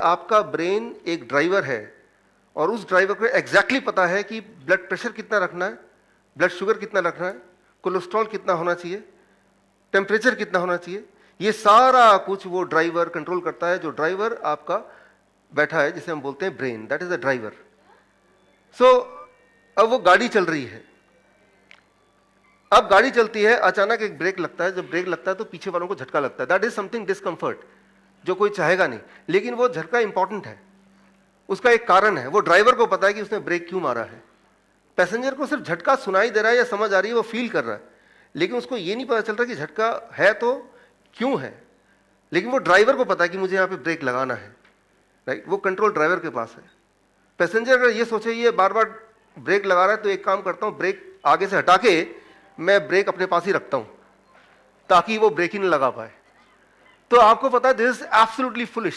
आपका ब्रेन एक ड्राइवर है और उस ड्राइवर को एग्जैक्टली पता है कि ब्लड प्रेशर कितना रखना है, ब्लड शुगर कितना रखना है, कोलेस्ट्रॉल कितना होना चाहिए, टेम्परेचर कितना होना चाहिए, ये सारा कुछ वो ड्राइवर कंट्रोल करता है। जो ड्राइवर आपका बैठा है जिसे हम बोलते हैं brain, that is the driver. So अब वो गाड़ी चल रही है, अब गाड़ी चलती है, अचानक एक ब्रेक लगता है। जब ब्रेक लगता है तो पीछे वालों को झटका लगता है, दैट इज समथिंग डिस्कम्फर्ट, जो कोई चाहेगा नहीं, लेकिन वो झटका इंपॉर्टेंट है, उसका एक कारण है। वो ड्राइवर को पता है कि उसने ब्रेक क्यों मारा है। पैसेंजर को सिर्फ झटका सुनाई दे रहा है या समझ आ रही है, वो फील कर रहा है, लेकिन उसको ये नहीं पता चल रहा कि झटका है तो क्यों है। लेकिन वो ड्राइवर को पता है कि मुझे यहाँ पे ब्रेक लगाना है, राइट। वो कंट्रोल ड्राइवर के पास है। पैसेंजर अगर ये सोचे ये बार बार ब्रेक लगा रहा है तो एक काम करता हूँ, ब्रेक आगे से हटा के मैं ब्रेक अपने पास ही रखता हूँ ताकि वो ब्रेक ही नहीं लगा पाए। तो आपको पता है दिस इज एब्सोल्युटली फुलिश,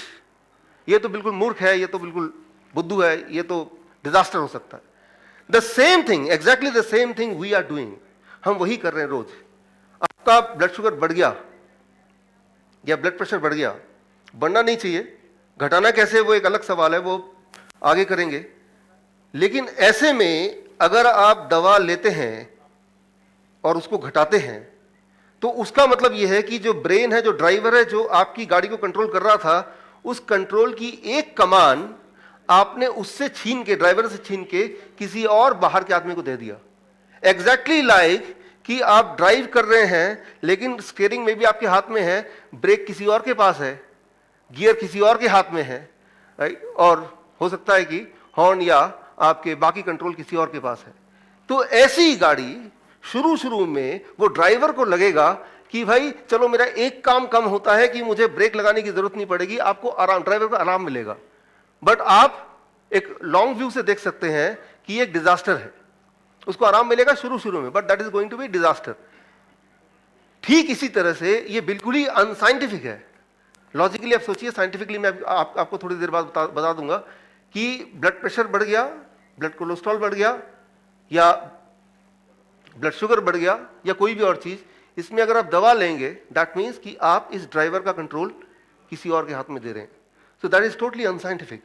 ये तो बिल्कुल मूर्ख है, ये तो बिल्कुल बुद्धू है, ये तो डिजास्टर हो सकता है। The same thing, exactly the same thing we are doing, हम वही कर रहे हैं रोज। आपका ब्लड शुगर बढ़ गया या ब्लड प्रेशर बढ़ गया, बढ़ना नहीं चाहिए, घटाना कैसे वो एक अलग सवाल है, वो आगे करेंगे। लेकिन ऐसे में अगर आप दवा लेते हैं और उसको घटाते हैं तो उसका मतलब यह है कि जो ब्रेन है, जो ड्राइवर है, जो आपकी गाड़ी को कंट्रोल कर रहा था, उस कंट्रोल की एक कमान आपने उससे छीन के, ड्राइवर से छीन के किसी और बाहर के आदमी को दे दिया। एग्जैक्टली लाइक कि आप ड्राइव कर रहे हैं लेकिन स्टीयरिंग में भी आपके हाथ में है, ब्रेक किसी और के पास है, गियर किसी और के हाथ में है, राइट, और हो सकता है कि हॉर्न या आपके बाकी कंट्रोल किसी और के पास है। तो ऐसी गाड़ी शुरू शुरू में वो ड्राइवर को लगेगा कि भाई चलो मेरा एक काम कम होता है कि मुझे ब्रेक लगाने की जरूरत नहीं पड़ेगी, आपको आराम, ड्राइवर को आराम मिलेगा। बट आप एक लॉन्ग व्यू से देख सकते हैं कि ये एक डिजास्टर है। उसको आराम मिलेगा शुरू शुरू में, but that is going to be disaster. ठीक इसी तरह से ये बिल्कुल ही अनसाइंटिफिक है। लॉजिकली आप सोचिए, साइंटिफिकली मैं आपको थोड़ी देर बाद बता दूंगा कि ब्लड प्रेशर बढ़ गया, ब्लड कोलेस्ट्रॉल बढ़ गया या ब्लड शुगर बढ़ गया या कोई भी और चीज, इसमें अगर आप दवा लेंगे दैट मीन्स कि आप इस ड्राइवर का कंट्रोल किसी और के हाथ में दे रहे हैं। So that is totally unscientific.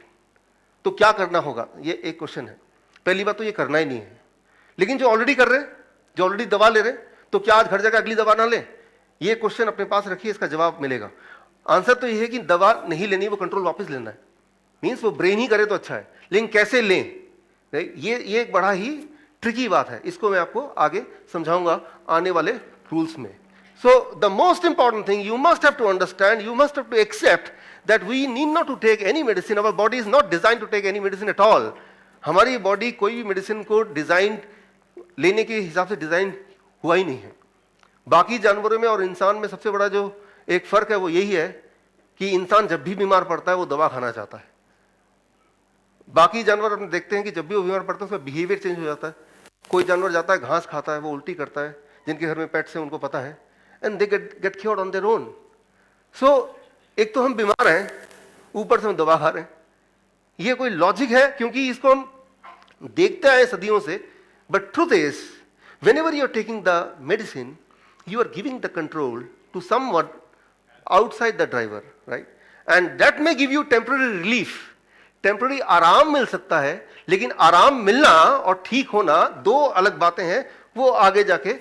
तो क्या करना होगा, ये एक क्वेश्चन है। पहली बात तो ये करना ही नहीं है। लेकिन जो ऑलरेडी कर रहे हैं, जो ऑलरेडी दवा ले रहे हैं, तो क्या आज घर जाकर अगली दवा ना ले? ये क्वेश्चन अपने पास रखिए, इसका जवाब मिलेगा। आंसर तो ये है कि दवा नहीं लेनी, वो कंट्रोल वापस लेना है। मीन्स वो ब्रेन ही करे तो अच्छा है, लेकिन कैसे लें, ये एक बड़ा ही ट्रिकी बात है। इसको मैं आपको आगे समझाऊंगा आने वाले रूल्स में। So the most important thing you must have to understand, you must have to accept that we need not to take any medicine. Our body is not design to take any medicine at all. हमारी body कोई भी medicine को design लेने के हिसाब से design हुआ ही नहीं है। बाकी जानवरों में और इंसान में सबसे बड़ा जो एक फर्क है वो यही है कि इंसान जब भी बीमार पड़ता है वो दवा खाना चाहता है। बाकी जानवर अपने देखते हैं कि जब भी वो बीमार पड़ता है उसका बिहेवियर चेंज हो जाता है। कोई जानवर जाता है घास खाता है, वो उल्टी करता है, जिनके घर में पेट्स हैं उनको पता है, and they get cured on their own. So एक तो हम बीमार हैं, ऊपर से हम दवा खा रहे हैं। ये कोई लॉजिक है? क्योंकि इसको हम देखते आए सदियों से। But truth is whenever you are taking the medicine, you are giving the control to someone outside the driver, right? And that may give you temporary relief. Temporary आराम मिल सकता है, लेकिन आराम मिलना और ठीक होना दो अलग बातें हैं। वो आगे जाके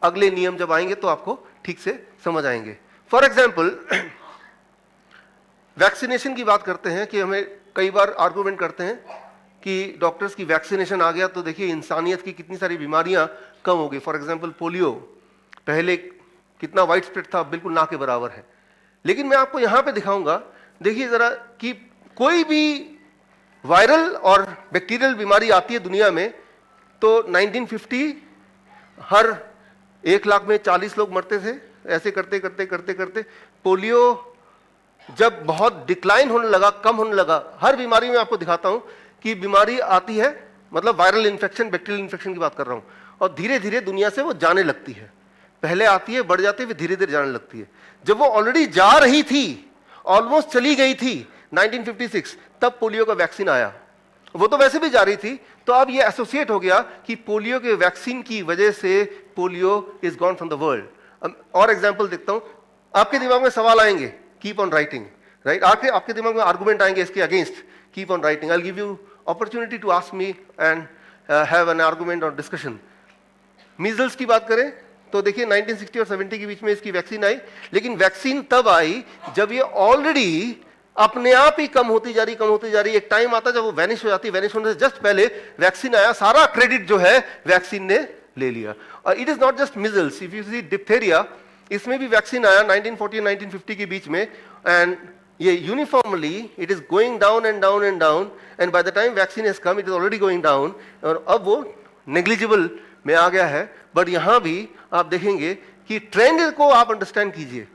अगले नियम जब आएंगे तो आपको ठीक से समझ आएंगे। फॉर एग्जाम्पल, वैक्सीनेशन की बात करते हैं कि हमें कई बार आर्गुमेंट करते हैं कि डॉक्टर्स की वैक्सीनेशन आ गया तो देखिए इंसानियत की कितनी सारी बीमारियां कम हो गई। फॉर एग्जाम्पल पोलियो, पहले कितना वाइड स्प्रेड था, बिल्कुल ना के बराबर है। लेकिन मैं आपको यहां पे दिखाऊंगा, देखिए जरा कि कोई भी वायरल और बैक्टीरियल बीमारी आती है दुनिया में तो 1950 हर 1 लाख में 40 लोग मरते थे। ऐसे करते करते करते करते पोलियो जब बहुत डिक्लाइन होने लगा, कम होने लगा, हर बीमारी में आपको दिखाता हूं कि बीमारी आती है, मतलब वायरल इन्फेक्शन, बैक्टीरियल इन्फेक्शन की बात कर रहा हूं, और धीरे धीरे दुनिया से वो जाने लगती है। पहले आती है, बढ़ जाती है, फिर धीरे धीरे जाने लगती है। जब वो ऑलरेडी जा रही थी, ऑलमोस्ट चली गई थी 1956, तब पोलियो का वैक्सीन आया। वो तो वैसे भी जा रही थी, तो अब ये एसोसिएट हो गया कि पोलियो के वैक्सीन की वजह से polio is gone from the world. और एग्जांपल देखता हूं, आपके दिमाग में सवाल आएंगे, कीप ऑन राइटिंग, राइट? आपके दिमाग में आर्गुमेंट आएंगे इसके against, keep on writing, I will give you opportunity to ask me and have an argument और डिस्कशन। मीजल्स की बात करें तो देखिए 1960 और 70 के बीच में इसकी वैक्सीन आई, लेकिन वैक्सीन तब आई जब ये ऑलरेडी अपने आप ही कम होती जा रही। एक टाइम आता जब वो वैनिश हो जाती, वैनिश होने से जस्ट पहले वैक्सीन आया, सारा क्रेडिट जो है वैक्सीन ने ले लिया। और it is not just measles, if you see diphtheria, इसमें भी वैक्सीन आया 1940 1950 के बीच में, एंड ये uniformly it is going down and down and down, and by the time vaccine has come it is already going down, और अब वो negligible में आ गया है। बट यहां भी आप देखेंगे कि ट्रेंड को आप अंडरस्टैंड कीजिए।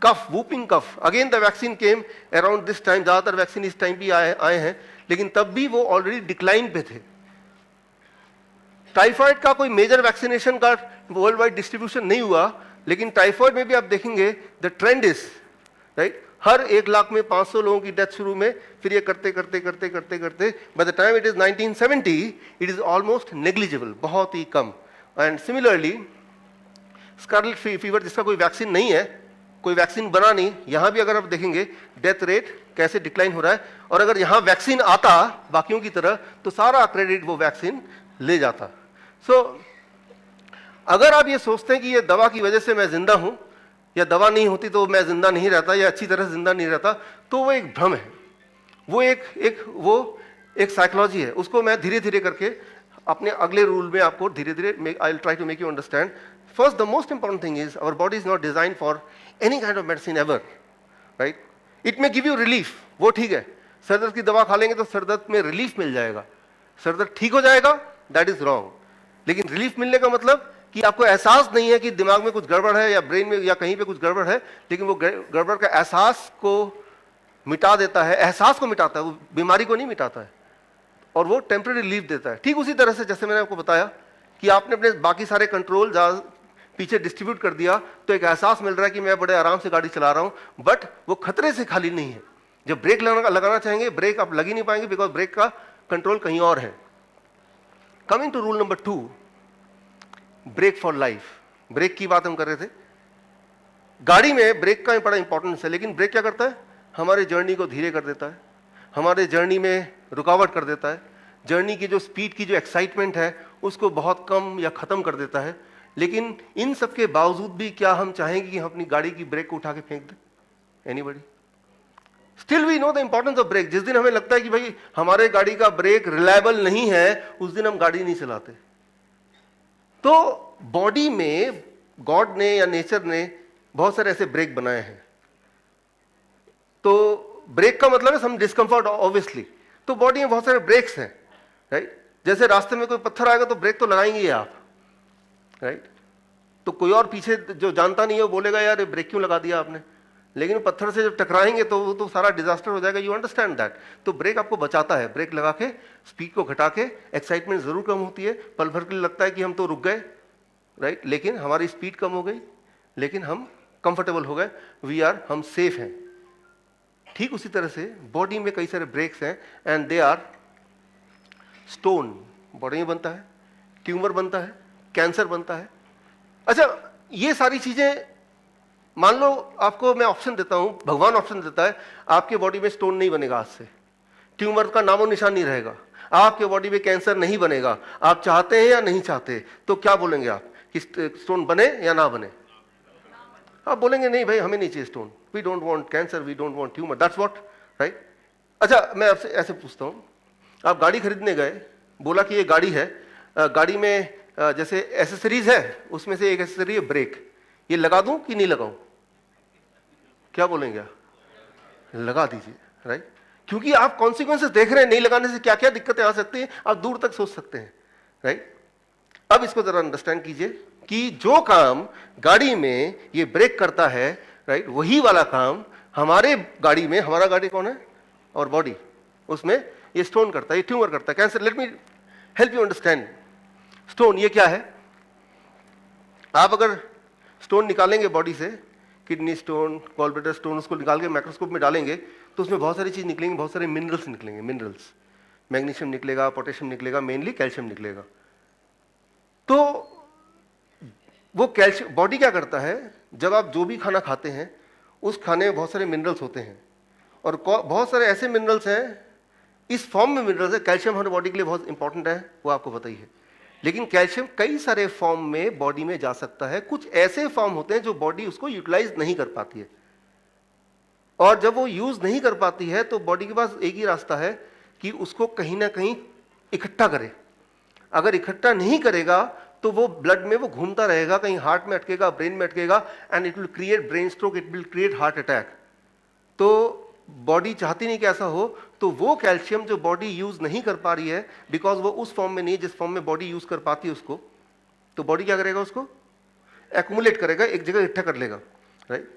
Cough, whooping cough, again the vaccine came around this time, ज्यादातर वैक्सीन इस टाइम भी आए हैं, लेकिन तब भी वो ऑलरेडी डिक्लाइन पे थे। टाइफाइड का कोई मेजर वैक्सीनेशन का वर्ल्ड वाइड डिस्ट्रीब्यूशन नहीं हुआ, लेकिन टाइफाइड में भी आप देखेंगे द ट्रेंड इज राइट, हर 1 लाख में 500 लोगों की डेथ शुरू में, फिर ये करते by the time it is 1970 it is almost negligible, बहुत ही कम। एंड सिमिलरली स्कारलेट फीवर, जिसका कोई वैक्सीन नहीं है, कोई वैक्सीन बना नहीं, यहां भी अगर आप देखेंगे डेथ रेट कैसे डिक्लाइन हो रहा है, और अगर यहां वैक्सीन आता बाकियों की तरह तो सारा क्रेडिट वो वैक्सीन ले जाता। सो अगर आप ये सोचते हैं कि ये दवा की वजह से मैं जिंदा हूं, या दवा नहीं होती तो मैं जिंदा नहीं रहता, या अच्छी तरह जिंदा नहीं रहता, तो वो एक भ्रम है, वो एक साइकोलॉजी है। उसको मैं धीरे धीरे करके अपने अगले रूल में आपको धीरे धीरे I will try to make you understand. First, the most important thing is our body is not design for any kind of medicine ever, right? It may give you relief, वो ठीक है, sir दर्द की दवा खा लेंगे तो sir दर्द में रिलीफ मिल जाएगा, सर दर्द ठीक हो जाएगा, दैट इज रॉन्ग। लेकिन रिलीफ मिलने का मतलब कि आपको एहसास नहीं है कि दिमाग में कुछ गड़बड़ है, या ब्रेन में या कहीं पे कुछ गड़बड़ है, लेकिन वो गड़बड़ का एहसास को मिटा देता है, एहसास को मिटाता है, वो बीमारी को नहीं मिटाता है, और वो टेम्परेरी रिलीफ देता है। ठीक उसी तरह से जैसे मैंने आपको बताया कि आपने अपने बाकी सारे कंट्रोल पीछे डिस्ट्रीब्यूट कर दिया, तो एक एहसास मिल रहा है कि मैं बड़े आराम से गाड़ी चला रहा हूं, बट वो खतरे से खाली नहीं है। जब ब्रेक लगाना चाहेंगे, ब्रेक आप लग ही नहीं पाएंगे, बिकॉज ब्रेक का कंट्रोल कहीं और है। Coming to rule number 2, break for life. Break की बात हम कर रहे थे, गाड़ी में ब्रेक का बड़ा इंपॉर्टेंस है, लेकिन ब्रेक क्या करता है? हमारे जर्नी को धीरे कर देता है, हमारे जर्नी में रुकावट कर देता है, जर्नी की जो स्पीड की जो एक्साइटमेंट है उसको बहुत कम या खत्म कर देता है। लेकिन इन सब के बावजूद भी क्या हम चाहेंगे कि हम अपनी गाड़ी की ब्रेक को उठा के फेंक दें? Anybody? Still we know the importance of brake. जिस दिन हमें लगता है कि भाई हमारे गाड़ी का ब्रेक रिलायबल नहीं है, उस दिन हम गाड़ी नहीं चलाते। तो बॉडी में गॉड ने या नेचर ने बहुत सारे ऐसे ब्रेक बनाए हैं। तो ब्रेक का मतलब है सम डिस्कंफर्ट ऑब्वियसली, तो बॉडी में बहुत सारे ब्रेक्स हैं, राइट? जैसे रास्ते में कोई पत्थर आएगा तो ब्रेक तो लगाएंगे ही आप, राइट? तो कोई और पीछे जो जानता नहीं है वो बोलेगा यार ये ब्रेक क्यों लगा दिया आपने, लेकिन पत्थर से जब टकराएंगे तो सारा डिजास्टर हो जाएगा। You understand that? तो ब्रेक आपको बचाता है, ब्रेक लगा के स्पीड को घटा के, एक्साइटमेंट जरूर कम होती है, पल भर के लिए लगता है कि हम तो रुक गए, राइट? लेकिन हमारी स्पीड कम हो गई, लेकिन हम कंफर्टेबल हो गए, हम सेफ हैं। ठीक उसी तरह से बॉडी में कई सारे ब्रेक्स हैं, and they are stone body में बनता है, ट्यूमर बनता है, कैंसर बनता है। अच्छा, ये सारी चीजें मान लो आपको मैं ऑप्शन देता हूं, भगवान ऑप्शन देता है, आपके बॉडी में स्टोन नहीं बनेगा आज से, ट्यूमर का नामो निशान नहीं रहेगा, आपके बॉडी में कैंसर नहीं बनेगा, आप चाहते हैं या नहीं चाहते, तो क्या बोलेंगे आप कि स्टोन बने या ना बने? आप बोलेंगे नहीं भाई हमें नहीं चाहिए stone, we don't want cancer, we don't want tumour, that's what, right? अच्छा, मैं आपसे ऐसे पूछता हूं, आप गाड़ी खरीदने गए, बोला कि ये गाड़ी है, गाड़ी में जैसे एसेसरीज है, उसमें से एक एसेसरी है ब्रेक, ये लगा दूं कि नहीं लगाऊं? क्या बोलेंगे आप? लगा दीजिए, राइट? क्योंकि आप कॉन्सिक्वेंसेस देख रहे हैं, नहीं लगाने से क्या क्या दिक्कतें आ सकती हैं, आप दूर तक सोच सकते हैं, राइट? अब इसको जरा अंडरस्टैंड कीजिए कि जो काम गाड़ी में ये ब्रेक करता है, राइट, वही वाला काम हमारे गाड़ी में, हमारा गाड़ी कौन है? और बॉडी, उसमें ये स्टोन करता है, ये ट्यूमर करता है, cancer. Let me help you understand. Stone ये क्या है? आप अगर स्टोन निकालेंगे बॉडी से, किडनी स्टोन, गॉलब्लैडर स्टोन, उसको निकाल के माइक्रोस्कोप में डालेंगे तो उसमें बहुत सारी चीज निकलेंगी, बहुत सारे मिनरल्स निकलेंगे, मिनरल्स, मैग्नीशियम निकलेगा, पोटेशियम निकलेगा, मेनली कैल्शियम निकलेगा। तो वो कैल्शियम, बॉडी क्या करता है, जब आप जो भी खाना खाते हैं उस खाने में बहुत सारे मिनरल्स होते हैं, और बहुत सारे ऐसे मिनरल्स हैं, इस फॉर्म में मिनरल्स है। कैल्शियम हमारे बॉडी के लिए बहुत इंपॉर्टेंट है, वो आपको पता ही है। लेकिन कैल्शियम कई सारे फॉर्म में बॉडी में जा सकता है। कुछ ऐसे फॉर्म होते हैं जो बॉडी उसको यूटिलाइज नहीं कर पाती है, और जब वो यूज नहीं कर पाती है तो बॉडी के पास एक ही रास्ता है कि उसको कहीं ना कहीं इकट्ठा करे। अगर इकट्ठा नहीं करेगा तो वो ब्लड में वो घूमता रहेगा, कहीं हार्ट में अटकेगा, ब्रेन में अटकेगा, and it will create brain stroke, it will create heart attack. तो बॉडी चाहती नहीं कि ऐसा हो, तो वो कैल्शियम जो बॉडी यूज नहीं कर पा रही है, बिकॉज वो उस फॉर्म में नहीं जिस फॉर्म में बॉडी यूज कर पाती है उसको, तो बॉडी क्या करेगा, उसको एक्यूमुलेट करेगा, एक जगह इकट्ठा कर लेगा, right.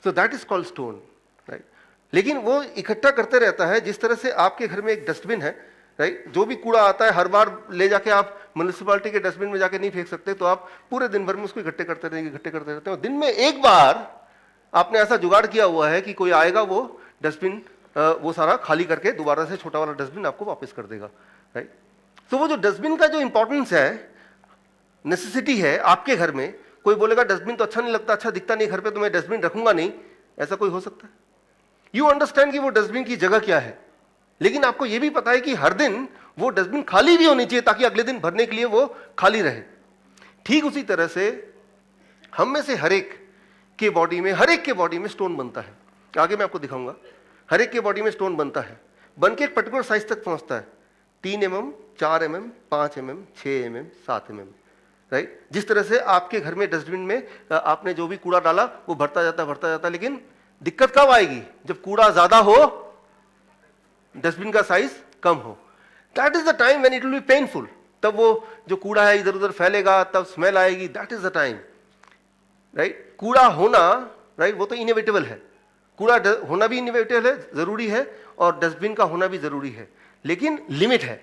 So that is called stone, right. लेकिन वो इकट्ठा करते रहता है। जिस तरह से आपके घर में एक डस्टबिन है, राइट, जो भी कूड़ा आता है हर बार ले जाके आप म्युनिसिपैलिटी के डस्टबिन में जाके नहीं फेंक सकते, तो आप पूरे दिन भर में उसको इकट्ठे करते रहेंगे, इकट्ठे करते रहते हैं। दिन में एक बार आपने ऐसा जुगाड़ किया हुआ है कि कोई आएगा, वो डस्टबिन वो सारा खाली करके दोबारा से छोटा वाला डस्टबिन आपको वापस कर देगा, राइट। तो वो जो डस्टबिन का जो इंपॉर्टेंस है, नेसेसिटी है आपके घर में, कोई बोलेगा डस्टबिन तो अच्छा नहीं लगता, अच्छा दिखता नहीं घर पे, तो मैं डस्टबिन रखूंगा नहीं, ऐसा कोई हो सकता है? यू अंडरस्टैंड कि वो डस्टबिन की जगह क्या है, लेकिन आपको यह भी पता है कि हर दिन वो डस्टबिन खाली भी होनी चाहिए ताकि अगले दिन भरने के लिए वो खाली रहे। ठीक उसी तरह से हम में से हर एक के बॉडी में स्टोन बनता है। आगे मैं आपको दिखाऊंगा। हर एक के बॉडी में स्टोन बनता है, बन के एक पर्टिकुलर साइज तक पहुंचता है, 3 mm, 4 mm, 5 mm, 6 mm, 7 mm, right. जिस तरह से आपके घर में डस्टबिन में आपने जो भी कूड़ा डाला वो भरता जाता, लेकिन दिक्कत कब आएगी? जब कूड़ा ज्यादा हो, डस्टबिन का साइज कम हो। That is the time when it will be painful. तब वो जो कूड़ा है इधर उधर फैलेगा, तब स्मेल आएगी, that is the time, right. कूड़ा होना, राइट, वो तो इनएविटेबल है, कूड़ा होना भी इनएविटेबल है, जरूरी है, और डस्टबिन का होना भी जरूरी है, लेकिन लिमिट है,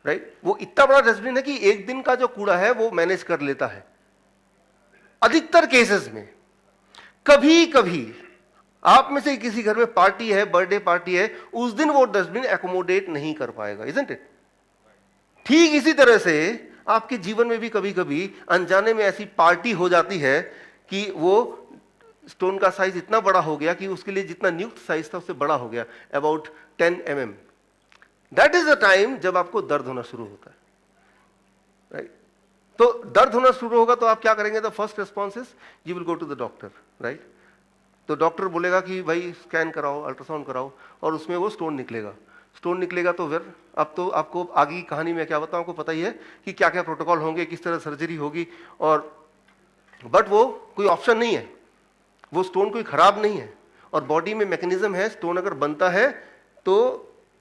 राइट। वो इतना बड़ा डस्टबिन है कि एक दिन का जो कूड़ा है वो मैनेज कर लेता है। अधिकतर केसेस में कभी कभी आप में से किसी घर में पार्टी है, बर्थडे पार्टी है, उस दिन वो डस्टबिन एकोमोडेट नहीं कर पाएगा, इजंट इट? ठीक इसी तरह से आपके जीवन में भी कभी कभी अनजाने में ऐसी पार्टी हो जाती है कि वो स्टोन का साइज इतना बड़ा हो गया कि उसके लिए जितना नियुक्त साइज था उससे बड़ा हो गया, about 10 mm। That is the time जब आपको दर्द होना शुरू होता है, राइट। तो दर्द होना शुरू होगा तो आप क्या करेंगे? The first response is you will go to the doctor, right. तो डॉक्टर बोलेगा कि भाई स्कैन कराओ, अल्ट्रासाउंड कराओ, और उसमें वो स्टोन निकलेगा। स्टोन निकलेगा तो फिर अब तो आपको आगे की कहानी में क्या बताऊं, आपको पता ही है कि क्या क्या प्रोटोकॉल होंगे, किस तरह सर्जरी होगी, और बट वो कोई ऑप्शन नहीं है, वो स्टोन कोई खराब नहीं है, और बॉडी में मैकेनिज्म है, स्टोन अगर बनता है तो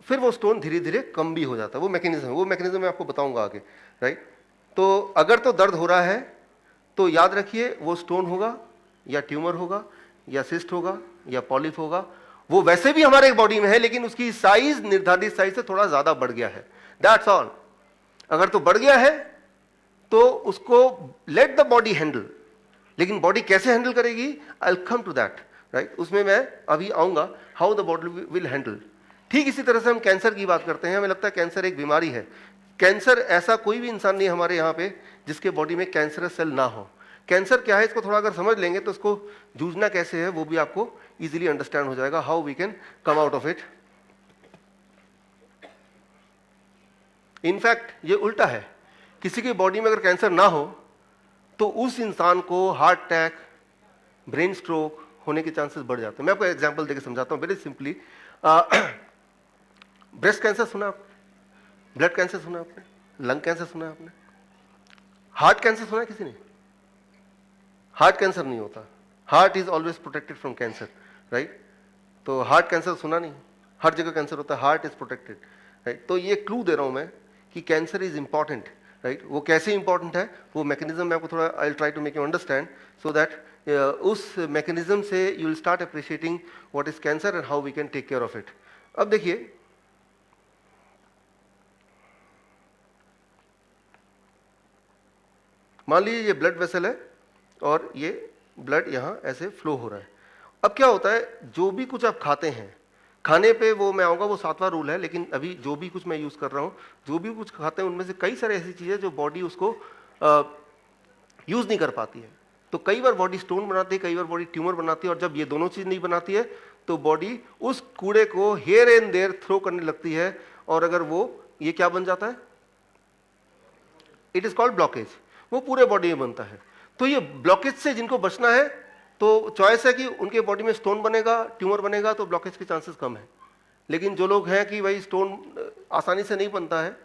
फिर वो स्टोन धीरे धीरे कम भी हो जाता है। वो मैकेनिज्म मैं आपको बताऊंगा आगे, राइट। तो अगर तो दर्द हो रहा है तो याद रखिए वो स्टोन होगा, या ट्यूमर होगा, या सिस्ट होगा, या पॉलिप होगा। वो वैसे भी हमारे बॉडी में है, लेकिन उसकी साइज निर्धारित साइज से थोड़ा ज्यादा बढ़ गया है, दैट्स ऑल। अगर तो बढ़ गया है तो उसको लेट द बॉडी हैंडल, लेकिन बॉडी कैसे हैंडल करेगी, I will come to that, right. उसमें मैं अभी आऊंगा, how the body will handle. ठीक इसी तरह से हम कैंसर की बात करते हैं, हमें लगता है कैंसर एक बीमारी है। कैंसर, ऐसा कोई भी इंसान नहीं हमारे यहाँ पे जिसके बॉडी में कैंसरस सेल ना हो। कैंसर क्या है इसको थोड़ा अगर समझ लेंगे तो इसको जूझना कैसे है वो भी आपको इजीली अंडरस्टैंड हो जाएगा, how we can come out of it. In fact ये उल्टा है, किसी की बॉडी में अगर कैंसर ना हो तो उस इंसान को हार्ट अटैक, ब्रेन स्ट्रोक होने के चांसेस बढ़ जाते हैं। मैं आपको एग्जांपल देकर समझाता हूं वेरी सिंपली। ब्रेस्ट कैंसर सुना आपने, ब्लड कैंसर सुना आपने, लंग कैंसर सुना आपने, हार्ट कैंसर सुना है किसी ने? हार्ट कैंसर नहीं होता, heart is always protected from cancer, right. तो हार्ट कैंसर सुना नहीं, हर जगह कैंसर होता है, हार्ट इज प्रोटेक्टेड, राइट। तो ये क्लू दे रहा हूं मैं कि कैंसर इज इंपॉर्टेंट, राइट। वो कैसे इंपॉर्टेंट है वो मैकेनिज्म मैं आपको थोड़ा I will try to make you understand, so that उस मैकेनिज्म से you will start appreciating what is cancer and how we can take care of it. अब देखिए, मान लीजिए ये ब्लड वेसल है और ये ब्लड यहाँ ऐसे फ्लो हो रहा है। अब क्या होता है, जो भी कुछ आप खाते हैं, खाने पे वो मैं आऊँगा, वो 7वां रूल है, लेकिन अभी जो भी कुछ मैं यूज़ कर रहा हूँ, जो भी कुछ खाते हैं उनमें से कई सारे ऐसी चीज़ें जो बॉडी उसको यूज़ नहीं कर पाती है। तो कई बार बॉडी स्टोन बनाती है, कई बार बॉडी ट्यूमर बनाती है, और जब ये दोनों चीज नहीं बनाती है तो बॉडी उस कूड़े को हियर एंड देयर थ्रो करने लगती है, और अगर वो ये क्या बन जाता है, इट इज कॉल्ड ब्लॉकेज, वो पूरे बॉडी में बनता है। तो ये ब्लॉकेज से जिनको बचना है तो चॉइस है कि उनके बॉडी में स्टोन बनेगा, ट्यूमर बनेगा, तो ब्लॉकेज के चांसेस कम है। लेकिन जो लोग हैं कि भाई स्टोन आसानी से नहीं बनता है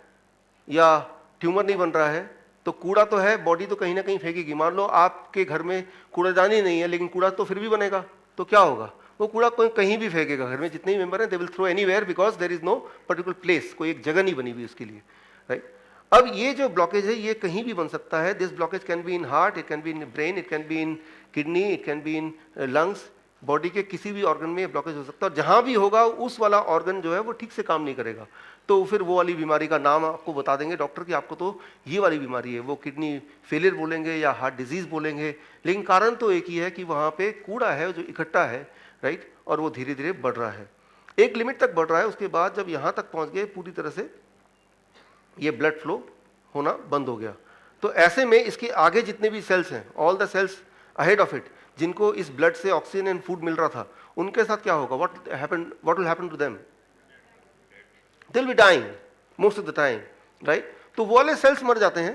या ट्यूमर नहीं बन रहा है, तो कूड़ा तो है, बॉडी तो कहीं ना कहीं फेंकेगी। मान लो आपके घर में कूड़ादान ही नहीं है लेकिन कूड़ा तो फिर भी बनेगा, तो क्या होगा, वो कूड़ा कोई कहीं भी फेंकेगा। घर में जितने ही मेंबर हैं they will throw anywhere because there is no particular place, कोई एक जगह नहीं बनी हुई उसके लिए, राइट। अब ये जो ब्लॉकेज है ये कहीं भी बन सकता है। This blockage can be in heart, it can be in brain, it can be in kidney, it can be in lungs. Body के किसी भी ऑर्गन में ब्लॉकेज हो सकता है, और जहां भी होगा उस वाला ऑर्गन जो है वो ठीक से काम नहीं करेगा, तो फिर वो वाली बीमारी का नाम आपको बता देंगे डॉक्टर कि आपको तो ये वाली बीमारी है। वो किडनी फेलियर बोलेंगे या हार्ट डिजीज बोलेंगे, लेकिन कारण तो एक ही है कि वहाँ पे कूड़ा है जो इकट्ठा है, राइट, और वो धीरे धीरे बढ़ रहा है, एक लिमिट तक बढ़ रहा है। उसके बाद जब यहाँ तक पहुँच गए पूरी तरह से ये ब्लड फ्लो होना बंद हो गया, तो ऐसे में इसके आगे जितने भी सेल्स हैं, all the cells ahead of it, जिनको इस ब्लड से ऑक्सीजन एंड फूड मिल रहा था, उनके साथ क्या होगा, what will happen to them, they will be dying most of the time, right. तो वो वाले सेल्स मर जाते हैं,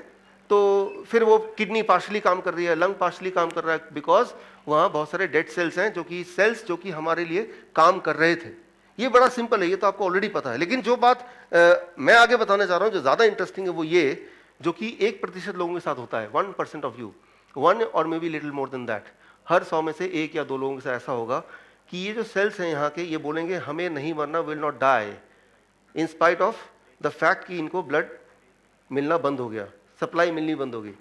तो फिर वो किडनी पार्शली काम कर रही है, लंग पार्शली काम कर रहा है, बिकॉज वहाँ बहुत सारे डेड सेल्स हैं जो कि हमारे लिए काम कर रहे थे। ये बड़ा सिंपल है, ये तो आपको ऑलरेडी पता है। लेकिन जो बात मैं आगे बताने जा रहा हूँ जो ज़्यादा इंटरेस्टिंग है वो ये, जो कि 1% लोगों के साथ होता है, 1% ऑफ यू, 1 और maybe little more than that. हर 100 में से 1 या 2 लोगों के साथ ऐसा होगा कि ये जो सेल्स हैं यहाँ के, ये बोलेंगे हमें नहीं मरना, will not die in spite of the fact कि इनको ब्लड मिलना बंद हो गया, सप्लाई मिलनी बंद हो गई।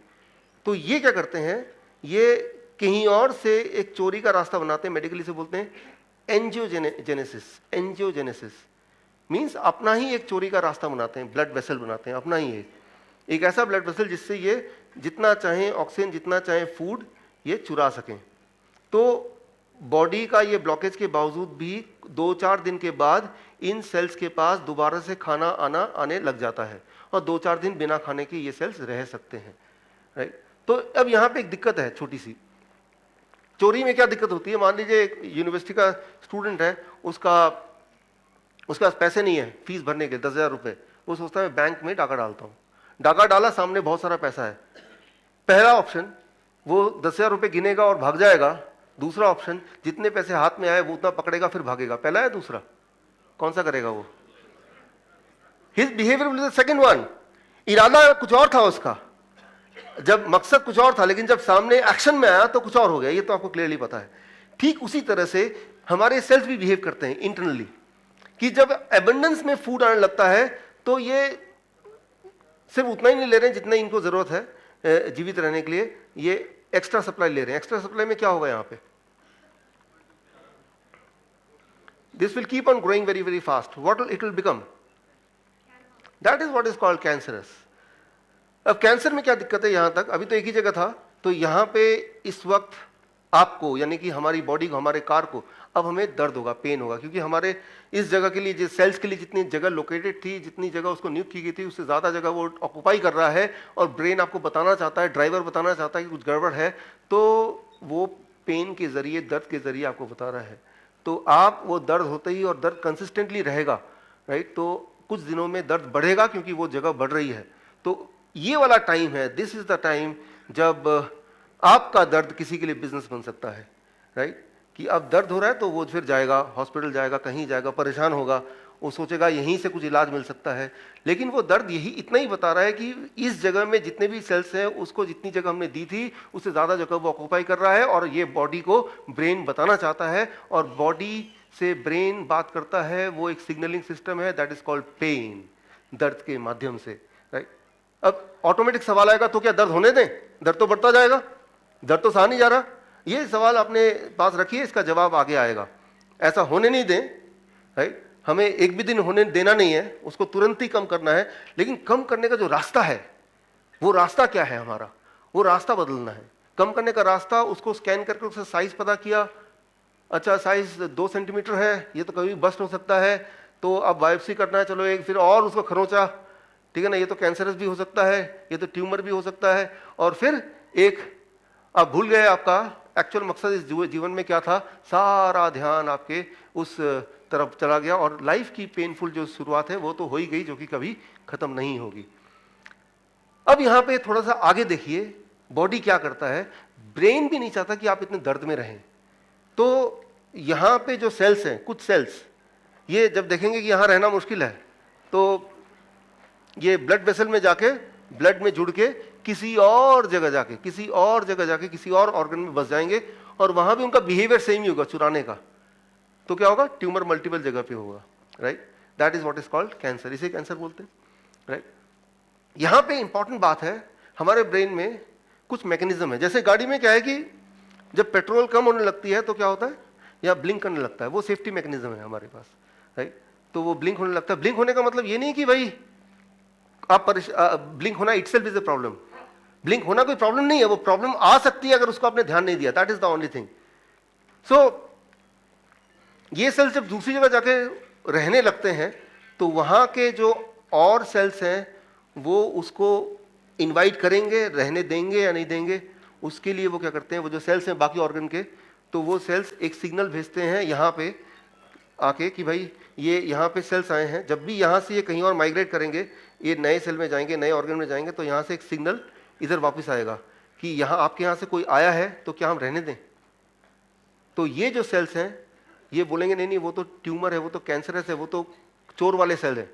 तो ये क्या करते हैं, ये कहीं और से एक चोरी का रास्ता बनाते हैं, मेडिकली से बोलते हैं एंजियोजेनेसिस। एंजियोजेनेसिस मीन्स अपना ही एक चोरी का रास्ता बनाते हैं, ब्लड वेसल बनाते हैं अपना ही एक ऐसा ब्लड वेसल जिससे ये जितना चाहें ऑक्सीजन, जितना चाहें फूड, ये चुरा सकें। तो बॉडी का ये ब्लॉकेज के बावजूद भी 2-4 दिन के बाद इन सेल्स के पास दोबारा से खाना आने लग जाता है, और 2-4 दिन बिना खाने के ये सेल्स रह सकते हैं, राइट। तो अब यहाँ पे एक दिक्कत है छोटी सी, चोरी में क्या दिक्कत होती है। मान लीजिए एक यूनिवर्सिटी का स्टूडेंट है, उसके पास पैसे नहीं है फीस भरने के 10,000 रुपये, वो सोचता है बैंक में डाका डालता हूँ। डाका डाला, सामने बहुत सारा पैसा है। पहला ऑप्शन वो 10,000 रुपये गिनेगा और भाग जाएगा। दूसरा ऑप्शन जितने पैसे हाथ में आए वो उतना पकड़ेगा फिर भागेगा। पहला है दूसरा, कौन सा करेगा वो? His behaviour will be the second one. इरादा कुछ और था उसका, जब मकसद कुछ और था, लेकिन जब सामने एक्शन में आया तो कुछ और हो गया। ये तो आपको क्लियरली पता है। ठीक उसी तरह से हमारे सेल्स भी बिहेव करते हैं इंटरनली, कि जब एबंडेंस में फूड आने लगता है तो ये सिर्फ उतना ही नहीं ले रहे हैं जितना इनको जरूरत है जीवित रहने के लिए, ये एक्स्ट्रा सप्लाई ले रहे हैं। एक्स्ट्रा सप्लाई में क्या होगा यहाँ पे, this will keep on growing very very fast. What it will become, that is what is called cancerous. अब कैंसर में क्या दिक्कत है, यहां तक अभी तो एक ही जगह था, तो यहां पे इस वक्त आपको, यानी कि हमारी बॉडी को, हमारे कार को, अब हमें दर्द होगा, पेन होगा, क्योंकि हमारे इस जगह के लिए, जिस सेल्स के लिए जितनी जगह लोकेटेड थी, जितनी जगह उसको नियुक्त की गई थी, उससे ज़्यादा जगह वो ऑक्यूपाई कर रहा है, और ब्रेन आपको बताना चाहता है, ड्राइवर बताना चाहता है कि कुछ गड़बड़ है, तो वो पेन के जरिए, दर्द के जरिए आपको बता रहा है। तो आप वो दर्द होते ही, और दर्द कंसिस्टेंटली रहेगा, राइट, तो कुछ दिनों में दर्द बढ़ेगा क्योंकि वो जगह बढ़ रही है। तो ये वाला टाइम है, दिस इज द टाइम जब आपका दर्द किसी के लिए बिजनेस बन सकता है, राइट, कि अब दर्द हो रहा है तो वो फिर जाएगा हॉस्पिटल, जाएगा कहीं जाएगा, परेशान होगा, वो सोचेगा यहीं से कुछ इलाज मिल सकता है, लेकिन वो दर्द यही इतना ही बता रहा है कि इस जगह में जितने भी सेल्स हैं उसको जितनी जगह हमने दी थी उससे ज़्यादा जगह वो ऑक्यूपाई कर रहा है, और ये बॉडी को ब्रेन बताना चाहता है, और बॉडी से ब्रेन बात करता है, वो एक सिग्नलिंग सिस्टम है, दैट इज कॉल्ड पेन, दर्द के माध्यम से, राइट। अब ऑटोमेटिक सवाल आएगा, तो क्या दर्द होने दें, दर्द तो बढ़ता जाएगा, दर्द तो सहा नहीं जा रहा। ये सवाल अपने पास रखिए, इसका जवाब आगे आएगा। ऐसा होने नहीं दें, राइट, हमें एक भी दिन होने देना नहीं है, उसको तुरंत ही कम करना है। लेकिन कम करने का जो रास्ता है, वो रास्ता क्या है हमारा, वो रास्ता बदलना है। कम करने का रास्ता, उसको स्कैन करके उसका साइज पता किया, अच्छा साइज 2 सेंटीमीटर है, ये तो कभी बस्ट हो सकता है, तो अब बायोप्सी करना है, चलो एक फिर और उसको खरोंचा, ठीक है ना, ये तो कैंसरस भी हो सकता है, ये तो ट्यूमर भी हो सकता है, और फिर एक आप भूल गए आपका एक्चुअल मकसद इस जीवन में क्या था, सारा ध्यान आपके उस तरफ चला गया और लाइफ की पेनफुल जो शुरुआत है वो तो हो ही गई, जो कि कभी खत्म नहीं होगी। अब यहां पे थोड़ा सा आगे देखिए, बॉडी क्या करता है। ब्रेन भी नहीं चाहता कि आप इतने दर्द में रहें, तो यहां पे जो सेल्स हैं, कुछ सेल्स ये जब देखेंगे कि यहां रहना मुश्किल है, तो ये ब्लड वेसल में जाके ब्लड में जुड़ के किसी और जगह जाके किसी और ऑर्गन में बस जाएंगे और वहां भी उनका बिहेवियर सेम ही होगा, चुराने का। तो क्या होगा, ट्यूमर मल्टीपल जगह पे होगा, right. That is what is called cancer, इसे कैंसर बोलते हैं, राइट। यहां पे इंपॉर्टेंट बात है, हमारे ब्रेन में कुछ मैकेनिज्म है। जैसे गाड़ी में क्या है कि जब पेट्रोल कम होने लगती है तो क्या होता है, या ब्लिंक करने लगता है, वो सेफ्टी मैकेनिज्म है हमारे पास, राइट। तो वो ब्लिंक होने लगता है। ब्लिंक होने का मतलब ये नहीं कि भाई आप ब्लिंक होना itself is a problem. Blink होना कोई प्रॉब्लम नहीं है, वो प्रॉब्लम आ सकती है अगर उसको आपने ध्यान नहीं दिया, that is the only thing. So ये सेल्स जब दूसरी जगह जाके रहने लगते हैं तो वहां के जो और सेल्स हैं वो उसको इनवाइट करेंगे, रहने देंगे या नहीं देंगे। उसके लिए वो क्या करते हैं, वो जो सेल्स हैं बाकी ऑर्गन के, तो वो सेल्स एक सिग्नल भेजते हैं यहाँ पे आके कि भाई ये यहाँ पे सेल्स आए हैं। जब भी यहाँ से ये कहीं और माइग्रेट करेंगे, ये नए सेल में जाएंगे, नए ऑर्गन में जाएंगे, तो यहाँ से एक सिग्नल इधर वापस आएगा कि यहाँ आपके यहाँ से कोई आया है तो क्या हम रहने दें। तो ये जो सेल्स हैं ये बोलेंगे नहीं नहीं वो तो ट्यूमर है, वो तो कैंसरस है, वो तो चोर वाले सेल है।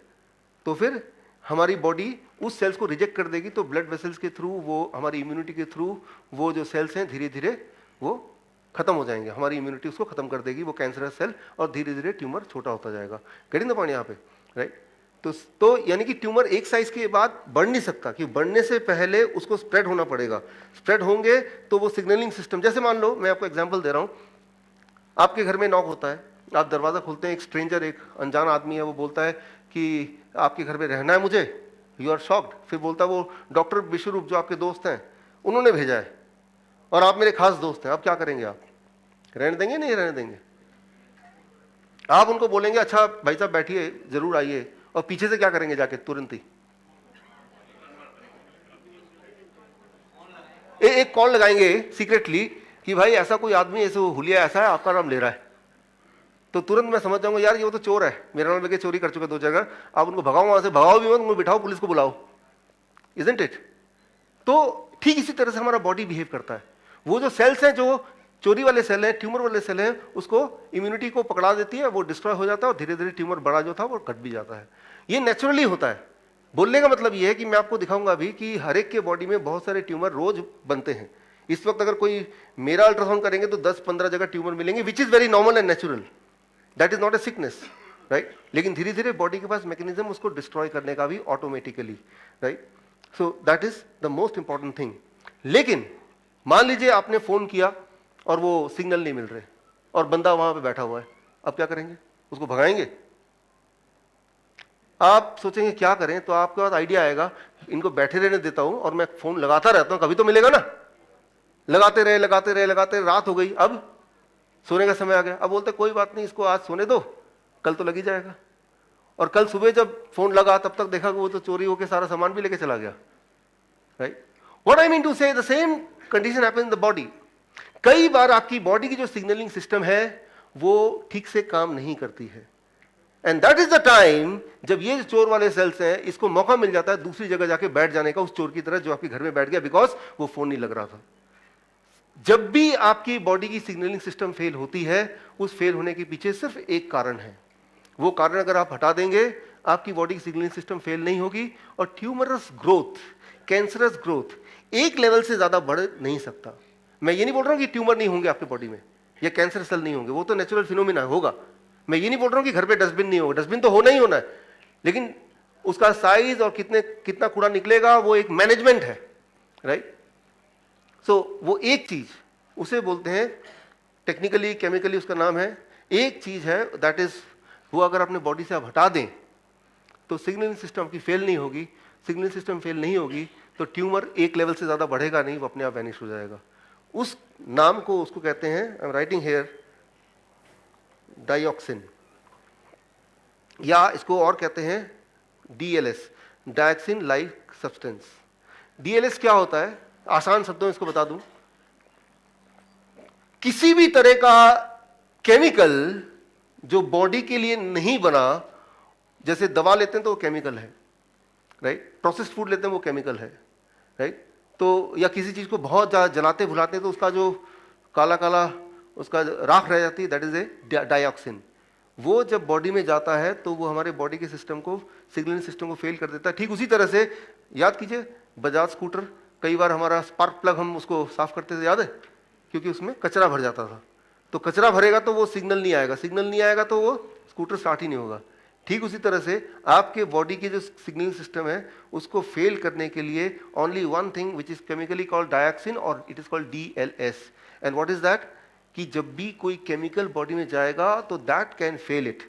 तो फिर हमारी बॉडी उस सेल्स को रिजेक्ट कर देगी। तो ब्लड वेसल्स के थ्रू, वो हमारी इम्यूनिटी के थ्रू, वो जो सेल्स हैं धीरे धीरे वो खत्म हो जाएंगे, हमारी इम्यूनिटी उसको खत्म कर देगी, वो कैंसरस सेल, और धीरे धीरे ट्यूमर छोटा होता जाएगा। गेटिंग द पॉइंट यहाँ पे, राइट। तो यानी कि ट्यूमर एक साइज के बाद बढ़ नहीं सकता, कि बढ़ने से पहले उसको स्प्रेड होना पड़ेगा। स्प्रेड होंगे तो वो सिग्नलिंग सिस्टम, जैसे मान लो मैं आपको एग्जांपल दे रहा हूं, आपके घर में नॉक होता है, आप दरवाजा खोलते हैं, एक स्ट्रेंजर, एक अनजान आदमी है, वो बोलता है कि आपके घर में रहना है मुझे। You are shocked. फिर बोलता है वो डॉक्टर विश्वरूप जो आपके दोस्त हैं उन्होंने भेजा है और आप मेरे खास दोस्त हैं, आप क्या करेंगे, आप रहने देंगे नहीं रहने देंगे? आप उनको बोलेंगे अच्छा भाई साहब बैठिए, जरूर आइए, और पीछे से क्या करेंगे जाके तुरंत ही एक कॉल लगाएंगे सीक्रेटली कि भाई ऐसा कोई आदमी, ऐसे हुलिया ऐसा है, आपका नाम ले रहा है। तो तुरंत मैं समझ जाऊंगा यार ये वो तो चोर है, मेरा नाम लेके चोरी कर चुका 2 जगह। आप उनको भगाओ वहां से, भगाओ भी मत, उनको बिठाओ, पुलिस को बुलाओ, इजंट इट। तो ठीक इसी तरह से हमारा बॉडी बिहेव करता है। वो जो सेल्स हैं, जो चोरी वाले सेल हैं, ट्यूमर वाले सेल हैं, उसको इम्यूनिटी को पकड़ा देती है, वो डिस्ट्रॉय हो जाता है और धीरे धीरे ट्यूमर बड़ा जो था वो घट भी जाता है। ये नेचुरली होता है। बोलने का मतलब ये है कि मैं आपको दिखाऊंगा अभी कि हर एक के बॉडी में बहुत सारे ट्यूमर रोज बनते हैं। इस वक्त अगर कोई मेरा अल्ट्रासाउंड करेंगे तो 10-15 जगह ट्यूमर मिलेंगे, which is very normal and natural, that is not a sickness, right. लेकिन धीरे धीरे बॉडी के पास मैकेनिज्म उसको डिस्ट्रॉय करने का भी automatically, right. So that is the most important thing. लेकिन मान लीजिए आपने फोन किया और वो सिग्नल नहीं मिल रहे और बंदा वहां पे बैठा हुआ है, अब क्या करेंगे, उसको भगाएंगे? आप सोचेंगे क्या करें, तो आपके पास आइडिया आएगा, इनको बैठे रहने देता हूं और मैं फोन लगाता रहता हूं, कभी तो मिलेगा ना। लगाते रहे, रात हो गई, अब सोने का समय आ गया। अब बोलते कोई बात नहीं, इसको आज सोने दो, कल तो लग ही जाएगा। और कल सुबह जब फोन लगा तब तक देखा कि वो तो चोरी होकर सारा सामान भी लेके चला गया, right. What I mean to say, the same condition happens in the body. कई बार आपकी बॉडी की जो सिग्नलिंग सिस्टम है वो ठीक से काम नहीं करती है, and that is the time जब ये चोर वाले सेल्स हैं, इसको मौका मिल जाता है दूसरी जगह जाके बैठ जाने का, उस चोर की तरह जो आपके घर में बैठ गया, बिकॉज वो फोन नहीं लग रहा था। जब भी आपकी बॉडी की सिग्नलिंग सिस्टम फेल होती है, उस फेल होने के पीछे सिर्फ एक कारण है। वो कारण अगर आप हटा देंगे, आपकी बॉडी की सिग्नलिंग सिस्टम फेल नहीं होगी और ट्यूमरस ग्रोथ, कैंसरस ग्रोथ एक लेवल से ज्यादा बढ़ नहीं सकता। मैं ये नहीं बोल रहा हूं कि ट्यूमर नहीं होंगे आपके बॉडी में या कैंसर सेल नहीं होंगे, वो तो नेचुरल फिनोमिना होगा। मैं ये नहीं बोल रहा हूं कि घर पे डस्टबिन नहीं होगा, डस्टबिन तो होना ही होना है, लेकिन उसका साइज और कितना कूड़ा निकलेगा वो एक मैनेजमेंट है, राइट। सो वो एक चीज, उसे बोलते हैं टेक्निकली केमिकली उसका नाम है, एक चीज है दैट इज, वो अगर अपने बॉडी से आप हटा दें तो सिग्नलिंग सिस्टम की फेल नहीं होगी। सिग्नलिंग सिस्टम फेल नहीं होगी तो ट्यूमर एक लेवल से ज्यादा बढ़ेगा नहीं, वो अपने आप वैनिश हो जाएगा। उस नाम को, उसको कहते हैं, I am writing here, dioxin, या इसको और कहते हैं डीएलएस, डायक्सिन लाइक सब्सटेंस। डीएलएस क्या होता है, आसान शब्दों में इसको बता दूं, किसी भी तरह का केमिकल जो बॉडी के लिए नहीं बना, जैसे दवा लेते हैं तो वो केमिकल है, राइट, प्रोसेस्ड फूड लेते हैं वो केमिकल है, राइट, तो या किसी चीज को बहुत ज्यादा जलाते भुलाते हैं तो उसका जो काला काला उसका राख रह जाती है, दैट इज ए डाइऑक्सिन। वो जब बॉडी में जाता है तो वो हमारे बॉडी के सिस्टम को, सिग्नलिंग सिस्टम को फेल कर देता है। ठीक उसी तरह से याद कीजिए बजाज स्कूटर, कई बार हमारा स्पार्क प्लग हम उसको साफ करते थे, याद है, क्योंकि उसमें कचरा भर जाता था। तो कचरा भरेगा तो वो सिग्नल नहीं आएगा, सिग्नल नहीं आएगा तो वो स्कूटर स्टार्ट ही नहीं होगा। ठीक उसी तरह से आपके बॉडी के जो सिग्नलिंग सिस्टम है उसको फेल करने के लिए only one thing which is chemically called dioxin और it is called DLS। And what is that, कि जब भी कोई केमिकल बॉडी में जाएगा तो दैट कैन फेल इट।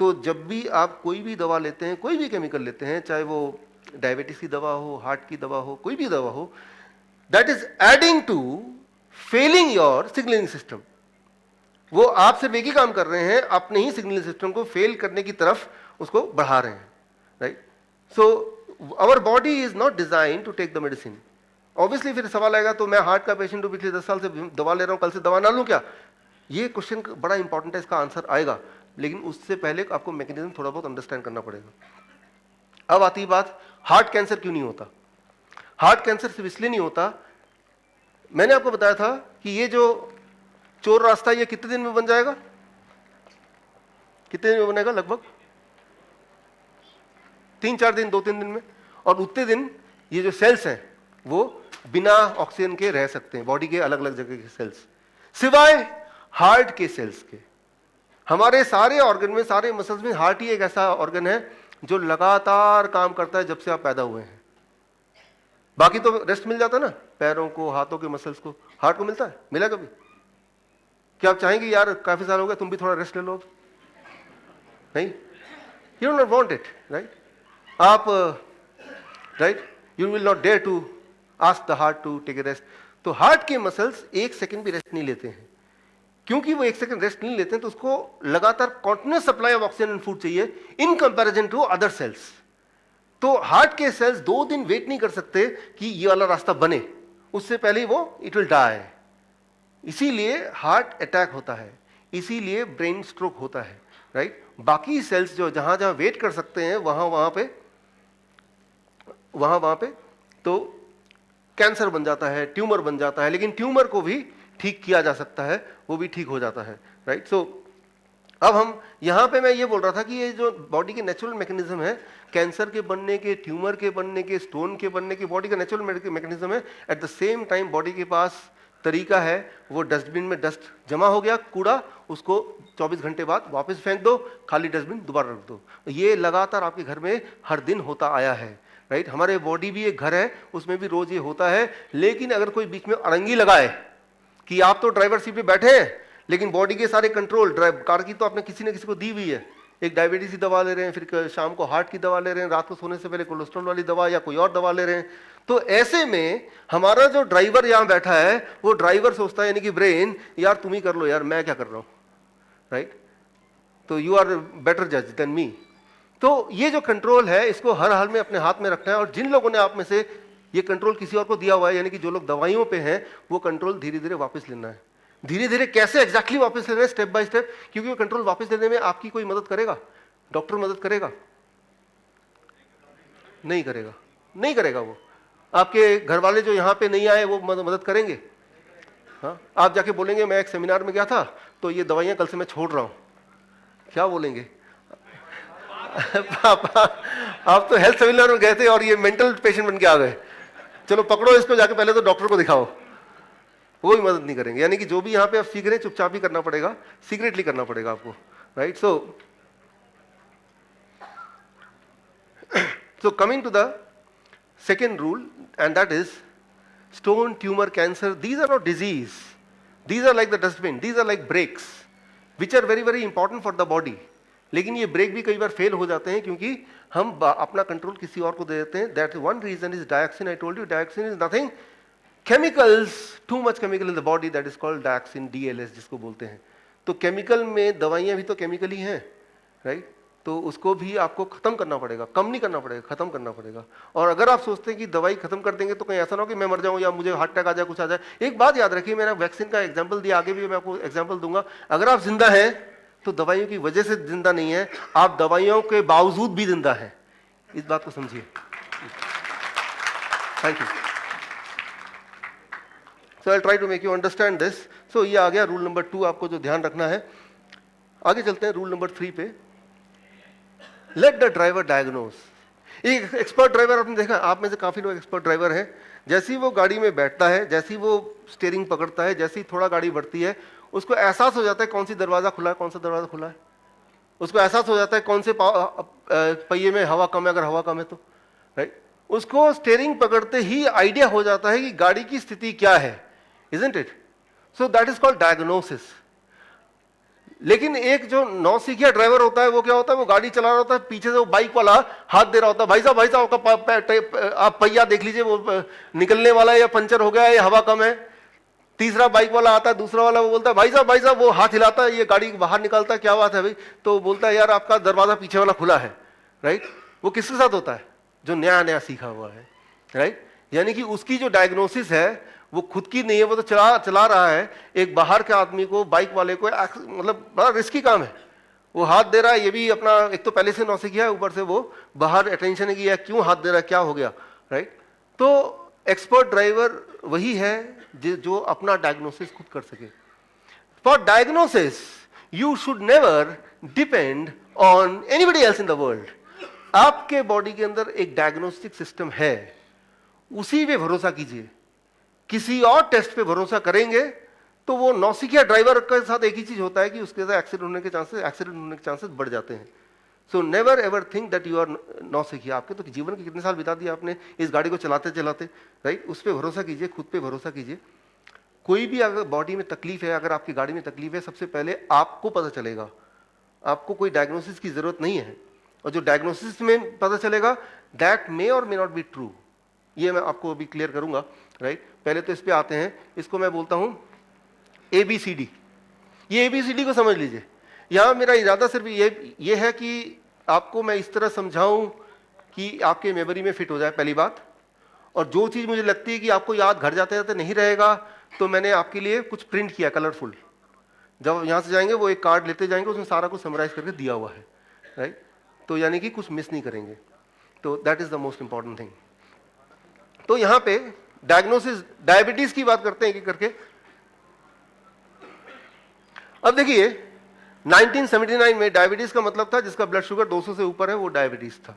तो जब भी आप कोई भी दवा लेते हैं, कोई भी केमिकल लेते हैं, चाहे वो डायबिटीज की दवा हो, हार्ट की दवा हो, कोई भी दवा हो, that is adding to failing your signalling system. वो आप सिर्फ एक ही काम कर रहे हैं, अपने ही सिग्नलिंग सिस्टम को फेल करने की तरफ उसको बढ़ा रहे हैं, right. So our body is not design to take the medicine. Obviously फिर सवाल आएगा तो मैं हार्ट का पेशेंट हूं, पिछले 10 साल से दवा ले रहा हूं, कल से दवा ना लूं क्या? ये क्वेश्चन बड़ा इंपॉर्टेंट है, इसका आंसर आएगा, लेकिन उससे पहले आपको मैकेनिज्म थोड़ा बहुत अंडरस्टैंड करना पड़ेगा। अब आती बात, हार्ट कैंसर क्यों नहीं होता? हार्ट कैंसर सिर्फ इसलिए नहीं होता, मैंने आपको बताया था कि ये जो चोर रास्ता ये कितने दिन में बन जाएगा, कितने दिन में बनेगा? लगभग 3-4 दिन, 2-3 दिन में। और उतने दिन ये जो सेल्स हैं वो बिना ऑक्सीजन के रह सकते हैं, बॉडी के अलग अलग जगह के सेल्स, सिवाय हार्ट के सेल्स के। हमारे सारे ऑर्गन में, सारे मसल्स में हार्ट ही एक ऐसा ऑर्गन है जो लगातार काम करता है जब से आप पैदा हुए हैं। बाकी तो रेस्ट मिल जाता है ना, पैरों को, हाथों के मसल्स को, हार्ट को मिलता है? मिला कभी? क्या आप चाहेंगे यार काफी साल हो गए तुम भी थोड़ा रेस्ट ले लो? नहीं, you don't want it, right. आप right, you will not dare to ask the heart to take a rest. तो हार्ट के मसल्स 1 सेकंड भी रेस्ट नहीं लेते हैं। क्योंकि वो 1 सेकंड रेस्ट नहीं लेते हैं तो उसको लगातार continuous supply of oxygen and food चाहिए in comparison to other cells. तो हार्ट के सेल्स 2 दिन वेट नहीं कर सकते कि ये वाला रास्ता बने, उससे पहले ही वो इट विल डाई। इसीलिए हार्ट अटैक होता है, इसीलिए ब्रेन स्ट्रोक होता है, राइट। बाकी सेल्स जो जहां जहां वेट कर सकते हैं वहां पे तो कैंसर बन जाता है, ट्यूमर बन जाता है, लेकिन ट्यूमर को भी ठीक किया जा सकता है, वो भी ठीक हो जाता है, राइट। सो अब हम यहां पे, मैं ये बोल रहा था कि ये जो बॉडी के नेचुरल मैकेनिज्म है, कैंसर के बनने के, ट्यूमर के बनने के, स्टोन के बनने के, बॉडी का नेचुरल मैकेनिज्म है। At the same time body के पास तरीका है, वो डस्टबिन में डस्ट जमा हो गया, कूड़ा, उसको 24 घंटे बाद वापस फेंक दो, खाली डस्टबिन दोबारा रख दो। ये लगातार आपके घर में हर दिन होता आया है, राइट। हमारे बॉडी भी एक घर है, उसमें भी रोज ये होता है। लेकिन अगर कोई बीच में अड़ंगी लगाए कि आप तो ड्राइवर सीट पे बैठे हैं, लेकिन बॉडी के सारे कंट्रोल ड्राइव कार की तो आपने किसी न किसी को दी हुई है, एक डायबिटीज की दवा ले रहे हैं, फिर शाम को हार्ट की दवा ले रहे हैं, रात को सोने से पहले कोलेस्ट्रॉल वाली दवा या कोई और दवा ले रहे हैं। तो ऐसे में हमारा जो ड्राइवर यहां बैठा है, वो ड्राइवर सोचता है, यानी कि ब्रेन, यार तुम ही कर लो यार, मैं क्या कर रहा हूं, राइट। तो यू आर बेटर जज देन मी। तो ये जो कंट्रोल है, इसको हर हाल में अपने हाथ में रखना है। और जिन लोगों ने आप में से ये कंट्रोल किसी और को दिया हुआ है, यानी कि जो लोग दवाइयों पे हैं, वो कंट्रोल धीरे धीरे वापस लेना है। धीरे धीरे कैसे एग्जैक्टली वापस लेना है? स्टेप बाय स्टेप, क्योंकि वो कंट्रोल वापस लेने में आपकी कोई मदद करेगा? डॉक्टर मदद करेगा? नहीं करेगा, नहीं करेगा। वो आपके घर वाले जो यहाँ पे नहीं आए वो मदद करेंगे? हाँ, आप जाके बोलेंगे मैं एक सेमिनार में गया था तो ये दवाइयाँ कल से मैं छोड़ रहा हूँ, क्या बोलेंगे? पापा आप तो हेल्थ सेमिनार में गए थे और ये मेंटल पेशेंट बन के आ गए, चलो पकड़ो इसको, जाके पहले तो डॉक्टर को दिखाओ। वो भी मदद नहीं करेंगे। यानी कि जो भी यहाँ पे आप सीख रहे हैं, चुपचाप ही करना पड़ेगा, सीक्रेटली करना पड़ेगा आपको, right. So coming to the second rule, and that is stone, tumor, cancer, these are not disease. These are like the dustbin, these are like brakes, which are very very important for the body. लेकिन ये break भी कई बार fail हो जाते हैं क्योंकि हम अपना कंट्रोल किसी और को दे देते हैं। That one reason is dioxin. I told you dioxin is nothing, chemicals, too much chemical in the body, that is called dioxin, DLS जिसको बोलते हैं। तो केमिकल में दवाइयां भी तो केमिकल ही हैं, राइट। तो उसको भी आपको खत्म करना पड़ेगा, कम नहीं करना पड़ेगा, खत्म करना पड़ेगा। और अगर आप सोचते हैं कि दवाई खत्म कर देंगे तो कहीं ऐसा ना हो कि मैं मर जाऊं या मुझे हार्ट अटैक आ जाए, कुछ आ जाए। एक बात याद रखिए, मैंने वैक्सीन का एग्जाम्पल दिया, आगे भी मैं आपको एग्जाम्पल दूंगा। अगर आप जिंदा हैं तो दवाइयों की वजह से जिंदा नहीं है, आप दवाइयों के बावजूद भी जिंदा है। इस बात को समझिए। Thank you. So I try to make you understand this. So ये आ गया रूल नंबर 2, आपको जो ध्यान रखना है। आगे चलते हैं रूल नंबर 3 पे। Let the driver diagnose. एक एक्सपर्ट ड्राइवर आपने देखा, आप में से काफी लोग एक्सपर्ट ड्राइवर हैं। जैसे ही वो गाड़ी में बैठता है, जैसे ही वो स्टीयरिंग पकड़ता है, जैसे ही थोड़ा गाड़ी बढ़ती है, उसको एहसास हो जाता है कौन सी दरवाजा खुला है, कौन सा दरवाजा खुला है। उसको एहसास हो जाता है कौन से पहिए में हवा कम है, अगर हवा कम है तो, राइट। उसको स्टीयरिंग पकड़ते ही आइडिया हो जाता है कि गाड़ी की स्थिति क्या है, isn't it? So that is called diagnosis. लेकिन एक जो नौसिखिया ड्राइवर होता है, वो क्या होता है, वो गाड़ी चला रहा होता है, पीछे से वो बाइक वाला हाथ दे रहा होता है, भाई साहब आपका आप पहिया देख लीजिए, वो निकलने वाला है या पंचर हो गया है या हवा कम है। तीसरा बाइक वाला आता है, दूसरा वाला, वो बोलता है भाई साहब, वो हाथ हिलाता है, ये गाड़ी बाहर निकालता है, क्या बात है भाई? तो बोलता है यार आपका दरवाजा पीछे वाला खुला है, राइट। वो किसके साथ होता है? जो नया नया सीखा हुआ है, राइट। यानी कि उसकी जो डायग्नोसिस है वो खुद की नहीं है, वो तो चला रहा है एक बाहर के आदमी को, बाइक वाले को, मतलब बड़ा रिस्की काम है। वो हाथ दे रहा है, ये भी अपना एक तो पहले से नौसिखिया है, ऊपर से वो बाहर अटेंशन है कि यार क्यों हाथ दे रहा है, क्या हो गया, राइट। तो एक्सपर्ट ड्राइवर वही है जो अपना डायग्नोसिस खुद कर सके। For diagnosis you should never depend on anybody else in the world. आपके बॉडी के अंदर एक डायग्नोस्टिक सिस्टम है, उसी पे भरोसा कीजिए। किसी और टेस्ट पे भरोसा करेंगे तो वो नौसिखिया ड्राइवर के साथ एक ही चीज होता है कि उसके साथ एक्सीडेंट होने के चांसेस बढ़ जाते हैं। So never ever think that you are नौसिखिया। आपके तो जीवन के कितने साल बिता दिए आपने इस गाड़ी को चलाते चलाते, राइट। उस पर भरोसा कीजिए, खुद पे भरोसा कीजिए। कोई भी अगर बॉडी में तकलीफ है, अगर आपकी गाड़ी में तकलीफ है, सबसे पहले आपको पता चलेगा। आपको कोई डायग्नोसिस की जरूरत नहीं है, और जो डायग्नोसिस में पता चलेगा दैट मे और मे नॉट बी ट्रू। ये मैं आपको अभी क्लियर करूंगा, राइट। पहले तो इस पे आते हैं, इसको मैं बोलता हूं ABCD। ये ABCD को समझ लीजिए। यहां मेरा इरादा सिर्फ ये है कि आपको मैं इस तरह समझाऊं कि आपके मेमोरी में फिट हो जाए, पहली बात। और जो चीज मुझे लगती है कि आपको याद घर जाते जाते नहीं रहेगा, तो मैंने आपके लिए कुछ प्रिंट किया कलरफुल। जब यहां से जाएंगे वो एक कार्ड लेते जाएंगे, उसमें सारा कुछ समराइज करके दिया हुआ है, राइट। तो यानी कि कुछ मिस नहीं करेंगे। तो that is the most important thing. तो यहां पे डायग्नोसिस, डायबिटीज की बात करते हैं एक करके। अब देखिए 1979 में डायबिटीज का मतलब था जिसका ब्लड शुगर 200 से ऊपर है, वो डायबिटीज था।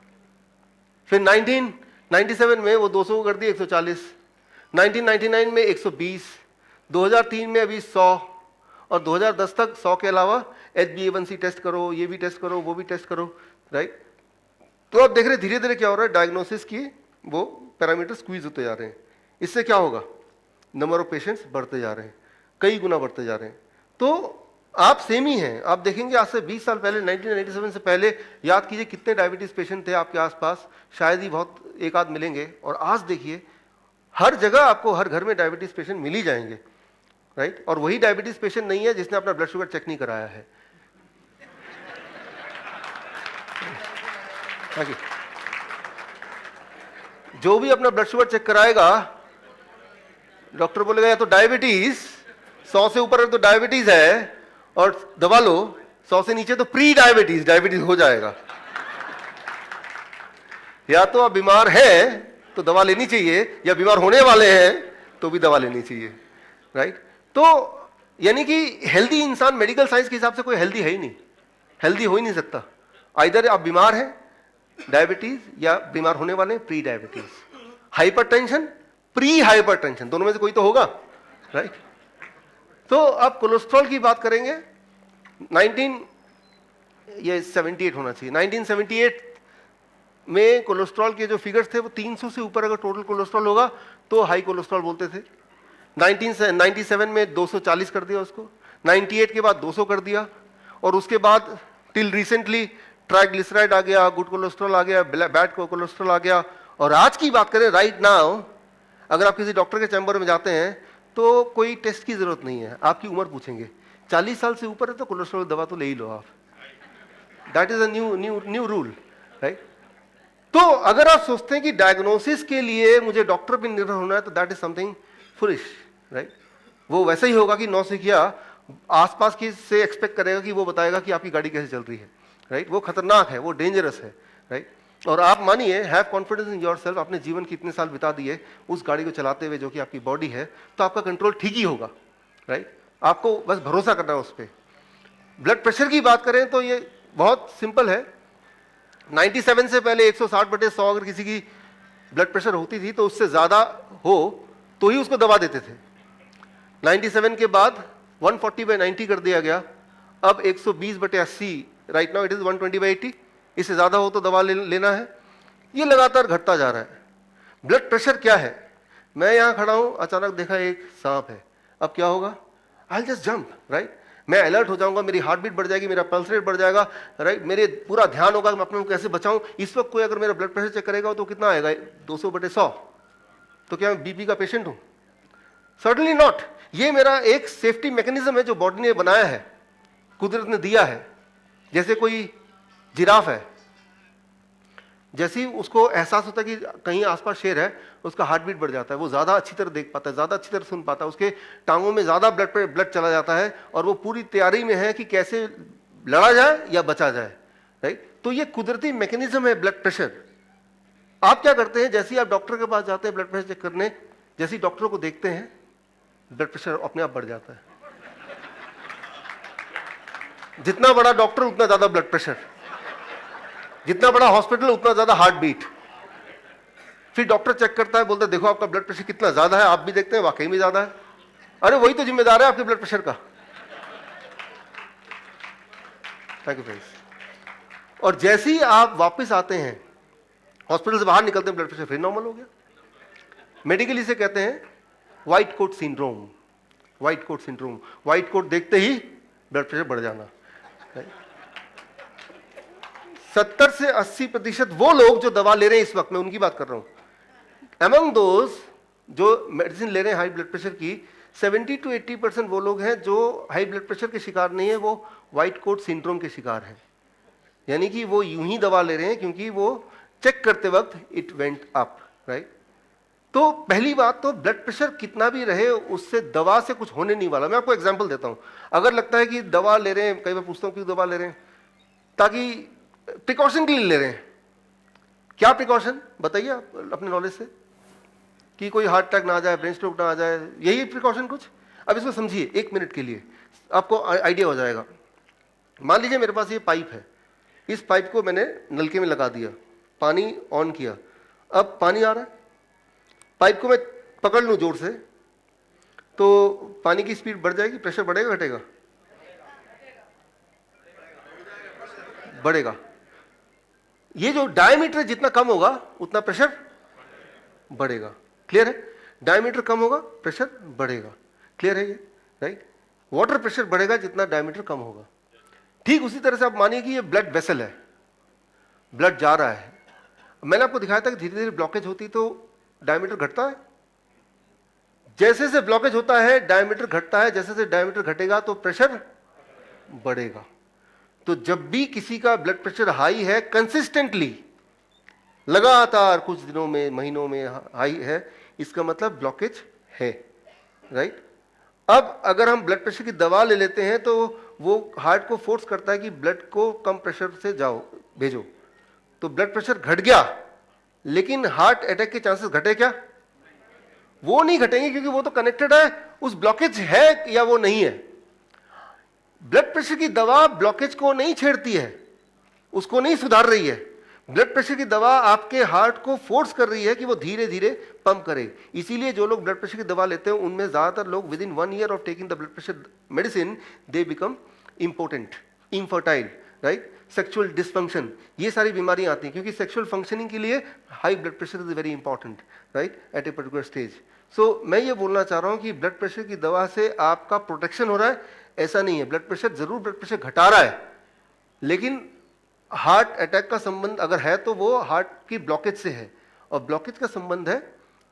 फिर 1997 में वो 200 को कर दिया 140, 1999 में 120, 2003 में अभी 100, और 2010 तक 100 के अलावा HbA1c टेस्ट करो, ये भी टेस्ट करो, वो भी टेस्ट करो, राइट। तो आप देख रहे धीरे धीरे क्या हो रहा है, डायग्नोसिस की वो पैरामीटर स्क्वीज होते जा रहे हैं। इससे क्या होगा, नंबर ऑफ पेशेंट्स बढ़ते जा रहे हैं, कई गुना बढ़ते जा रहे हैं। तो आप सेम ही हैं। आप देखेंगे आज से 20 साल पहले, 1997 से पहले, याद कीजिए कितने डायबिटीज पेशेंट थे आपके आसपास, शायद ही बहुत एक आध मिलेंगे। और आज देखिए हर जगह आपको हर घर में डायबिटीज पेशेंट मिल ही जाएंगे, राइट। और वही डायबिटीज पेशेंट नहीं है जिसने अपना ब्लड शुगर चेक नहीं कराया है। जो भी अपना ब्लड शुगर चेक कराएगा, डॉक्टर बोलेगा या तो डायबिटीज 100 से ऊपर है तो डायबिटीज है, और दवा लो 100 से नीचे तो प्री डायबिटीज, डायबिटीज हो जाएगा। या तो आप बीमार हैं तो दवा लेनी चाहिए, या बीमार होने वाले हैं तो भी दवा लेनी चाहिए, राइट। तो यानी कि हेल्दी इंसान मेडिकल साइंस के हिसाब से कोई हेल्दी है ही नहीं, हेल्दी हो ही नहीं सकता। आइदर आप बीमार हैं डायबिटीज, या बीमार होने वाले pre diabetes, hypertension, pre hypertension, दोनों में से कोई तो होगा, राइट। तो अब कोलेस्ट्रॉल की बात करेंगे। 1978 होना चाहिए, 1978 में कोलेस्ट्रॉल के जो फिगर्स थे वो 300 से ऊपर अगर टोटल कोलेस्ट्रॉल होगा तो हाई कोलेस्ट्रॉल बोलते थे। 1997 में 240 कर दिया उसको, 98 के बाद 200 कर दिया, और उसके बाद टिल रिसेंटली ट्राइग्लिसराइड आ गया, गुड कोलेस्ट्रॉल आ गया, बैड कोलेस्ट्रॉल आ गया। और आज की बात करें राइट नाउ, अगर आप किसी डॉक्टर के चैम्बर में जाते हैं तो कोई टेस्ट की जरूरत नहीं है, आपकी उम्र पूछेंगे, 40 साल से ऊपर है तो कोलेस्ट्रॉल दवा तो ले ही लो आप, that is a new rule, right? तो अगर आप सोचते हैं कि डायग्नोसिस के लिए मुझे डॉक्टर पर निर्भर होना है, तो that is something foolish, right? वो वैसे ही होगा कि नौसिखिया आसपास की से एक्सपेक्ट करेगा कि वो बताएगा कि आपकी गाड़ी कैसे चल रही है, राइट? वो खतरनाक है, वो डेंजरस है, राइट? और आप मानिए, हैव कॉन्फिडेंस इन योरसेल्फ, अपने जीवन के इतने साल बिता दिए उस गाड़ी को चलाते हुए जो कि आपकी बॉडी है, तो आपका कंट्रोल ठीक ही होगा, राइट? आपको बस भरोसा करना है उस पर। ब्लड प्रेशर की बात करें तो ये बहुत सिंपल है। 97 से पहले 160/100 अगर किसी की ब्लड प्रेशर होती थी तो उससे ज्यादा हो तो ही उसको दवा देते थे। 97 के बाद 140/90 कर दिया गया, अब 120/80, राइट नाउ इट इज 120/80। इससे ज्यादा हो तो दवा लेना है। ये लगातार घटता जा रहा है। ब्लड प्रेशर क्या है? मैं यहां खड़ा हूं, अचानक देखा एक सांप है, अब क्या होगा? I will just jump, right? मैं अलर्ट हो जाऊंगा, मेरी हार्ट बीट बढ़ जाएगी, मेरा पल्स रेट बढ़ जाएगा, राइट? मेरे पूरा ध्यान होगा कि मैं अपने को कैसे बचाऊं। इस वक्त कोई अगर मेरा ब्लड प्रेशर चेक करेगा तो कितना आएगा? 200/100। तो क्या मैं बीपी का पेशेंट हूं? Certainly not. ये मेरा एक सेफ्टी मैकेनिज्म है जो बॉडी ने बनाया है, कुदरत ने दिया है। जैसे कोई जिराफ है, जैसे ही उसको एहसास होता है कि कहीं आसपास शेर है, उसका हार्ट बीट बढ़ जाता है, वो ज्यादा अच्छी तरह देख पाता है, ज्यादा अच्छी तरह सुन पाता है, उसके टांगों में ज्यादा ब्लड चला जाता है और वो पूरी तैयारी में है कि कैसे लड़ा जाए या बचा जाए, राइट? तो ये कुदरती मैकेनिज्म है ब्लड प्रेशर। आप क्या करते हैं? जैसे ही आप डॉक्टर के पास जाते हैं ब्लड प्रेशर चेक करने, जैसे ही डॉक्टर को देखते हैं, ब्लड प्रेशर अपने आप बढ़ जाता है। जितना बड़ा डॉक्टर उतना ज्यादा ब्लड प्रेशर, जितना बड़ा हॉस्पिटल उतना ज्यादा हार्ट बीट। फिर डॉक्टर चेक करता है, बोलता है देखो आपका ब्लड प्रेशर कितना ज्यादा है। आप भी देखते हैं वाकई में ज्यादा है। अरे वही तो जिम्मेदार है आपके ब्लड प्रेशर का। Thank you friends. और जैसे ही आप वापस आते हैं, हॉस्पिटल से बाहर निकलते हैं, ब्लड प्रेशर फिर नॉर्मल हो गया। मेडिकली से कहते हैं white coat syndrome. White coat syndrome, white coat देखते ही ब्लड प्रेशर बढ़ जाना। 70 से 80% वो लोग जो दवा ले रहे हैं इस वक्त, मैं उनकी बात कर रहा हूं। अमंग दोज जो मेडिसिन ले रहे हैं हाई ब्लड प्रेशर की, 70 to 80% वो लोग हैं जो हाई ब्लड प्रेशर के शिकार नहीं है, वो व्हाइट कोट सिंड्रोम के शिकार हैं। यानी कि वो यूं ही दवा ले रहे हैं क्योंकि वो चेक करते वक्त इट वेंट अप, राइट? तो पहली बात तो ब्लड प्रेशर कितना भी रहे उससे दवा से कुछ होने नहीं वाला। मैं आपको एग्जांपल देता हूं। अगर लगता है कि दवा ले रहे हैं, कई बार पूछता हूं क्यों दवा ले रहे हैं, ताकि प्रिकॉशन के लिए ले रहे हैं। क्या प्रिकॉशन बताइए आप अपने नॉलेज से, कि कोई हार्ट अटैक ना आ जाए, ब्रेन स्ट्रोक ना आ जाए, यही प्रिकॉशन कुछ? अब इसको समझिए 1 मिनट के लिए, आपको आइडिया हो जाएगा। मान लीजिए मेरे पास ये पाइप है, इस पाइप को मैंने नलके में लगा दिया, पानी ऑन किया, अब पानी आ रहा है, पाइप को मैं पकड़ लूं जोर से तो पानी की स्पीड बढ़ जाएगी, प्रेशर बढ़ेगा घटेगा? बढ़ेगा। ये जो डायमीटर जितना कम होगा उतना प्रेशर बढ़ेगा। क्लियर है? डायमीटर कम होगा प्रेशर बढ़ेगा। क्लियर है ये, राइट? वाटर प्रेशर बढ़ेगा जितना डायमीटर कम होगा। ठीक उसी तरह से आप मानिए कि ये ब्लड वेसल है, ब्लड जा रहा है। मैंने आपको दिखाया था कि धीरे धीरे ब्लॉकेज होती तो डायमीटर घटता है। जैसे से ब्लॉकेज होता है डायमीटर घटता है, जैसे से डायमीटर घटेगा तो प्रेशर बढ़ेगा। तो जब भी किसी का ब्लड प्रेशर हाई है, कंसिस्टेंटली लगातार कुछ दिनों में, महीनों में हाई है, इसका मतलब ब्लॉकेज है, राइट? अब अगर हम ब्लड प्रेशर की दवा ले लेते हैं तो वो हार्ट को फोर्स करता है कि ब्लड को कम प्रेशर से जाओ, भेजो, तो ब्लड प्रेशर घट गया, लेकिन हार्ट अटैक के चांसेस घटे क्या? वो नहीं घटेंगे, क्योंकि वो तो कनेक्टेड है, उस ब्लॉकेज है या वो नहीं है। ब्लड प्रेशर की दवा ब्लॉकेज को नहीं छेड़ती है, उसको नहीं सुधार रही है। ब्लड प्रेशर की दवा आपके हार्ट को फोर्स कर रही है कि वो धीरे धीरे पंप करे। इसीलिए जो लोग ब्लड प्रेशर की दवा लेते हैं उनमें ज्यादातर लोग with in 1 year of taking the blood pressure medicine they become important, infertile, right? Sexual dysfunction, ये सारी बीमारियां आती हैं क्योंकि सेक्सुअल फंक्शनिंग के लिए high blood pressure is very important, right, at a particular stage. So मैं ये बोलना चाह रहा हूं कि ब्लड प्रेशर की दवा से आपका प्रोटेक्शन हो रहा है, ऐसा नहीं है। ब्लड प्रेशर जरूर ब्लड प्रेशर घटा रहा है, लेकिन हार्ट अटैक का संबंध अगर है तो वो हार्ट की ब्लॉकेज से है, और ब्लॉकेज का संबंध है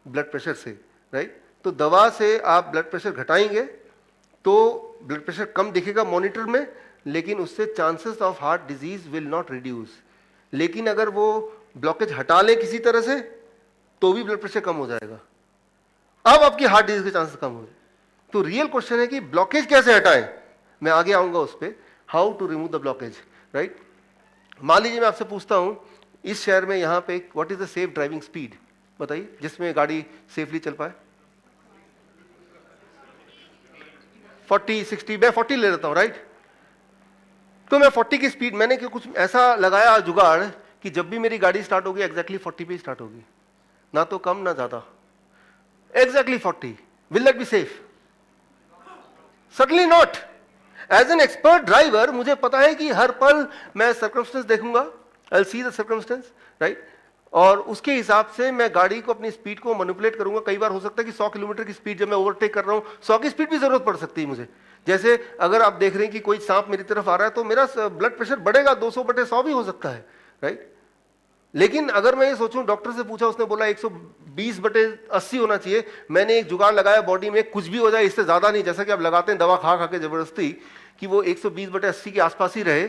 ब्लड प्रेशर से, राइट? तो दवा से आप ब्लड प्रेशर घटाएंगे तो ब्लड प्रेशर कम दिखेगा मॉनिटर में, लेकिन उससे chances of heart disease will not reduce. लेकिन अगर वो ब्लॉकेज हटा ले किसी तरह से तो भी ब्लड प्रेशर कम हो जाएगा, अब आपकी हार्ट डिजीज के चांसेस कम हो जाए। तो रियल क्वेश्चन है कि ब्लॉकेज कैसे हटाएं, मैं आगे आऊंगा उस पर, how to remove the blockage, right. मान लीजिए मैं आपसे पूछता हूं इस शहर में यहाँ पे what is the safe driving speed, बताइए, जिसमें गाड़ी सेफली चल पाए। 40, 60, मैं 40 ले लेता हूं, राइट। तो मैं 40 की स्पीड, मैंने कुछ ऐसा लगाया जुगाड़ कि जब भी मेरी गाड़ी स्टार्ट होगी एग्जैक्टली 40 पे स्टार्ट होगी, ना तो कम ना ज्यादा, exactly 40। Will that be safe? Certainly not. As an expert driver मुझे पता है कि हर पल मैं सर्कमस्टेंस देखूंगा, I will see the circumstance, right, और उसके हिसाब से मैं गाड़ी को, अपनी स्पीड को मैनिपुलेट करूंगा। कई बार हो सकता है कि 100 किलोमीटर की स्पीड जब मैं ओवरटेक कर रहा हूं, 100 की स्पीड भी जरूरत पड़ सकती है मुझे। जैसे अगर आप देख रहे हैं कि कोई सांप मेरी तरफ आ रहा है तो मेरा ब्लड प्रेशर बढ़ेगा, 200/100 भी हो सकता है, राइट। लेकिन अगर मैं ये सोचूं, डॉक्टर से पूछा, उसने बोला 120/80 होना चाहिए, मैंने एक जुगाड़ लगाया बॉडी में, कुछ भी हो जाए इससे ज्यादा नहीं, जैसा कि आप लगाते हैं दवा खा खा के जबरदस्ती, कि वो 120/80 के आसपास ही रहे,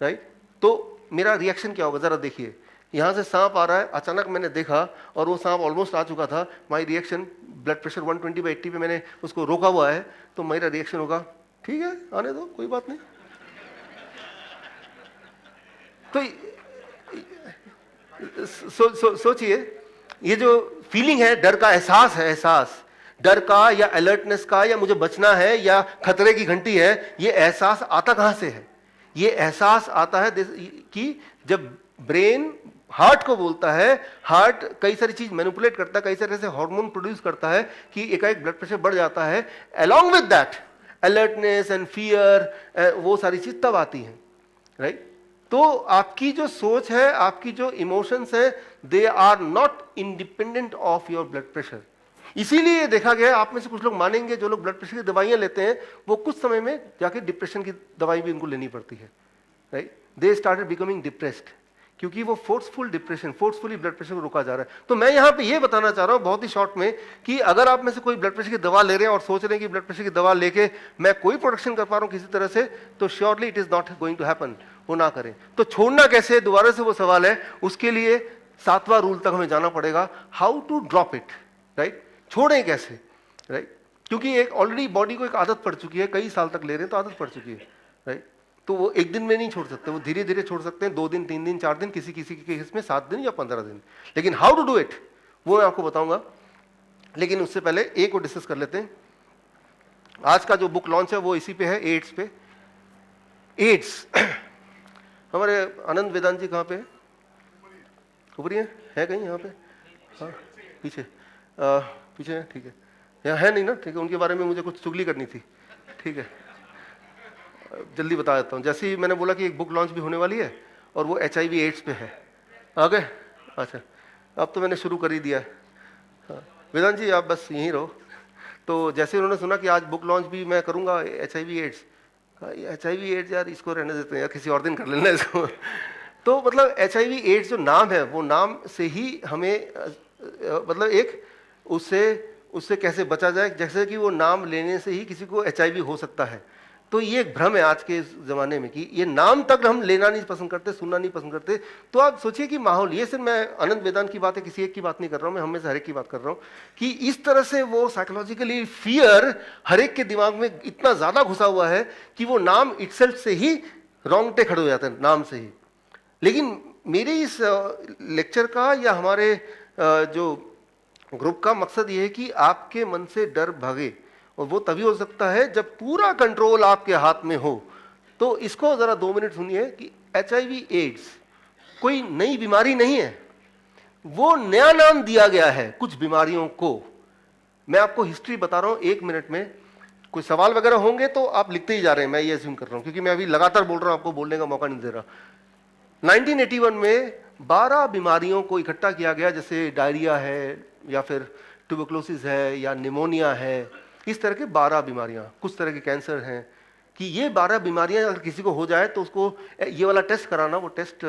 राइट। तो मेरा रिएक्शन क्या होगा जरा देखिए, यहां से सांप आ रहा है, अचानक मैंने देखा और वो सांप ऑलमोस्ट आ चुका था, माई रिएक्शन, ब्लड प्रेशर 120/80 पे मैंने उसको रोका हुआ है, तो मेरा रिएक्शन होगा ठीक है आने दो, कोई बात नहीं। तो सोचिए, ये जो फीलिंग है, डर का एहसास है, एहसास डर का या अलर्टनेस का, या मुझे बचना है या खतरे की घंटी है, ये एहसास आता कहां से है? ये एहसास आता है कि जब ब्रेन हार्ट को बोलता है, हार्ट कई सारी चीज मैनिपुलेट करता है, कई सारे ऐसे हार्मोन प्रोड्यूस करता है कि एकाएक ब्लड प्रेशर बढ़ जाता है। Along with that alertness and fear, वो सारी चीज तब आती है, राइट। तो आपकी जो सोच है, आपकी जो इमोशंस है, they are not independent of your blood pressure. इसीलिए देखा गया, आप में से कुछ लोग मानेंगे, जो लोग ब्लड प्रेशर की दवाइयां लेते हैं वो कुछ समय में जाके डिप्रेशन की दवाई भी उनको लेनी पड़ती है, right. They started becoming depressed, क्योंकि वो forceful depression, forcefully blood pressure को रोका जा रहा है। तो मैं यहां पे ये बताना चाह रहा हूं बहुत ही शॉर्ट में कि अगर आप में से कोई ब्लड प्रेशर की दवा ले रहे हैं और सोच रहे हैं कि ब्लड प्रेशर की दवा लेके मैं कोई प्रोटेक्शन कर पा रहा हूं किसी तरह से, तो surely it is not going to happen, वो ना करें। तो छोड़ना कैसे, दोबारा से वो सवाल है, उसके लिए 7वां रूल तक हमें जाना पड़ेगा, how to drop it, right. छोड़ें कैसे, राइट, क्योंकि एक ऑलरेडी बॉडी को एक आदत पड़ चुकी है, कई साल तक ले रहे हैं तो आदत पड़ चुकी है, राइट। तो वो एक दिन में नहीं छोड़ सकते, वो धीरे धीरे छोड़ सकते हैं, 2 दिन, 3 दिन, 4 दिन, किसी किसी के केस में 7 दिन या 15 दिन। लेकिन हाउ टू डू इट वो मैं आपको बताऊंगा। लेकिन उससे पहले एक को डिस्कस कर लेते हैं। आज का जो बुक लॉन्च है वो इसी पे है, एड्स पे। एड्स हमारे आनंद वेदांत जी कहाँ पे है? ऊपर ही है कहीं यहाँ पे? हाँ पीछे, पीछे है, ठीक है। यहाँ है नहीं ना, ठीक है। उनके बारे में मुझे कुछ चुगली करनी थी, ठीक है, जल्दी बता देता हूँ। जैसे ही मैंने बोला कि एक बुक लॉन्च भी होने वाली है और वो HIV एड्स पे है, आ गए? अच्छा, अब तो मैंने शुरू कर ही दिया है। हाँ, वेदांत जी आप बस यहीं रहो। तो जैसे उन्होंने सुना कि आज बुक लॉन्च भी मैं करूँगा HIV एड्स, HIV एड्स यार इसको रहने देते हैं यार, किसी और दिन कर लेना इसको। तो मतलब HIV एड्स जो नाम है, वो नाम से ही हमें मतलब एक उससे कैसे बचा जाए, जैसे कि वो नाम लेने से ही किसी को HIV हो सकता है। तो ये एक भ्रम है आज के ज़माने में कि ये नाम तक हम लेना नहीं पसंद करते, सुनना नहीं पसंद करते। तो आप सोचिए कि माहौल, ये सिर्फ मैं आनंद वेदांत की बात है, किसी एक की बात नहीं कर रहा हूँ, मैं हमें से हर एक की बात कर रहा हूँ कि इस तरह से वो साइकोलॉजिकली फियर हर एक के दिमाग में इतना ज़्यादा घुसा हुआ है कि वो नाम इटसेल्फ से ही रोंगटे खड़े हो जाते हैं, नाम से ही। लेकिन मेरे इस लेक्चर का या हमारे जो ग्रुप का मकसद ये है कि आपके मन से डर भागे, और वो तभी हो सकता है जब पूरा कंट्रोल आपके हाथ में हो। तो इसको जरा 2 मिनट सुनिए कि HIV एड्स कोई नई बीमारी नहीं है, वो नया नाम दिया गया है कुछ बीमारियों को। मैं आपको हिस्ट्री बता रहा हूं 1 मिनट में। कोई सवाल वगैरह होंगे तो आप लिखते ही जा रहे हैं, मैं ये अज्यूम कर रहा हूं, क्योंकि मैं अभी लगातार बोल रहा हूं, आपको बोलने का मौका नहीं दे रहा। 1981 में 12 बीमारियों को इकट्ठा किया गया, जैसे डायरिया है या फिर ट्यूबरकुलोसिस है या निमोनिया है, इस तरह के 12 बीमारियां, कुछ तरह के कैंसर हैं, कि ये 12 बीमारियां अगर किसी को हो जाए तो उसको ये वाला टेस्ट कराना, वो टेस्ट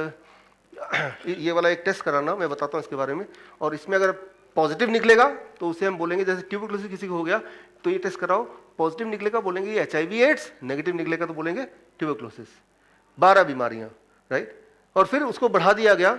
ये वाला एक टेस्ट कराना, मैं बताता हूँ इसके बारे में। और इसमें अगर पॉजिटिव निकलेगा तो उसे हम बोलेंगे, जैसे ट्यूबरकुलोसिस किसी को हो गया तो ये टेस्ट कराओ, पॉजिटिव निकलेगा बोलेंगे ये HIV एड्स, नेगेटिव निकलेगा तो बोलेंगे ट्यूबरकुलोसिस। 12 बीमारियां, राइट। और फिर उसको बढ़ा दिया गया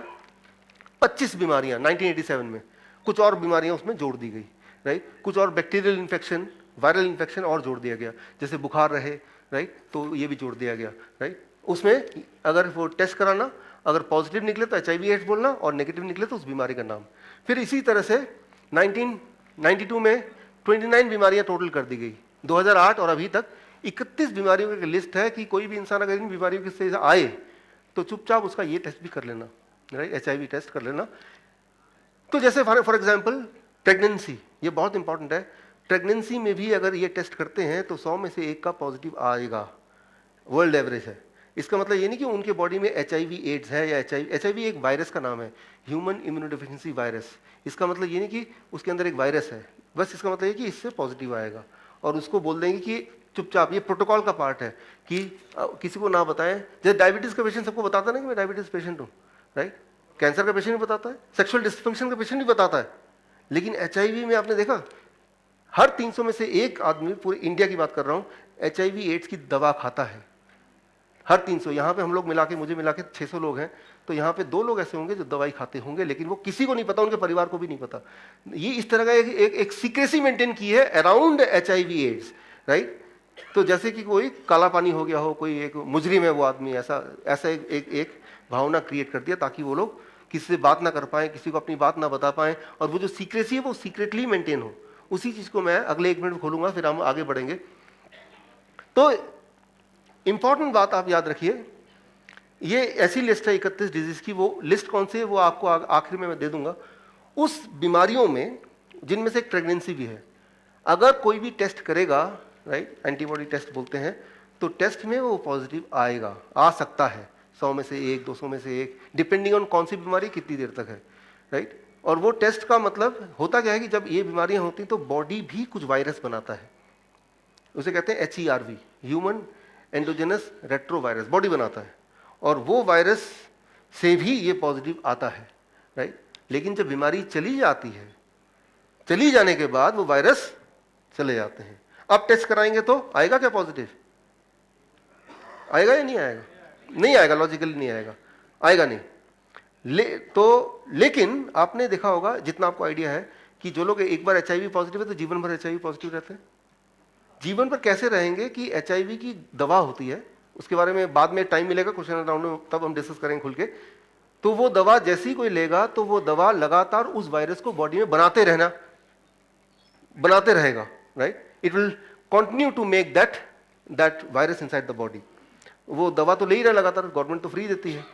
25 बीमारियां 1987 में, कुछ और बीमारियां उसमें जोड़ दी गई, राइट। कुछ और बैक्टीरियल इन्फेक्शन, वायरल इन्फेक्शन और जोड़ दिया गया, जैसे बुखार रहे, राइट, तो ये भी जोड़ दिया गया, राइट। उसमें अगर वो टेस्ट कराना, अगर पॉजिटिव निकले तो HIV एड्स बोलना और नेगेटिव निकले तो उस बीमारी का नाम। फिर इसी तरह से 1992 में 29 बीमारियां टोटल कर दी गई। 2008 और अभी तक 31 बीमारियों की लिस्ट है कि कोई भी इंसान अगर इन बीमारियों से आए तो चुपचाप उसका ये टेस्ट भी कर लेना, राइट, HIV टेस्ट कर लेना। तो जैसे फॉर एग्जाम्पल प्रेगनेंसी, ये बहुत इंपॉर्टेंट है। प्रेगनेंसी में भी अगर ये टेस्ट करते हैं तो 100 में से 1 का पॉजिटिव आएगा, वर्ल्ड एवरेज है। इसका मतलब ये नहीं कि उनके बॉडी में HIV एड्स है या HIV एक वायरस का नाम है, ह्यूमन इम्यूनोडेफिशिएंसी वायरस। इसका मतलब ये नहीं कि उसके अंदर एक वायरस है, बस इसका मतलब ये कि इससे पॉजिटिव आएगा और उसको बोल देंगे कि चुपचाप, ये प्रोटोकॉल का पार्ट है कि किसी को ना बताएं। जैसे डायबिटीज का पेशेंट सबको बताता ना कि मैं डायबिटीज पेशेंट हूँ, राइट। कैंसर का पेशेंट भी बताता है, सेक्सुअल डिसफंक्शन का पेशेंट भी बताता है। लेकिन HIV में आपने देखा हर 300 में से 1 आदमी, पूरे इंडिया की बात कर रहा हूँ, HIV एड्स की दवा खाता है। हर 300, यहाँ पे हम लोग मिला के, मुझे मिला के 600 लोग हैं, तो यहाँ पे 2 लोग ऐसे होंगे जो दवाई खाते होंगे, लेकिन वो किसी को नहीं पता, उनके परिवार को भी नहीं पता। ये इस तरह का एक सीक्रेसी मेंटेन की है अराउंड HIV एड्स, राइट। तो जैसे कि कोई काला पानी हो गया हो, कोई एक मुजरिम है वो आदमी, ऐसा एक भावना क्रिएट कर दिया ताकि वो लोग किसी से बात ना कर पाए, किसी को अपनी बात ना बता पाए, और वो जो सीक्रेसी है वो सीक्रेटली मेंटेन हो। उसी चीज को मैं अगले 1 मिनट में खोलूंगा, फिर हम आगे बढ़ेंगे। तो इंपॉर्टेंट बात आप याद रखिए, ये ऐसी लिस्ट है 31 डिजीज की। वो लिस्ट कौन सी है वो आपको आखिर में मैं दे दूंगा। उस बीमारियों में जिनमें से एक प्रेगनेंसी भी है, अगर कोई भी टेस्ट करेगा, राइट, एंटीबॉडी टेस्ट बोलते हैं, तो टेस्ट में वो पॉजिटिव आएगा, आ सकता है 100 में से 1, 200 में से 1, डिपेंडिंग ऑन कौन सी बीमारी कितनी देर तक है, राइट। और वो टेस्ट का मतलब होता क्या है कि जब ये बीमारियां होती हैं तो बॉडी भी कुछ वायरस बनाता है, उसे कहते हैं HERV, human endogenous retrovirus, body बनाता है, और वो वायरस से भी ये पॉजिटिव आता है, राइट। लेकिन जब बीमारी चली जाती है, चली जाने के बाद वो वायरस चले जाते हैं। अब टेस्ट कराएंगे तो आएगा क्या पॉजिटिव? आएगा या नहीं आएगा? नहीं आएगा, लॉजिकली नहीं आएगा, आएगा नहीं। लेकिन आपने देखा होगा, जितना आपको आइडिया है, कि जो लोग एक बार HIV पॉजिटिव है तो जीवन भर HIV पॉजिटिव रहते हैं। जीवन पर कैसे रहेंगे कि HIV की दवा होती है, उसके बारे में बाद में टाइम मिलेगा क्वेश्चन राउंड में, तब हम डिस्कस करेंगे खुल के। तो वो दवा जैसे ही कोई लेगा तो वो दवा लगातार उस वायरस को बॉडी में बनाते रहेगा, right. It will continue to make that virus inside the body. वो दवा तो ले ही रहा लगातार, गवर्नमेंट तो फ्री देती है,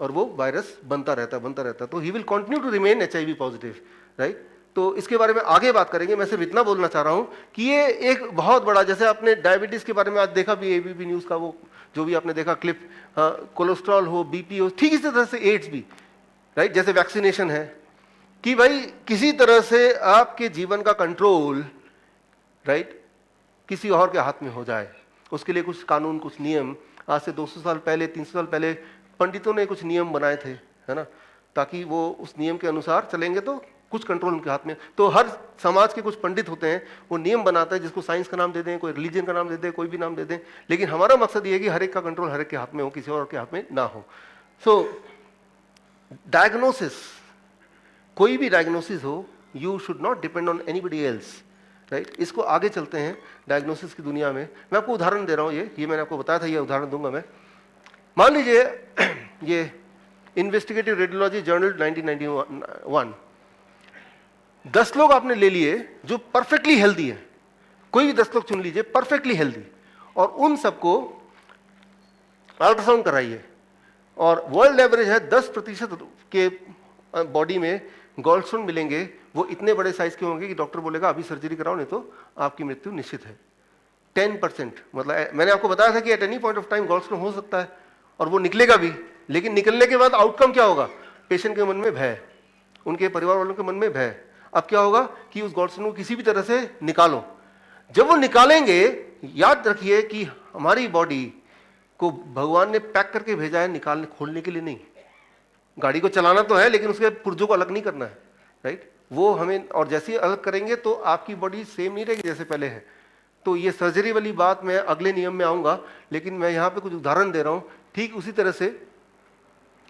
और वो वायरस बनता रहता है। तो he will continue to remain HIV positive, right. तो इसके बारे में आगे बात करेंगे। मैं सिर्फ इतना बोलना चाह रहा हूं कि ये एक बहुत बड़ा, जैसे आपने डायबिटीज के बारे में आज देखा भी, ABP न्यूज का वो जो भी आपने देखा क्लिप, कोलेस्ट्रॉल हो, BP हो, ठीक इसी तरह से एड्स भी, राइट। जैसे वैक्सीनेशन है कि भाई किसी तरह से आपके जीवन का कंट्रोल, राइट, किसी और के हाथ में हो जाए, उसके लिए कुछ कानून, कुछ नियम, आज से 200 साल पहले, 300 साल पहले पंडितों ने कुछ नियम बनाए थे, है ना, ताकि वो उस नियम के अनुसार चलेंगे तो कुछ कंट्रोल उनके हाथ में। तो हर समाज के कुछ पंडित होते हैं, वो नियम बनाते हैं, जिसको साइंस का नाम दे दें, कोई रिलीजन का नाम दे दें, कोई भी नाम दे दें, लेकिन हमारा मकसद ये है कि हर एक का कंट्रोल हर एक के हाथ में हो, किसी और के हाथ में ना हो। सो डायग्नोसिस, कोई भी डायग्नोसिस हो, you should not depend on anybody else, right. इसको आगे चलते हैं डायग्नोसिस की दुनिया में। मैं आपको उदाहरण दे रहा हूँ, ये मैंने आपको बताया था, ये उदाहरण दूंगा मैं। मान लीजिए ये इन्वेस्टिगेटिव रेडियोलॉजी जर्नल 1991, 10 लोग आपने ले लिए जो परफेक्टली हेल्दी है, कोई भी 10 लोग चुन लीजिए परफेक्टली हेल्दी, और उन सबको अल्ट्रासाउंड कराइए, और वर्ल्ड एवरेज है 10% के बॉडी में गॉलस्टोन मिलेंगे। वो इतने बड़े साइज के होंगे कि डॉक्टर बोलेगा अभी सर्जरी कराओ, नहीं तो आपकी मृत्यु निश्चित है। 10%, मतलब मैंने आपको बताया था कि at any point of time gallstone हो सकता है, और वो निकलेगा भी, लेकिन निकलने के बाद आउटकम क्या होगा? पेशेंट के मन में भय, उनके परिवार वालों के मन में भय। अब क्या होगा कि उस गॉलस्टोन को किसी भी तरह से निकालो। जब वो निकालेंगे, याद रखिए कि हमारी बॉडी को भगवान ने पैक करके भेजा है निकालने, खोलने के लिए नहीं। गाड़ी को चलाना तो है, लेकिन उसके पुर्जों को अलग नहीं करना है, राइट। वो हमें, और जैसे ही अलग करेंगे तो आपकी बॉडी सेम नहीं रहेगी जैसे पहले है। तो ये सर्जरी वाली बात मैं अगले नियम में आऊँगा, लेकिन मैं यहाँ पे कुछ उदाहरण दे रहा हूँ। ठीक उसी तरह से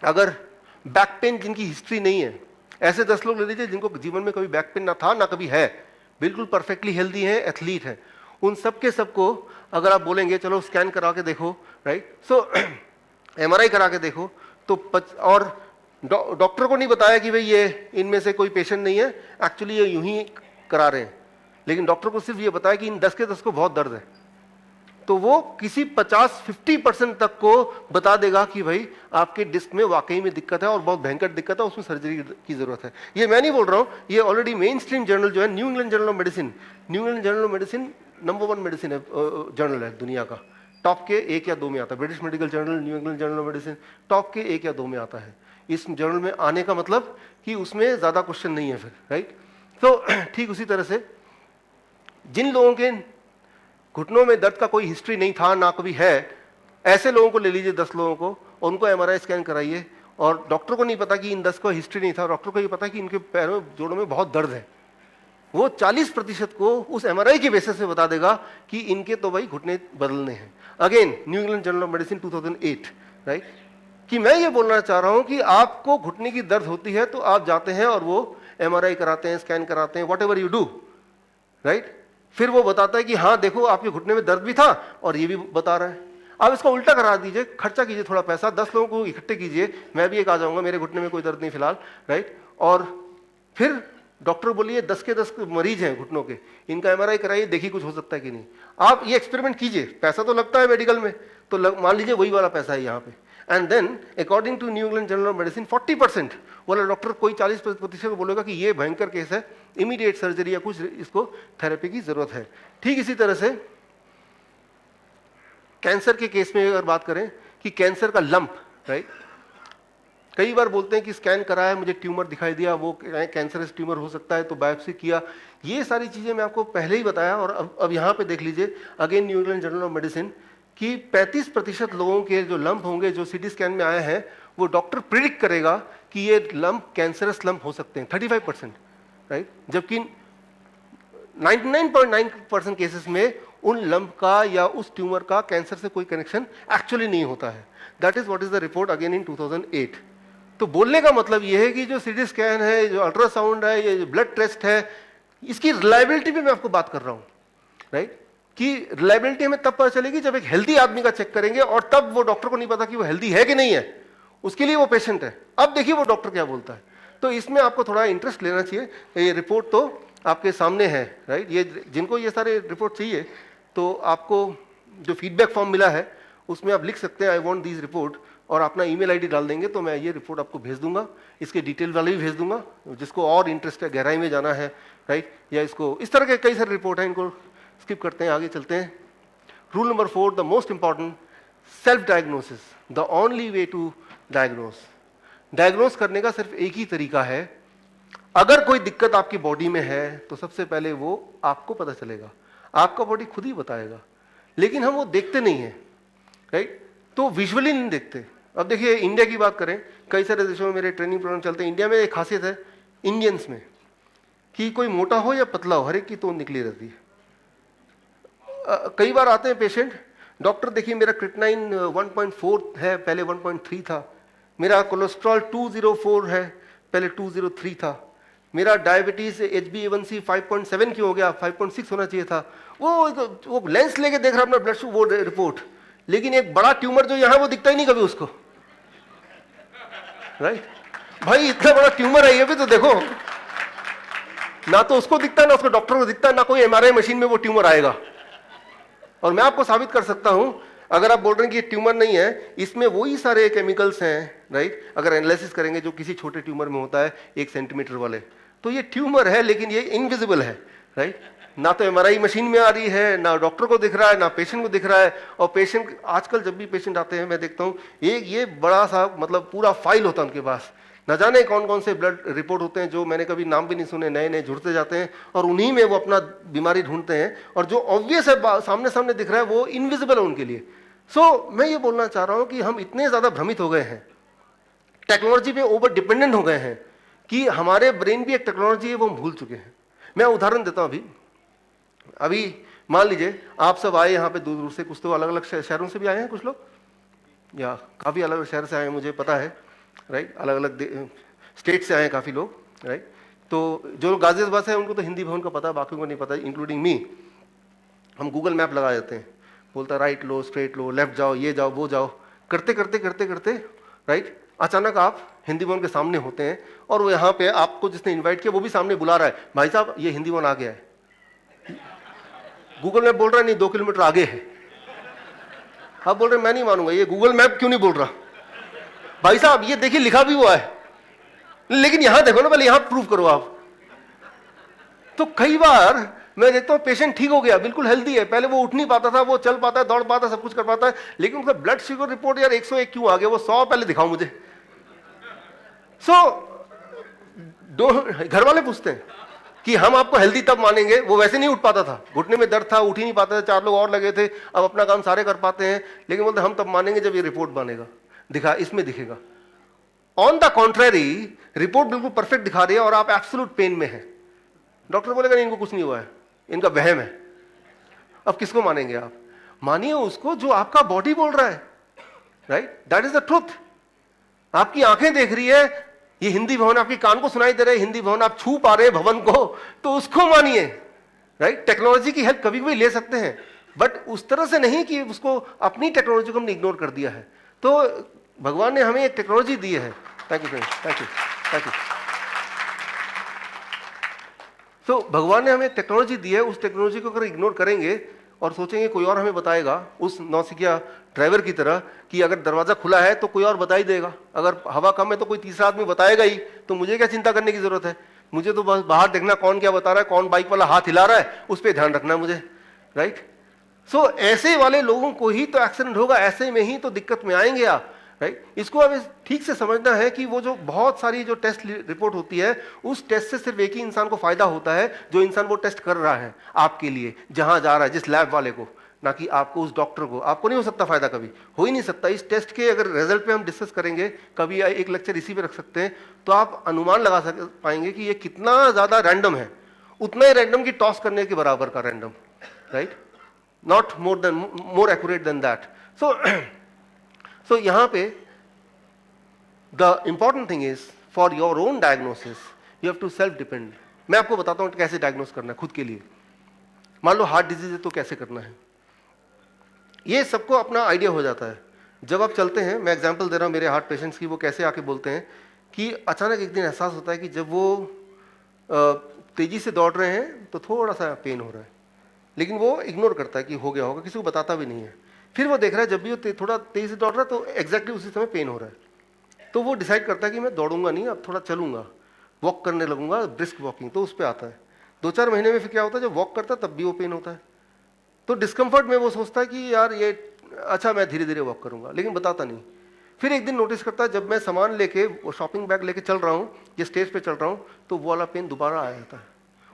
अगर बैक पेन जिनकी हिस्ट्री नहीं है, ऐसे 10 लोग ले लीजिए जिनको जीवन में कभी बैक पेन ना था ना कभी है, बिल्कुल परफेक्टली हेल्दी है, एथलीट है, उन सब के सबको अगर आप बोलेंगे चलो स्कैन करा के देखो, राइट, सो एमआरआई करा के देखो, तो और डॉक्टर को नहीं बताया कि भाई ये इनमें से कोई पेशेंट नहीं है, एक्चुअली ये यूं ही करा रहे हैं, लेकिन डॉक्टर को सिर्फ ये बताया कि इन 10 के 10 को बहुत दर्द है, तो वो किसी 50-50% तक को बता देगा कि भाई आपके डिस्क में वाकई में दिक्कत है और बहुत भयंकर दिक्कत है, उसमें सर्जरी की जरूरत है। ये मैं नहीं बोल रहा हूँ, ये ऑलरेडी मेन स्ट्रीम जर्नल जो है new England Journal of medicine, new England Journal of medicine number 1 medicine है, जर्नल है दुनिया का, टॉप के 1 या 2 में आता है। British medical journal, new England Journal of medicine top के 1 या 2 में आता है। इस जर्नल में आने का मतलब कि उसमें ज्यादा क्वेश्चन नहीं है फिर, राइट। तो ठीक उसी तरह से जिन लोगों के घुटनों में दर्द का कोई हिस्ट्री नहीं था ना कभी है, ऐसे लोगों को ले लीजिए 10 लोगों को और उनको एमआरआई स्कैन कराइए, और डॉक्टर को नहीं पता कि इन 10 को हिस्ट्री नहीं था, डॉक्टर को ये पता कि इनके पैरों जोड़ों में बहुत दर्द है, वो 40% को उस एमआरआई के बेसिस पे बता देगा कि इनके तो भाई घुटने बदलने हैं। Again new England Journal of medicine 2008, right. कि मैं ये बोलना चाह रहा हूं कि आपको घुटने की दर्द होती है तो आप जाते हैं और वो एमआरआई कराते हैं, स्कैन कराते हैं, what ever you do, right. फिर वो बताता है कि हाँ देखो आपके घुटने में दर्द भी था और ये भी बता रहा है। आप इसका उल्टा करा दीजिए, खर्चा कीजिए थोड़ा पैसा, 10 लोगों को इकट्ठे कीजिए, मैं भी एक आ जाऊंगा, मेरे घुटने में कोई दर्द नहीं फिलहाल, राइट। और फिर डॉक्टर बोलिए 10 के 10 मरीज हैं घुटनों के, इनका एमआरआई कराइए, देखिए कुछ हो सकता है कि नहीं। आप ये एक्सपेरिमेंट कीजिए, पैसा तो लगता है मेडिकल में, तो मान लीजिए वही वाला पैसा है यहाँ पे। And then according to New England Journal of Medicine 40% वाला डॉक्टर, कोई 40% को बोलेगा कि ये भयंकर केस है, इमीडिएट सर्जरी या कुछ इसको थेरेपी की जरूरत है। ठीक इसी तरह से कैंसर के केस में अगर बात करें कि कैंसर का लंप, राइट, कई बार बोलते हैं कि स्कैन कराया मुझे ट्यूमर दिखाई दिया, वो कैंसरस ट्यूमर हो सकता है तो बायोप्सी किया, ये सारी चीजें मैं आपको पहले ही बताया। और अब यहाँ पे देख लीजिए again new England Journal of medicine कि 35% लोगों के जो लंप होंगे जो सीटी स्कैन में आए हैं, वो डॉक्टर प्रिडिक्ट करेगा कि ये लंप कैंसरस लंप हो सकते हैं, 35%, राइट। जबकि 99.9% केसेस में उन लंप का या उस ट्यूमर का कैंसर से कोई कनेक्शन एक्चुअली नहीं होता है। That is what is the report again in 2008। तो बोलने का मतलब यह है कि जो सीटी स्कैन है, जो अल्ट्रासाउंड है, ये जो ब्लड टेस्ट है, इसकी रिलायबिलिटी पे मैं आपको बात कर रहा हूं, राइट। कि रिलायबिलिटी हमें तब पता चलेगी जब एक हेल्दी आदमी का चेक करेंगे, और तब वो डॉक्टर को नहीं पता कि वो हेल्दी है कि नहीं है, उसके लिए वो पेशेंट है। अब देखिए वो डॉक्टर क्या बोलता है। तो इसमें आपको थोड़ा इंटरेस्ट लेना चाहिए। ये रिपोर्ट तो आपके सामने है, राइट। ये जिनको ये सारे रिपोर्ट चाहिए तो आपको जो फीडबैक फॉर्म मिला है उसमें आप लिख सकते हैं आई वांट दिस रिपोर्ट, और अपना ईमेल आईडी डाल देंगे तो मैं ये रिपोर्ट आपको भेज दूंगा। इसके डिटेल वाले भी भेज दूंगा जिसको और इंटरेस्ट है, गहराई में जाना है, राइट। या इसको इस तरह के कई सारे रिपोर्ट हैं, इनको स्किप करते हैं, आगे चलते हैं। Rule number 4, the most important, self diagnosis, the only way to diagnose. Diagnose करने का सिर्फ एक ही तरीका है। अगर कोई दिक्कत आपकी बॉडी में है तो सबसे पहले वो आपको पता चलेगा, आपका बॉडी खुद ही बताएगा, लेकिन हम वो देखते नहीं है, राइट। तो विजुअली नहीं देखते। अब देखिए इंडिया की बात करें, कई सारे देशों में मेरे ट्रेनिंग प्रोग्राम चलते हैं। इंडिया में एक खासियत है इंडियंस में कि कोई मोटा हो या पतला हो, हर एक की तोंद निकली रहती है। कई बार आते हैं पेशेंट, डॉक्टर देखिए मेरा क्रिएटिनिन 1.4 है, पहले 1.3 था, मेरा कोलेस्ट्रॉल 204 है, पहले 203 था, मेरा डायबिटीज HbA1c 5.7 क्यों हो गया, 5.6 होना चाहिए था। वो लेंस लेके देख रहा अपना ब्लड शुगर, वो रिपोर्ट, लेकिन एक बड़ा ट्यूमर जो यहां वो दिखता ही नहीं कभी उसको, राइट। भाई इतना बड़ा ट्यूमर है ये भी तो देखो, ना तो उसको दिखता है ना उसको डॉक्टर को दिखता है, ना कोई एमआरआई मशीन में वो ट्यूमर आएगा। और मैं आपको साबित कर सकता हूं, अगर आप बोल रहे हैं कि ये ट्यूमर नहीं है, इसमें वही सारे केमिकल्स हैं, राइट। अगर एनालिसिस करेंगे जो किसी छोटे ट्यूमर में होता है 1 सेंटीमीटर वाले, तो ये ट्यूमर है लेकिन ये इनविजिबल है, राइट। ना तो एमआरआई मशीन में आ रही है, ना डॉक्टर को दिख रहा है, ना पेशेंट को दिख रहा है। और पेशेंट आजकल जब भी पेशेंट आते हैं मैं देखता हूँ एक ये बड़ा सा मतलब पूरा फाइल होता है उनके पास, न जाने कौन कौन से ब्लड रिपोर्ट होते हैं जो मैंने कभी नाम भी नहीं सुने, नए नए जुड़ते जाते हैं और उन्हीं में वो अपना बीमारी ढूंढते हैं, और जो ऑब्वियस है सामने सामने दिख रहा है वो इनविजिबल है उनके लिए। सो मैं ये बोलना चाह रहा हूं कि हम इतने ज्यादा भ्रमित हो गए हैं, टेक्नोलॉजी पे ओवर डिपेंडेंट हो गए हैं कि हमारे ब्रेन भी एक टेक्नोलॉजी है, वो हम भूल चुके हैं। मैं उदाहरण देता हूं। अभी मान लीजिए आप सब आए यहाँ पे दूर दूर से, कुछ तो अलग अलग शहरों से भी आए हैं, कुछ लोग या काफ़ी अलग अलग शहर से आए हैं, मुझे पता है, राइट। अलग अलग स्टेट से आए हैं काफ़ी लोग, राइट। तो जो लोग गाजियाबाद से हैं उनको तो हिंदी भवन का पता है, बाकी को नहीं पता, इंक्लूडिंग मी। हम गूगल मैप लगा देते हैं, बोलता राइट लो, स्ट्रेट लो, लेफ्ट जाओ, ये जाओ, वो जाओ, करते करते करते करते, राइट, अचानक आप हिंदी भवन के सामने होते हैं और वो यहाँ पे आपको जिसने इनवाइट किया वो भी सामने बुला रहा है, भाई साहब ये हिंदी भवन आ गया है। गूगल मैप बोल रहा है नहीं 2 किलोमीटर आगे है। आप बोल रहे मैं नहीं मानूंगा, ये गूगल मैप क्यों नहीं बोल रहा? भाई साहब ये देखिए लिखा भी हुआ है, लेकिन यहां देखो ना, पहले यहां प्रूव करो आप। तो कई बार मैं देखता हूं पेशेंट ठीक हो गया, बिल्कुल हेल्दी है, पहले वो उठ नहीं पाता था, वो चल पाता है, दौड़ पाता है, सब कुछ कर पाता है, लेकिन उसका ब्लड शुगर रिपोर्ट यार 101 क्यों आ गया? वो 100 पहले दिखाओ मुझे। घर वाले पूछते हैं कि हम आपको हेल्दी तब मानेंगे, वो वैसे नहीं उठ पाता था, घुटने में दर्द था, उठ ही नहीं पाता था, 4 लोग और लगे थे, अब अपना काम सारे कर पाते हैं, लेकिन बोलते हम तब मानेंगे जब ये रिपोर्ट बनेगा, इसमें दिखेगा। ऑन द कॉन्ट्रेरी रिपोर्ट बिल्कुल परफेक्ट दिखा रही है और आप एब्सोल्यूट पेन में हैं, डॉक्टर बोलेगा नहीं इनको कुछ नहीं हुआ है, इनका वहम है। अब किसको मानेंगे आप? मानिए उसको जो आपका बॉडी बोल रहा है, right, that is the truth. आपकी आंखें देख रही है, ये हिंदी भवन आपके कान को सुनाई दे रहा है, हिंदी भवन आप छू पा रहे हैं भवन को, तो उसको मानिए, राइट। टेक्नोलॉजी की हेल्प कभी कभी ले सकते हैं, बट उस तरह से नहीं कि उसको अपनी टेक्नोलॉजी को हमने इग्नोर कर दिया है। तो भगवान ने हमें एक टेक्नोलॉजी दी है। Thank you friends, thank you, thank you. तो भगवान ने हमें टेक्नोलॉजी दी है, उस टेक्नोलॉजी को अगर इग्नोर करेंगे और सोचेंगे कोई और हमें बताएगा, उस नौसिखिया ड्राइवर की तरह कि अगर दरवाजा खुला है तो कोई और बता ही देगा, अगर हवा कम है तो कोई तीसरा आदमी बताएगा ही, तो मुझे क्या चिंता करने की जरूरत है? मुझे तो बस बाहर देखना कौन क्या बता रहा है, कौन बाइक वाला हाथ हिला रहा है, उस पर ध्यान रखना है मुझे, राइट। सो ऐसे वाले लोगों को ही तो एक्सीडेंट होगा, ऐसे में ही तो दिक्कत में आएंगे आप, राइट। इसको अब ठीक से समझना है कि वो जो बहुत सारी जो टेस्ट रिपोर्ट होती है, उस टेस्ट से सिर्फ एक ही इंसान को फायदा होता है, जो इंसान वो टेस्ट कर रहा है आपके लिए, जहां जा रहा है, जिस लैब वाले को, ना कि आपको, उस डॉक्टर को। आपको नहीं हो सकता फायदा, कभी हो ही नहीं सकता। इस टेस्ट के अगर रिजल्ट पे हम डिस्कस करेंगे, कभी एक लेक्चर इसी पे रख सकते हैं, तो आप अनुमान लगा पाएंगे कि ये कितना ज्यादा रैंडम है, उतना ही रैंडम की टॉस करने के बराबर का random, right, not more accurate than that. So यहां पे the important thing is for your own diagnosis you have to self depend. मैं आपको बताता हूं कैसे डायग्नोस करना है खुद के लिए। मान लो हार्ट डिजीज है तो कैसे करना है, ये सबको अपना आइडिया हो जाता है जब आप चलते हैं। मैं एग्जांपल दे रहा हूं मेरे हार्ट पेशेंट्स की, वो कैसे आके बोलते हैं कि अचानक एक दिन एहसास होता है कि जब वो तेजी से दौड़ रहे हैं तो थोड़ा सा पेन हो रहा है, लेकिन वो इग्नोर करता है कि हो गया होगा, किसी को बताता भी नहीं है। फिर वो देख रहा है जब भी वो थोड़ा तेजी से दौड़ रहा है तो एग्जैक्टली उसी समय पेन हो रहा है, तो वो डिसाइड करता है कि मैं दौड़ूंगा नहीं, अब थोड़ा चलूंगा, वॉक करने लगूंगा, ब्रिस्क वॉकिंग, तो उस पर आता है। 2-4 महीने में फिर क्या होता है, जब वॉक करता है तब भी वो पेन होता है। तो डिस्कम्फर्ट में वो सोचता है कि यार ये अच्छा, मैं धीरे धीरे वॉक करूंगा, लेकिन बताता नहीं। फिर एक दिन नोटिस करता है जब मैं सामान लेके, वो शॉपिंग बैग लेके चल रहा हूँ, ये स्टेज पे चल रहा हूँ, तो वो वाला पेन दोबारा आ जाता है।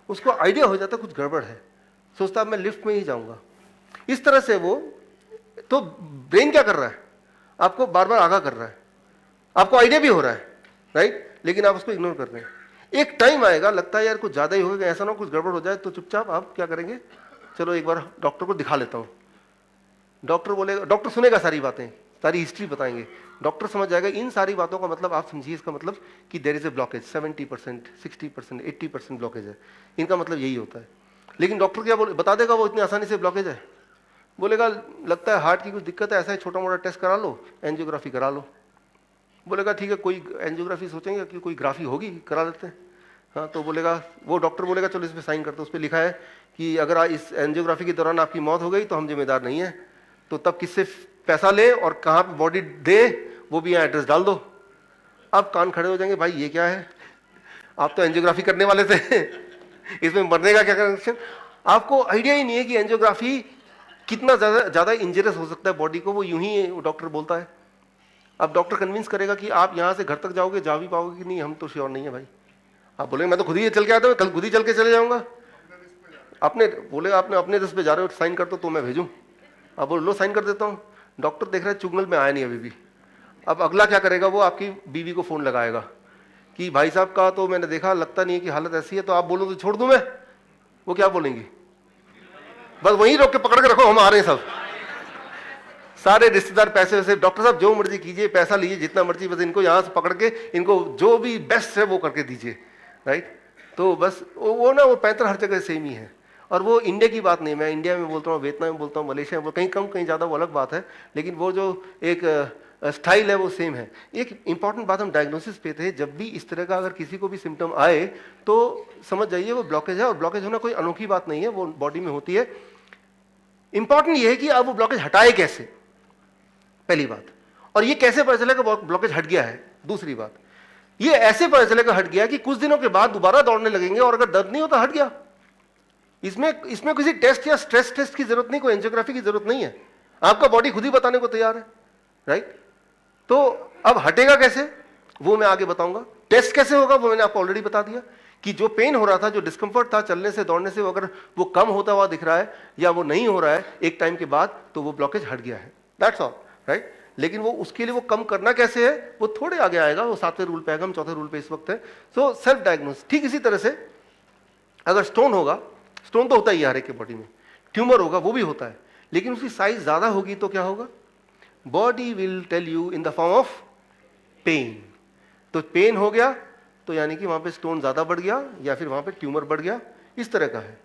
उसको आइडिया हो जाता है कुछ गड़बड़ है, सोचता है मैं लिफ्ट में ही जाऊंगा। इस तरह से वो, तो ब्रेन क्या कर रहा है, आपको बार बार आगाह कर रहा है, आपको आइडिया भी हो रहा है, राइट, लेकिन आप उसको इग्नोर कर रहे हैं। एक टाइम आएगा, लगता है यार कुछ ज्यादा ही होगा, ऐसा ना कुछ गड़बड़ हो जाए, तो चुपचाप आप क्या करेंगे, चलो एक बार डॉक्टर को दिखा लेता हूं। डॉक्टर बोलेगा, डॉक्टर सुनेगा सारी बातें, सारी हिस्ट्री बताएंगे, डॉक्टर समझ जाएगा इन सारी बातों का मतलब, आप समझिए इसका मतलब कि there is a blockage, 70%, 60%, 80% blockage है, इनका मतलब यही होता है। लेकिन डॉक्टर क्या बता देगा वो इतनी आसानी से ब्लॉकेज है? बोलेगा लगता है हार्ट की कुछ दिक्कत है, ऐसा है, छोटा मोटा टेस्ट करा लो, एंजियोग्राफी करा लो। बोलेगा ठीक है, कोई एंजियोग्राफी सोचेंगे कि कोई ग्राफी होगी, करा लेते हैं। हाँ, तो बोलेगा, वो डॉक्टर बोलेगा चलो इस पर साइन करते, उस पर लिखा है कि अगर इस एंजियोग्राफी के दौरान आपकी मौत हो गई तो हम जिम्मेदार नहीं है, तो तब किससे पैसा ले और कहाँ पे बॉडी दे, वो भी यहाँ एड्रेस डाल दो। अब कान खड़े हो जाएंगे, भाई ये क्या है, आप तो एंजियोग्राफी करने वाले थे इसमें मरने का क्या कनेक्शन? आपको आइडिया ही नहीं है कि एंजियोग्राफी कितना ज्यादा इंजरियस हो सकता है बॉडी को, वो यूं ही डॉक्टर बोलता है। अब डॉक्टर कन्विंस करेगा कि आप यहाँ से घर तक जाओगे, जा भी पाओगे कि नहीं, हम तो श्योर नहीं है भाई। आप बोलेंगे मैं तो खुद ही चल के आता हूँ, कल खुद ही चल के चले जाऊंगा। आपने बोलेगा आपने अपने रिस्क पे जा रहे हो, साइन कर दो तो मैं भेजूं। आप बोलो लो साइन कर देता हूँ। डॉक्टर देख रहा है चुगनल में आया नहीं अभी भी। अब अगला क्या करेगा, वो आपकी बीवी को फोन लगाएगा कि भाई साहब का तो मैंने देखा, लगता नहीं है कि हालत ऐसी है, तो आप बोलो तो छोड़ दूं मैं? वो क्या बोलेंगी? बस वहीं रोक के पकड़ के रखो, हम आ रहे हैं सब। सारे रिश्तेदार पैसे वैसे, डॉक्टर साहब जो मर्जी कीजिए, पैसा लीजिए जितना मर्जी, बस इनको यहां से पकड़ के इनको जो भी बेस्ट है वो करके दीजिए, राइट? तो बस वो ना, वो पैंतर हर जगह सेम ही है। और वो इंडिया की बात नहीं, मैं इंडिया में बोलता हूँ, वियतनाम में बोलता हूँ, मलेशिया में, कहीं कम कहीं ज़्यादा, वो अलग बात है, लेकिन वो जो एक स्टाइल है वो सेम है। एक इंपॉर्टेंट बात हम डायग्नोसिस पे थे, जब भी इस तरह का अगर किसी को भी सिम्टम आए तो समझ जाइए वो ब्लॉकेज है, और ब्लॉकेज होना कोई अनोखी बात नहीं है, वो बॉडी में होती है। इंपॉर्टेंट ये है कि अब वो ब्लॉकेज हटाए कैसे, पहली बात। और ये कैसे पता चलेगा ब्लॉकेज हट गया है, दूसरी बात। ये ऐसे पता चलेगा हट गया कि कुछ दिनों के बाद दोबारा दौड़ने लगेंगे, और अगर दर्द नहीं होता हट गया। इसमें किसी टेस्ट या स्ट्रेस टेस्ट की जरूरत नहीं, कोई एंजियोग्राफी की जरूरत नहीं है, आपका बॉडी खुद ही बताने को तैयार है, राइट? तो अब हटेगा कैसे वो मैं आगे बताऊंगा। टेस्ट कैसे होगा वो मैंने आपको ऑलरेडी बता दिया, कि जो पेन हो रहा था, जो डिस्कंफर्ट था चलने से दौड़ने से, अगर वो कम होता हुआ दिख रहा है या वो नहीं हो रहा है एक टाइम के बाद, तो वो ब्लॉकेज हट गया है, दैट्स ऑल, राइट? लेकिन वो उसके लिए वो कम करना कैसे है वो थोड़े आगे आएगा, वो 7वें रूल पे आएगा, हम 4थे रूल पे इस वक्त है। So self diagnose. ठीक इसी तरह से अगर स्टोन होगा, स्टोन तो होता ही है हर एक के बॉडी में, ट्यूमर होगा वो भी होता है, लेकिन उसकी साइज ज्यादा होगी तो क्या होगा? Body will tell you in the form of pain. तो पेन हो गया तो यानी कि वहां पे स्टोन ज्यादा बढ़ गया, या फिर वहां पे ट्यूमर बढ़ गया, इस तरह का है।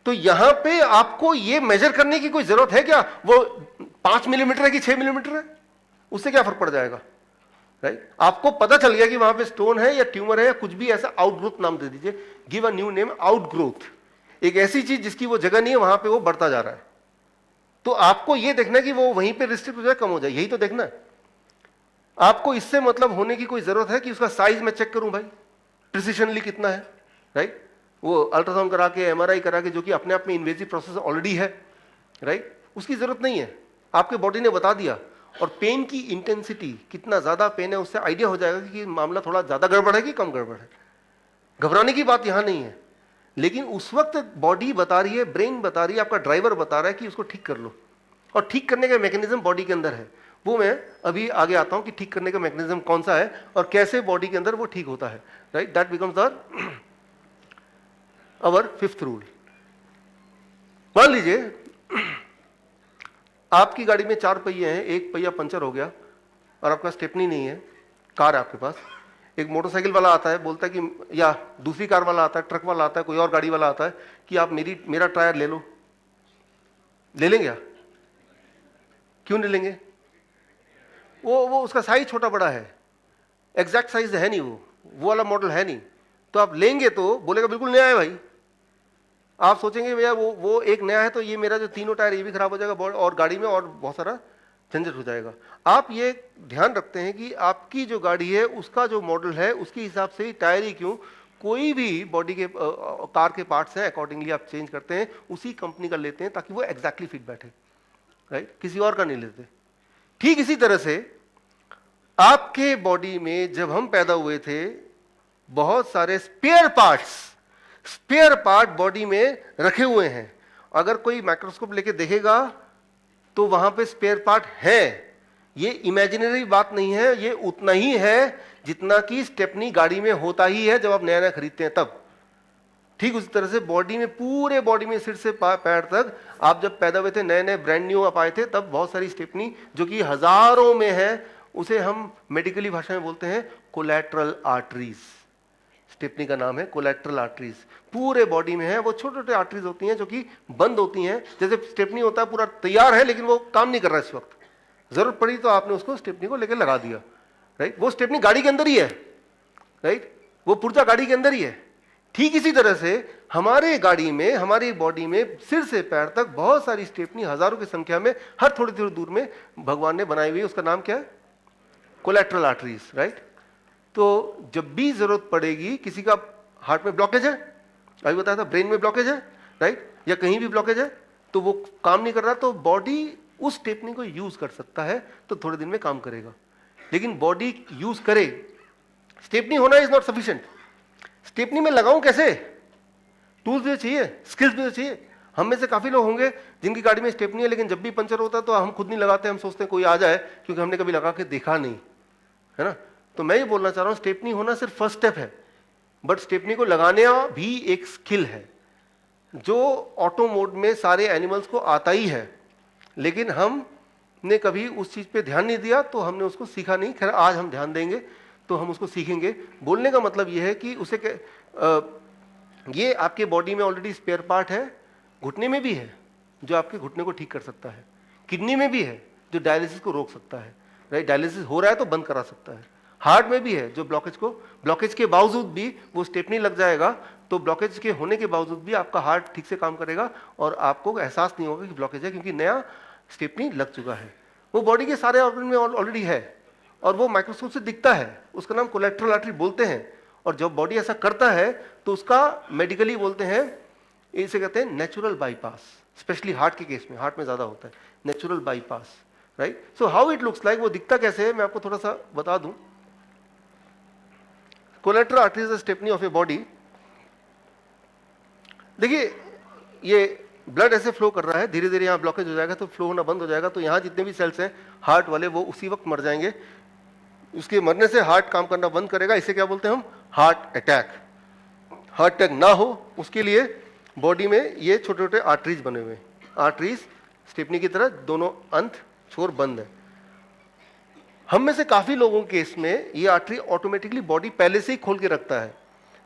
तो यहां पे आपको ये मेजर करने की कोई जरूरत है क्या, वो 5 मिलीमीटर है कि 6 मिलीमीटर है, उससे क्या फर्क पड़ जाएगा, राइट? आपको पता चल गया कि वहां पे स्टोन है या ट्यूमर है या कुछ भी ऐसा, आउटग्रोथ नाम दे दीजिए, give a new name, outgrowth. एक ऐसी चीज जिसकी वो जगह नहीं है, वहां पे वो बढ़ता जा रहा है। तो आपको ये देखना है कि वो वहीं पे रिस्ट्रिक्ट हो जाए, कम हो जाए, यही तो देखना है आपको। इससे मतलब होने की कोई जरूरत है कि उसका साइज मैं चेक करूं भाई, प्रिसिशनली कितना है, राइट? वो अल्ट्रासाउंड करा के, एमआरआई करा के, जो कि अपने आप में इन्वेजिव प्रोसेस ऑलरेडी है, राइट? उसकी जरूरत नहीं है, आपके बॉडी ने बता दिया। और पेन की इंटेंसिटी, कितना ज्यादा पेन है, उससे आइडिया हो जाएगा कि मामला थोड़ा ज्यादा गड़बड़ है कि कम गड़बड़ है। घबराने की बात यहां नहीं है, लेकिन उस वक्त बॉडी बता रही है, ब्रेन बता रही है, आपका ड्राइवर बता रहा है कि उसको ठीक कर लो। और ठीक करने का मैकेनिज्म बॉडी के अंदर है, वो मैं अभी आगे आता हूं कि ठीक करने का मैकेनिज्म कौन सा है और कैसे बॉडी के अंदर वो ठीक होता है, right? That becomes our 5th rule. मान लीजिए आपकी गाड़ी में 4 पहिए हैं, एक पहिया पंचर हो गया और आपका स्टेपनी नहीं है, कार है आपके पास। एक मोटरसाइकिल वाला आता है, बोलता है कि, या दूसरी कार वाला आता है, ट्रक वाला आता है, कोई और गाड़ी वाला आता है कि आप मेरा टायर ले लो। ले लेंगे? क्यों नहीं लेंगे? वो उसका साइज छोटा बड़ा है, एग्जैक्ट साइज है नहीं, वो वाला मॉडल है नहीं। तो आप लेंगे तो बोलेगा बिल्कुल नया है भाई। आप सोचेंगे भैया वो एक नया है तो ये मेरा जो तीनों टायर ये भी खराब हो जाएगा, और गाड़ी में और बहुत सारा झंझट हो जाएगा। आप ये ध्यान रखते हैं कि आपकी जो गाड़ी है उसका जो मॉडल है उसके हिसाब से ही टायर ही क्यों, कोई भी बॉडी के कार के पार्ट्स हैं अकॉर्डिंगली आप चेंज करते हैं, उसी कंपनी का लेते हैं ताकि वो एग्जैक्टली फिट बैठे, राइट? किसी और का नहीं लेते। ठीक इसी तरह से आपके बॉडी में जब हम पैदा हुए थे, बहुत सारे स्पेयर पार्ट बॉडी में रखे हुए हैं। अगर कोई माइक्रोस्कोप लेके देखेगा तो वहां पे स्पेयर पार्ट है। ये इमेजिनरी बात नहीं है, ये उतना ही है जितना कि स्टेपनी गाड़ी में होता ही है जब आप नया नया खरीदते हैं तब। ठीक उसी तरह से बॉडी में, पूरे बॉडी में सिर से पैर तक, आप जब पैदा हुए थे, नए नए ब्रांड न्यू आप आए थे, तब बहुत सारी स्टेपनी जो कि हजारों में है, उसे हम मेडिकली भाषा में बोलते हैं कोलैटरल आर्टरीज। स्टेपनी का नाम है कोलैटरल आर्टरीज। पूरे बॉडी में है, वो छोटे छोटे आर्टरीज होती हैं जो कि बंद होती हैं। जैसे स्टेपनी होता है पूरा तैयार है लेकिन वो काम नहीं कर रहा है इस वक्त, जरूरत पड़ी तो आपने उसको स्टेपनी को लेकर लगा दिया, राइट? वो स्टेपनी गाड़ी के अंदर ही है, राइट? वो पुर्जा गाड़ी के अंदर ही है। ठीक इसी तरह से हमारे गाड़ी में, हमारी बॉडी में सिर से पैर तक बहुत सारी स्टेपनी, हजारों की संख्या में, हर थोड़ी थोड़ी दूर में भगवान ने बनाई हुई है। उसका नाम क्या है? Collateral arteries, right? तो जब भी जरूरत पड़ेगी, किसी का हार्ट में ब्लॉकेज है, अभी बताया था, ब्रेन में ब्लॉकेज है, राइट? या कहीं भी ब्लॉकेज है तो वो काम नहीं कर रहा, तो बॉडी उस स्टेपनी को यूज कर सकता है, तो थोड़े दिन में काम करेगा। लेकिन बॉडी यूज करे, स्टेपनी होना इज नॉट सफिशिएंट। स्टेपनी में लगाऊं कैसे? टूल्स भी चाहिए, स्किल्स भी चाहिए। हम में से काफी लोग होंगे जिनकी गाड़ी में स्टेपनी है, लेकिन जब भी पंचर होता है तो हम खुद नहीं लगाते, हम सोचते हैं कोई आ जाए, क्योंकि हमने कभी लगा के देखा नहीं, है ना? तो मैं ये बोलना चाह रहा हूँ स्टेपनी होना सिर्फ फर्स्ट स्टेप है, बट स्टेपनी को लगाने भी एक स्किल है जो ऑटो मोड में सारे एनिमल्स को आता ही है, लेकिन हमने कभी उस चीज़ पे ध्यान नहीं दिया तो हमने उसको सीखा नहीं। खैर आज हम ध्यान देंगे तो हम उसको सीखेंगे। बोलने का मतलब ये है कि उसे ये आपके बॉडी में ऑलरेडी स्पेयर पार्ट है, घुटने में भी है जो आपके घुटने को ठीक कर सकता है, किडनी में भी है जो डायलिसिस को रोक सकता है, राइट, डायलिसिस हो रहा है तो बंद करा सकता है, हार्ट में भी है जो ब्लॉकेज के बावजूद भी वो स्टेपनी लग जाएगा तो ब्लॉकेज के होने के बावजूद भी आपका हार्ट ठीक से काम करेगा और आपको एहसास नहीं होगा कि ब्लॉकेज है, क्योंकि नया स्टेपनी लग चुका है। वो बॉडी के सारे ऑर्गन में ऑलरेडी है और वो माइक्रोस्कोप से दिखता है, उसका नाम कोलेट्रल आर्टरी बोलते हैं। और जब बॉडी ऐसा करता है तो उसका मेडिकली बोलते हैं, इसे कहते हैं नेचुरल बाईपास, स्पेशली हार्ट के केस में, हार्ट में ज्यादा होता है natural bypass, right. So how it looks like, वो दिखता कैसे है मैं आपको थोड़ा सा बता दूं। Collateral artery is the stepney of a body. देखिए ये ब्लड ऐसे फ्लो कर रहा है, धीरे धीरे यहाँ ब्लॉकेज हो जाएगा तो फ्लो होना बंद हो जाएगा, तो यहाँ जितने भी सेल्स हैं हार्ट वाले वो उसी वक्त मर जाएंगे। उसके मरने से हार्ट काम करना बंद करेगा, इसे क्या बोलते हैं हम, हार्ट अटैक। हार्ट अटैक ना हो उसके लिए बॉडी में ये छोटे छोटे आर्टरीज बने हुए हैं, आर्टरीज स्टेपनी की तरह दोनों अंत छोर बंद है। हम में से काफी लोगों के केस में ये आर्टरी ऑटोमेटिकली बॉडी पहले से ही खोल के रखता है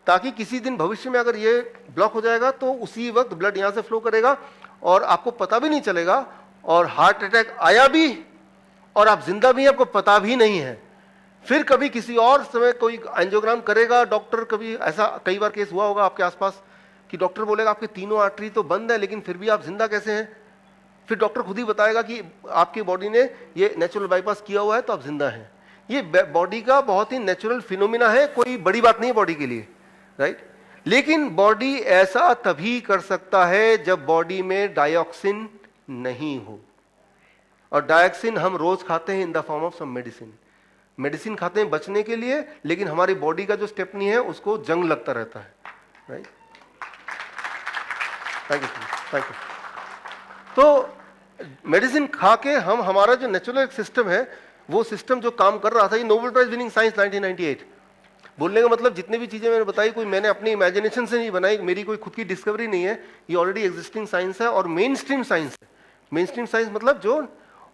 ताकि किसी दिन भविष्य में अगर ये ब्लॉक हो जाएगा तो उसी वक्त ब्लड यहाँ से फ्लो करेगा और आपको पता भी नहीं चलेगा, और हार्ट अटैक आया भी और आप जिंदा भी हैं, आपको पता भी नहीं है। फिर कभी किसी और समय कोई एंजियोग्राम करेगा डॉक्टर, कभी ऐसा कई बार केस हुआ होगा आपके आसपास कि डॉक्टर बोलेगा आपके तीनों आर्टरी तो बंद है लेकिन फिर भी आप जिंदा कैसे हैं। फिर डॉक्टर खुद ही बताएगा कि आपकी बॉडी ने ये नेचुरल बाईपास किया हुआ है तो आप जिंदा हैं। ये बॉडी का बहुत ही नेचुरल फिनोमिना है, कोई बड़ी बात नहीं है बॉडी के लिए, राइट। लेकिन बॉडी ऐसा तभी कर सकता है जब बॉडी में डायोक्सिन नहीं हो, और डायोक्सिन हम रोज खाते हैं in the form of some medicine. Medicine खाते हैं बचने के लिए, लेकिन हमारी बॉडी का जो स्टेपनी है उसको जंग लगता रहता है, राइट। Thank you. तो मेडिसिन खा के हम, हमारा जो नेचुरल सिस्टम है वो सिस्टम जो काम कर रहा था, ये नोबेल प्राइज विनिंग साइंस 1998। बोलने का मतलब जितनी भी चीजें मैंने बताई कोई मैंने अपनी इमेजिनेशन से नहीं बनाई, मेरी कोई खुद की डिस्कवरी नहीं है, ये ऑलरेडी एग्जिस्टिंग साइंस है और मेन स्ट्रीम साइंस है। मेन स्ट्रीम साइंस मतलब जो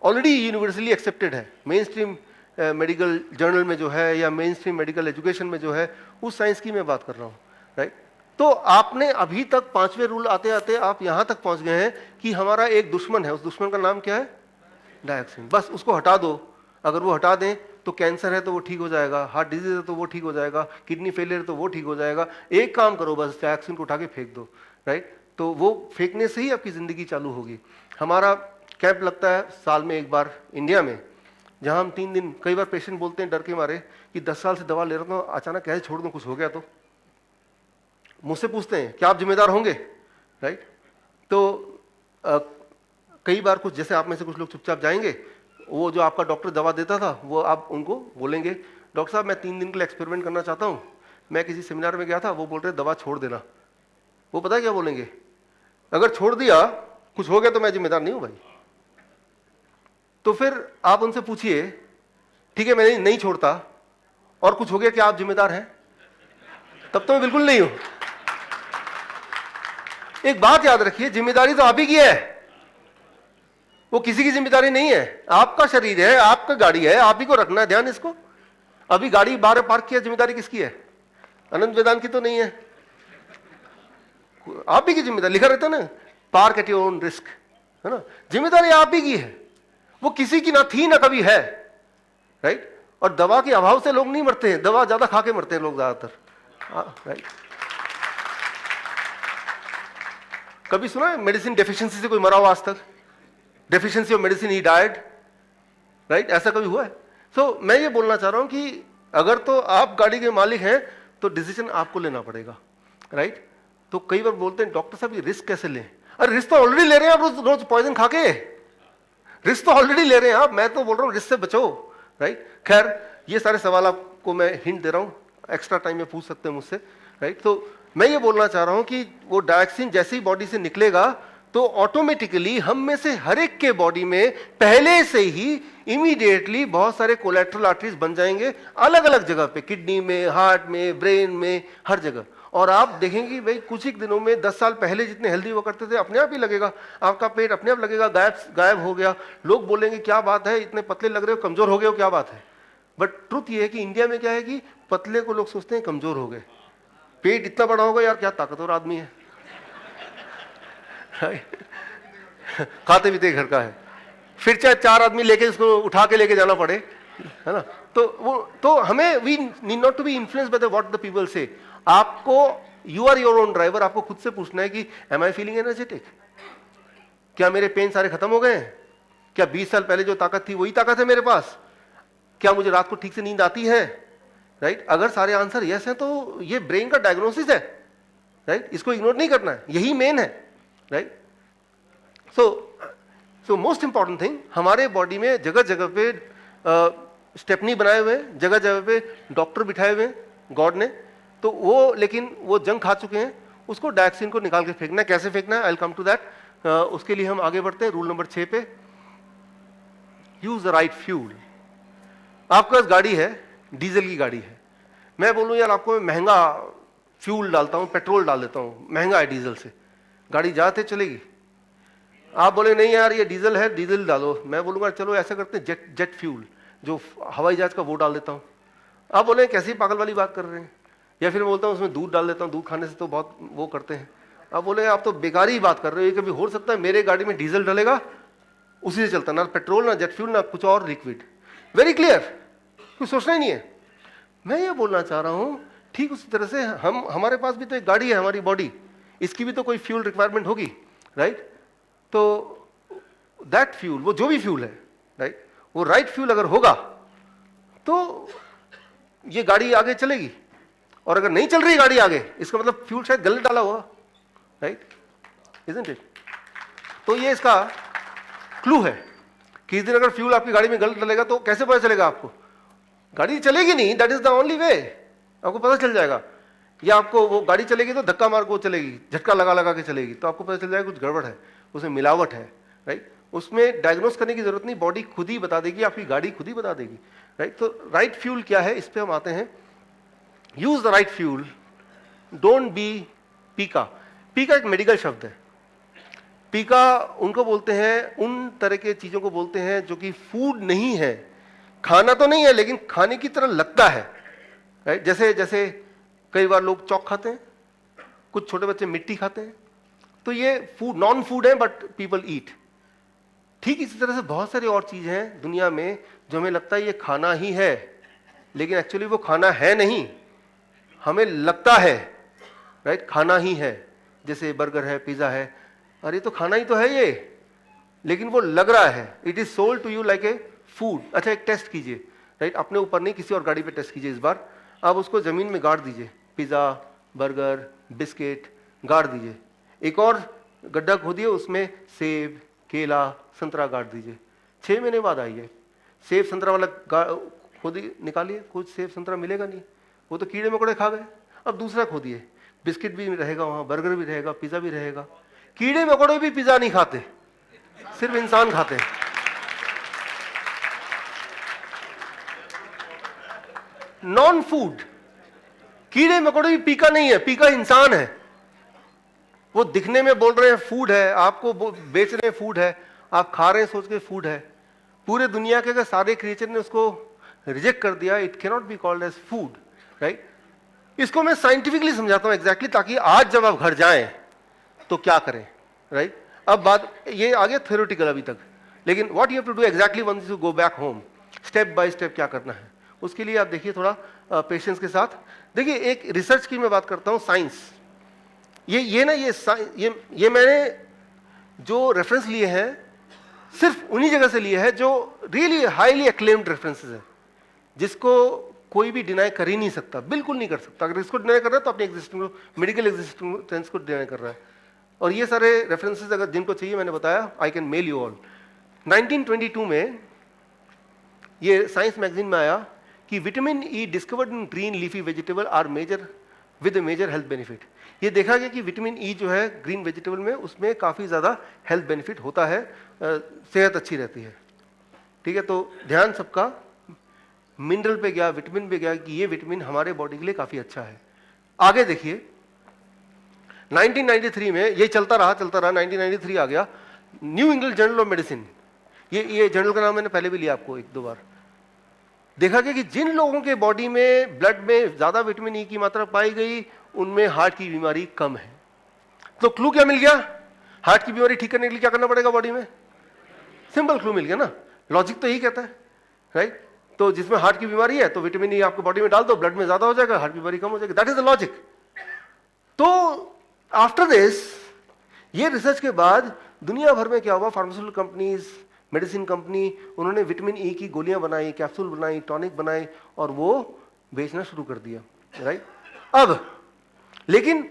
ऑलरेडी यूनिवर्सली एक्सेप्टेड है, मेन स्ट्रीम मेडिकल जर्नल में जो है या मेन स्ट्रीम मेडिकल एजुकेशन में जो है उस साइंस की मैं बात कर रहा हूँ, राइट। तो आपने अभी तक 5वें रूल आते आते आप यहां तक पहुंच गए हैं कि हमारा एक दुश्मन है, उस दुश्मन का नाम क्या है, डायोक्सिन। बस उसको हटा दो, अगर वो हटा दें तो कैंसर है तो वो ठीक हो जाएगा, हार्ट डिजीज है तो वो ठीक हो जाएगा, किडनी फेलियर है तो वो ठीक हो जाएगा। एक काम करो बस, डायोक्सिन को उठा के फेंक दो, राइट। तो वो फेंकने से ही आपकी जिंदगी चालू होगी। हमारा कैंप लगता है साल में एक बार इंडिया में, जहां हम 3 दिन, कई बार पेशेंट बोलते हैं डर के मारे कि 10 साल से दवा ले रहा हूँ, अचानक कैसे छोड़ दूं, कुछ हो गया तो। मुझसे पूछते हैं क्या आप जिम्मेदार होंगे, राइट। तो कई बार कुछ, जैसे आप में से कुछ लोग चुपचाप जाएंगे, वो जो आपका डॉक्टर दवा देता था वो आप उनको बोलेंगे डॉक्टर साहब मैं 3 दिन के लिए एक्सपेरिमेंट करना चाहता हूँ, मैं किसी सेमिनार में गया था, वो बोल रहे दवा छोड़ देना। वो पता है क्या बोलेंगे, अगर छोड़ दिया कुछ हो गया तो मैं जिम्मेदार नहीं हूं भाई। तो फिर आप उनसे पूछिए ठीक है मैं नहीं छोड़ता और कुछ हो गया, क्या आप जिम्मेदार हैं? तब तो मैं बिल्कुल नहीं हूं। एक बात याद रखिए, जिम्मेदारी तो आप ही की है, वो किसी की जिम्मेदारी नहीं है। आपका शरीर है, आपका गाड़ी है, आप ही को रखना है ध्यान इसको। अभी गाड़ी बाहर पार्क किया, जिम्मेदारी किसकी है? अनंत वेदांत की तो नहीं है, आप ही की जिम्मेदारी। लिखा रहता है ना, park at your own risk, है ना। जिम्मेदारी आप ही की है, वो किसी की ना थी ना कभी है, राइट। और दवा के अभाव से लोग नहीं मरते हैं, दवा ज्यादा खा के मरते हैं लोग ज्यादातर, राइट। कभी सुना है मेडिसिन डेफिशिएंसी से कोई मरा हुआ आज तक? Deficiency of medicine he died, right, ऐसा कभी हुआ है? सो मैं ये बोलना चाह रहा हूं कि अगर तो आप गाड़ी के मालिक हैं तो डिसीजन आपको लेना पड़ेगा, राइट। तो कई बार बोलते हैं डॉक्टर साहब ये रिस्क कैसे लें? अरे रिस्क तो ऑलरेडी ले रहे हैं आप, रोज पॉइजन खा के रिस्क तो ऑलरेडी ले रहे हैं आप। मैं तो बोल रहा हूँ रिस्क से बचो, राइट। खैर ये सारे सवाल आपको मैं हिंट दे रहा हूँ, एक्स्ट्रा टाइम में पूछ सकते हैं मुझसे, राइट। तो मैं ये बोलना चाह रहा हूँ कि वो डायोक्सिन जैसे ही बॉडी से निकलेगा तो ऑटोमेटिकली हम में से हर एक के बॉडी में पहले से ही इमीडिएटली बहुत सारे कोलेट्रल आर्टरीज बन जाएंगे, अलग अलग जगह पे, किडनी में, हार्ट में, ब्रेन में, हर जगह। और आप देखेंगे भाई कुछ ही दिनों में 10 साल पहले जितने हेल्दी हुआ करते थे अपने आप ही लगेगा, आपका पेट अपने आप लगेगा गायब हो गया। लोग बोलेंगे क्या बात है, इतने पतले लग रहे हो, कमजोर हो गए हो, क्या बात है। बट ट्रुथ ये है कि इंडिया में क्या है कि पतले को लोग सोचते हैं कमजोर हो गए, पेट इतना बड़ा होगा यार क्या ताकतवर आदमी है खाते पीते घर का है, फिर चाहे 4 आदमी लेके इसको उठा के लेके जाना पड़े, है ना। तो हमें we need not to be influenced by what the people से। आपको you are your own driver, आपको खुद से पूछना है कि एम आई फीलिंग एनर्जेटिक, क्या मेरे पेन सारे खत्म हो गए हैं, क्या 20 साल पहले जो ताकत थी वही ताकत है मेरे पास, क्या मुझे रात को ठीक से नींद आती है, राइट। अगर सारे आंसर यस है तो ये ब्रेन का डायग्नोसिस है, राइट, इसको इग्नोर नहीं करना है, यही मेन है, right. So most important thing, हमारे बॉडी में जगह जगह पे स्टेपनी बनाए हुए हैं, जगह जगह पे डॉक्टर बिठाए हुए हैं गॉड ने, तो वो लेकिन वो जंग खा चुके हैं, उसको डायक्सिन को निकाल के फेंकना है। कैसे फेंकना है, I will come to that. उसके लिए हम आगे बढ़ते हैं रूल नंबर 6 पे, यूज द राइट फ्यूल। आपके पास गाड़ी है, डीजल की गाड़ी है, मैं बोलूं यार आपको महंगा फ्यूल डालता हूं, पेट्रोल डाल देता हूं, महंगा है डीजल से, गाड़ी जाते चलेगी। आप बोले नहीं यार ये डीजल है, डीजल डालो, मैं बोलूंगा चलो ऐसा करते हैं जेट फ्यूल, जो हवाई जहाज का वो डाल देता हूं। आप बोले कैसी पागल वाली बात कर रहे हैं, या फिर मैं बोलता हूं उसमें दूध डाल देता हूं, दूध खाने से तो बहुत वो करते हैं। आप बोले आप तो बेकार ही बात कर रहे हो, ये कभी हो सकता है मेरे गाड़ी में डीजल डलेगा, उसी से चलता, ना पेट्रोल ना जेट फ्यूल ना कुछ और लिक्विड, वेरी क्लियर, कुछ सोचना ही नहीं है। मैं ये बोलना चाह रहा हूं ठीक उसी तरह से हमारे पास भी तो एक गाड़ी है, हमारी बॉडी, इसकी भी तो कोई फ्यूल रिक्वायरमेंट होगी, राइट। तो दैट फ्यूल, वो जो भी फ्यूल है, राइट, वो राइट फ्यूल अगर होगा तो ये गाड़ी आगे चलेगी, और अगर नहीं चल रही गाड़ी आगे, इसका मतलब फ्यूल शायद गलत डाला हुआ, राइट, इजंट इट। तो ये इसका क्लू है कि इस दिन अगर फ्यूल आपकी गाड़ी में गलत डलेगा तो कैसे पता चलेगा आपको, गाड़ी चलेगी नहीं, दैट इज द ओनली वे, आपको पता चल जाएगा। या आपको वो गाड़ी चलेगी तो धक्का मार को चलेगी, झटका लगा लगा के चलेगी, तो आपको पता चल जाएगा कुछ गड़बड़ है, उसमें मिलावट है, राइट। उसमें डायग्नोस करने की जरूरत नहीं, बॉडी खुद ही बता देगी, आपकी गाड़ी खुद ही बता देगी, राइट। तो राइट फ्यूल क्या है, इस पे हम आते हैं। Use the right fuel, don't be पीका। पीका एक मेडिकल शब्द है। पीका उनको बोलते हैं, उन तरह के चीजों को बोलते हैं जो कि फूड नहीं है, खाना तो नहीं है लेकिन खाने की तरह लगता है, राइट। जैसे जैसे कई बार लोग चौक खाते हैं, कुछ छोटे बच्चे मिट्टी खाते हैं, तो ये फूड नॉन फूड है बट पीपल ईट। ठीक इसी तरह से बहुत सारी और चीजें हैं दुनिया में जो हमें लगता है ये खाना ही है, लेकिन एक्चुअली वो खाना है नहीं, हमें लगता है, राइट, खाना ही है। जैसे बर्गर है, पिज्जा है, अरे तो खाना ही तो है ये, लेकिन वो लग रहा है, it is sold to you like a food. अच्छा एक टेस्ट कीजिए, राइट, अपने ऊपर नहीं किसी और गाड़ी पे टेस्ट कीजिए। इस बार आप उसको जमीन में गाड़ दीजिए, पिज्जा, बर्गर, बिस्किट गाड़ दीजिए, एक और गड्ढा खोदिए, उसमें सेब, केला, संतरा गाड़ दीजिए। 6 महीने बाद आइए, सेब संतरा वाला खोदी निकालिए, कुछ सेब संतरा मिलेगा नहीं, वो तो कीड़े मकोड़े खा गए। अब दूसरा खोदिए, बिस्किट भी रहेगा वहां, बर्गर भी रहेगा, पिज्जा भी रहेगा। कीड़े मकोड़े भी पिज्जा नहीं खाते, सिर्फ इंसान खाते हैं। नॉन फूड, कीड़े मकोड़े भी पीका नहीं है, पीका इंसान है। वो दिखने में बोल रहे हैं फूड है, आपको बेच रहे हैं फूड है, आप खा रहे हैं सोच के फूड है। पूरे दुनिया के अगर सारे क्रिएचर ने उसको रिजेक्ट कर दिया, it can not be called as food, right. इसको मैं साइंटिफिकली समझाता हूं एग्जैक्टली, ताकि आज जब आप घर जाएं तो क्या करें, राइट। अब बात ये आ गया थ्योरेटिकल अभी तक, लेकिन what you have to do exactly once you go back home, step by step क्या करना है, उसके लिए आप देखिए थोड़ा पेशेंस के साथ। देखिए एक रिसर्च की मैं बात करता हूं, साइंस, ये मैंने जो रेफरेंस लिए हैं सिर्फ उन्हीं जगह से लिए हैं जो रियली हाईली एक्लेम्ड रेफरेंसेस है, जिसको कोई भी डिनाई कर ही नहीं सकता, बिल्कुल नहीं कर सकता। अगर इसको डिनाई कर रहा है तो अपने एग्जिस्टिंग मेडिकल एग्जिस्टेंस को डिनाई कर रहा है। और ये सारे रेफरेंसेस अगर जिनको चाहिए मैंने बताया, I can mail you all. 1922 में ये साइंस मैगजीन में आया कि vitamin E discovered in green leafy vegetable are major with major health benefit. ये देखा गया कि विटामिन ई जो है ग्रीन वेजिटेबल में, उसमें काफ़ी ज़्यादा हेल्थ बेनिफिट होता है, सेहत अच्छी रहती है। ठीक है, तो ध्यान सबका मिनरल पे गया, विटामिन पे गया कि ये विटामिन हमारे बॉडी के लिए काफ़ी अच्छा है। आगे देखिए 1993 में ये चलता रहा 1993 आ गया, new England Journal of medicine, ये जर्नल का नाम मैंने पहले भी लिया आपको 1-2 बार। देखा गया कि जिन लोगों के बॉडी में ब्लड में ज्यादा विटामिन ई की मात्रा पाई गई उनमें हार्ट की बीमारी कम है। तो क्लू क्या मिल गया? हार्ट की बीमारी ठीक करने के लिए क्या करना पड़ेगा बॉडी में? सिंपल क्लू मिल गया ना, लॉजिक तो यही कहता है, राइट? तो जिसमें हार्ट की बीमारी है तो विटामिन ई आपको बॉडी में डाल दो, ब्लड में ज्यादा हो जाएगा, हार्ट की बीमारी कम हो जाएगी। That is the logic. तो आफ्टर दिस, ये रिसर्च के बाद दुनिया भर में क्या हुआ, फार्मास्यूटिकल कंपनीज, मेडिसिन कंपनी, उन्होंने विटामिन ई की गोलियां बनाई, कैप्सूल बनाई, टॉनिक बनाई और वो बेचना शुरू कर दिया, राइट? अब लेकिन